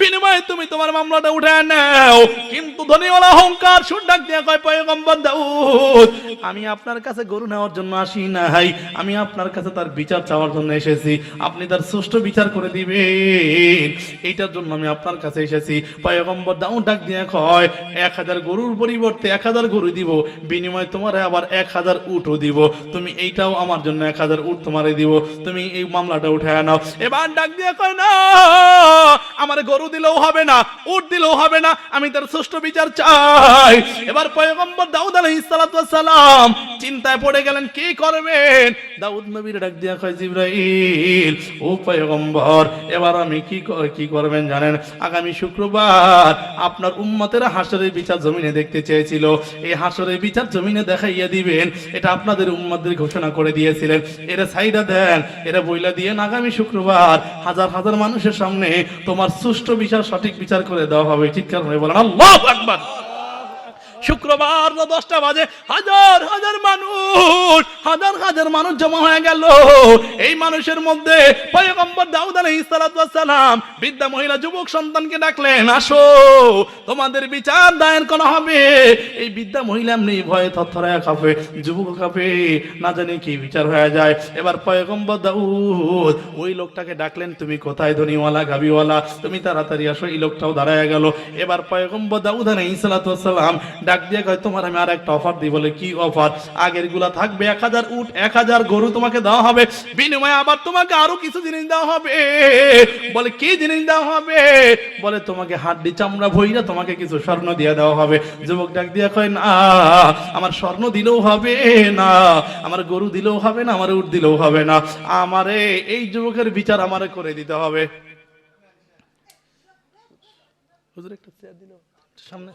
বিনিময়ে তুমি তোমার মামলাটা উঠে নাও। কিন্তু ধনীওয়ালা অহংকার সুর ডাক দিয়া কয়, পয়গম্বর দাউদ, আমি আপনার কাছে গরু নেওয়ার জন্য আসি নাই, আমি আপনার কাছে তার বিচার চাওয়ার জন্য এসেছি। আপনি তার সুষ্ঠু বিচার করে দিবেন, এইটার জন্য আমি আপনার কাছে এসেছি। পয়গম্বর দাউদ ডাক দিয়া কয়, 1000 গরুর পরিবর্তে 1000 গরু দিব, বিনিময়ে তোমার আবার 1000 উটও দিব। তুমি এইটাও আমার জন্য 1000 উট তোমারে দিব, তুমি এই মামলাটা উঠে খায় নাও। এবার ডাক দিয়ে কয় না, আমার গরু দিলেও হবে না, উট দিলেও হবে না, আমি তার সুষ্ঠু বিচার চাই। এবার পয়গম্বর দাউদ আলাইহিস সালাতু ওয়াস সালাম চিন্তায় পড়ে গেলেন, কি করবেন? দাউদ নবীর ডাক দিয়া কয়, জিবরাইল ও পয়গম্বর, এবার আমি কি করবেন জানেন? আগামী শুক্রবার আপনার উম্মতেরা হাসরের বিচার জমিনে দেখতে চেয়েছিল, এই হাসরের বিচার জমিনে দেখাইয়া দিবেন, এটা আপনাদের উম্মতদের ঘোষণা করে দিয়েছিলেন। এরা সাইডা দেন, এরা বইলা দিয়ে আগামী শুক্রবার হাজার হাজার মানুষের সামনে তোমার সুষ্ঠু বিচার, সঠিক বিচার করে দেওয়া হবে। চিৎকার করে বলেন আল্লাহু আকবার। শুক্রবার 10টা বাজে হাজার হাজার মানুষ জমা হয়ে গেল। এই মানুষের মধ্যে পয়গম্বর দাউদ আলাইহিস সালাতু ওয়াস সালাম বৃদ্ধা মহিলা যুবক সন্তানকে ডাকলেন, আসো তোমাদের বিচার দায়ের করা হবে। এই বৃদ্ধা মহিলা এমনি ভয়ে থরথরায়া কাঁপে, যুবক কাঁপে, না জানি কি বিচার হয়ে যায়। এবার পয়গম্বর দাউদ ওই লোকটাকে ডাকলেন, তুমি কোথায় ধনীওয়ালা গাবিওয়ালা, তুমি তাড়াতাড়ি আসো। এই লোকটাও দাঁড়ায় গেল। এবার পয়গম্বর দাউদ আলাইহিস সালাতু ওয়াস সালাম ডাক দিয়ে কয়, তোমার আমি আর একটা অফার দিই। বলে কি অফার? আগের গুলা থাকবে 1000 উট 1000 গরু তোমাকে দেওয়া হবে, বিনিময়ে আবার তোমাকে আরো কিছু জিনিস দেওয়া হবে। বলে কি জিনিস দেওয়া হবে? বলে তোমাকে হাড্ডি চামড়া ভইরা তোমাকে কিছু স্বর্ণ দিয়ে দেওয়া হবে। যুবক ডাক দিয়ে কয়, না আমার স্বর্ণ দিলেও হবে না, আমার গরু দিলেও হবে না, আমার উট দিলেও হবে না, আমারে এই যুবকের বিচার আমারে করে দিতে হবে। হুজুর একটা চেয়ার দিল সামনে,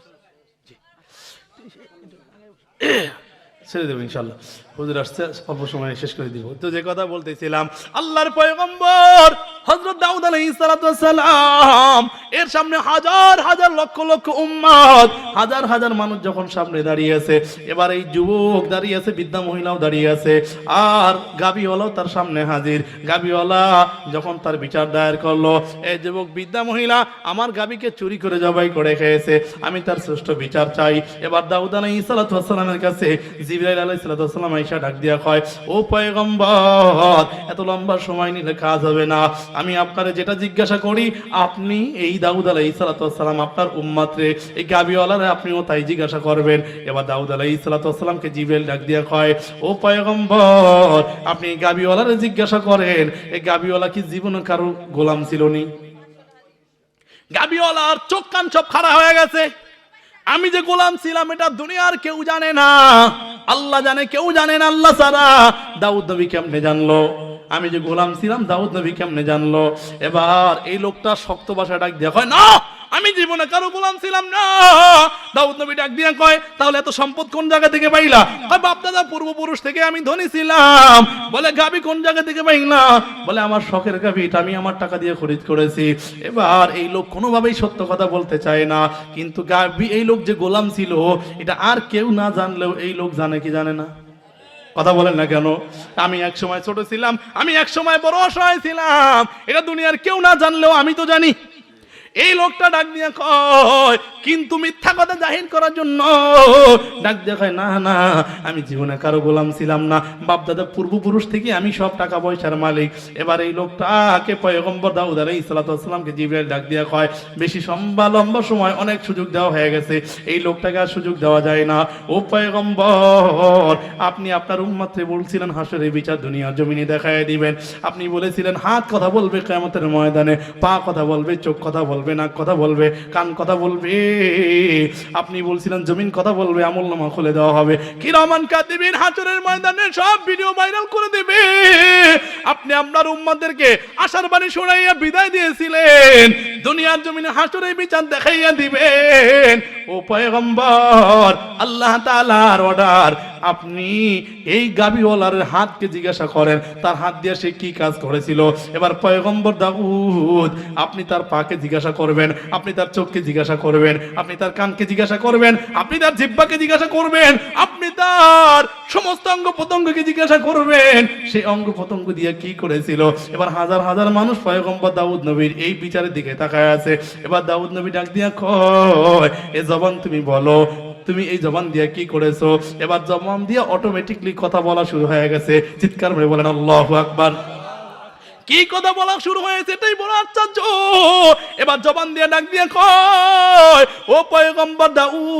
ছেড়ে দেবো ইনশাল্লাহ। হুজুর আসছে, অল্প সময় শেষ করে দিব। তো যে কথা বলতেছিলাম, আল্লাহর পয়গম্বর হযরত দাউদ আলাইহিস সালাতু ওয়াস সালাম এর সামনে হাজার হাজার লক্ষ লক্ষ উম্মত, হাজার হাজার মানুষ যখন সামনে দাঁড়িয়ে আছে, এবার এই যুবক দাঁড়িয়ে আছে, বৃদ্ধা মহিলাও দাঁড়িয়ে আছে, আর গাবিওয়ালাও তার সামনে হাজির। গাবিওয়ালা যখন তার বিচার দায়ের করলো, এই যুবক বৃদ্ধা মহিলা আমার গাবিকে চুরি করে জবাই করে খেয়েছে, আমি তার শ্রেষ্ঠ বিচার চাই। এবার দাউদ আলাইহিস সালাতু ওয়াস সালামের কাছে জিবরাইল আলাইহিস সালাতু ওয়াস সালাম আয়েশা ডাক দিয়া কয়, ও পয়গম্বর, এত লম্বা সময় নিলে কাজ হবে না, আমি আপনারে যেটা জিজ্ঞাসা করি, আপনি এই দাউদ আলাইহিস সালাতু ওয়াস সালাম আপনার উম্মতরে, এই গাবিওয়ালারে আপনিও তাই জিজ্ঞাসা করবেন। এবার দাউদ আলাইহিস সালাতু ওয়াস সালামকে জিবরাইল ডাক দিয়া কয়, ও পয়গম্বর, আপনি গাবিওয়ালারে জিজ্ঞাসা করেন, এই গাবিওয়ালা কি জীবনে কারো গোলাম ছিল নি? গাবিওয়ালার চোখ কান সব খাড়া হয়ে গেছে। আমি যে গোলাম ছিলাম এটা দুনিয়ার কেউ জানে না, আল্লাহ জানে, কেউ জানে না আল্লাহ ছাড়া। দাউদ নবী কেমনে জানলো আমি যে গোলাম ছিলাম? দাউদ নবী কেমনে জানলো? এবার এই লোকটা শক্ত ভাষা ডাক দিয়া কয়, না আমি জীবনে কারো গোলাম ছিলাম না। দাউদ নবী ডাক দিয়া কয়, তাহলে এত সম্পদ কোন জায়গা থেকে পাইলা? কয়, বাপ দাদা পূর্বপুরুষ থেকে আমি ধনী ছিলাম। বলে গাবি কোন জায়গা থেকে পাইলা? বলে আমার শখের গাবি, এটা আমি আমার টাকা দিয়ে খরিদ করেছি। এবার এই লোক কোনোভাবেই সত্য কথা বলতে চায় না, কিন্তু গাবি এই লোক যে গোলাম ছিল এটা আর কেউ না জানলেও এই লোক জানে কি জানে না? কথা বলেন না কেন? আমি এক সময় ছোট ছিলাম, আমি এক সময় বড় অসহায় ছিলাম, এটা দুনিয়ার কেউ না জানলেও আমি তো জানি। এই লোকটা ডাক দিয়া কয়, কিন্তু মিথ্যা কথা জাহির করার জন্য ডাক দিয়া কয়, না না আমি জীবনে কারো গোলাম ছিলাম না, বাপ দাদা পূর্বপুরুষ থেকে আমি সব টাকা পয়সার মালিক। এবার এই লোকটাকে পয়গম্বর দাউদ আলাইহিস সালাতু ওয়াস সালামকে জিবরাইল ডাক দিয়া কয়, বেশি লম্বা সময় অনেক সুযোগ দেওয়া হয়ে গেছে, এই লোকটাকে আর সুযোগ দেওয়া যায় না। ও পয়গম্বর, আপনি আপনার উম্মতরে বলছিলেন হাসরের বিচার দুনিয়ার জমিনে দেখায় দিবেন, আপনি বলেছিলেন হাত কথা বলবে কিয়ামতের ময়দানে, পা কথা বলবে, চোখ কথা বলবে, নাক কথা বলবে, কান কথা বলবে, আপনি বলছিলেন জমিন কথা বলবে, আমলনামা খুলে দেওয়া হবে, কিরামান কাতিবিন হাসরের ময়দানে সব ভিডিও ভাইরাল করে দিবে। আপনি আপনার উম্মতদেরকে আশার বাণী শোনাইয়া বিদায় দিয়েছিলেন, দুনিয়ার জমিনে হাসরের বিচার দেখাইয়া দিবেন। ও পয়গম্বর, আল্লাহ তাআলার অর্ডার, আপনি এই গাবিওয়ালার হাতকে জিজ্ঞাসা করেন তার হাত দিয়ে সে কি কাজ করেছিল। এবার পয়গম্বর দাউদ, আপনি তার পাকে জিজ্ঞাসা করবেন, আপনি তার চোখকে জিজ্ঞাসা করবেন, আপনি তার কানকে জিজ্ঞাসা করবেন, আপনি তার জিহ্বাকে জিজ্ঞাসা করবেন, আপনি তার সমস্ত অঙ্গ প্রত্যঙ্গকে জিজ্ঞাসা করবেন সেই অঙ্গ প্রত্যঙ্গ দিয়ে কি করেছিল। এবার হাজার হাজার মানুষ পয়গম্বর দাউদ নবীর এই বিচারের দিকে তাকায় আছে। এবার দাউদ নবী ডাক দিয়া কয়, এ জবান তুমি বলো, তুমি এই জবান দিয়ে কি করেছো? এবার জবান দিয়ে অটোমেটিকলি কথা বলা শুরু হয়ে গেছে। চিৎকার করে বলেন আল্লাহু আকবার। কি কথা বলা শুরু হয়েছে এটাই বড় আশ্চর্য। এবার জবান দিয়ে ডাক দিয়ে কয়, ও পয়গম্বর দাউদ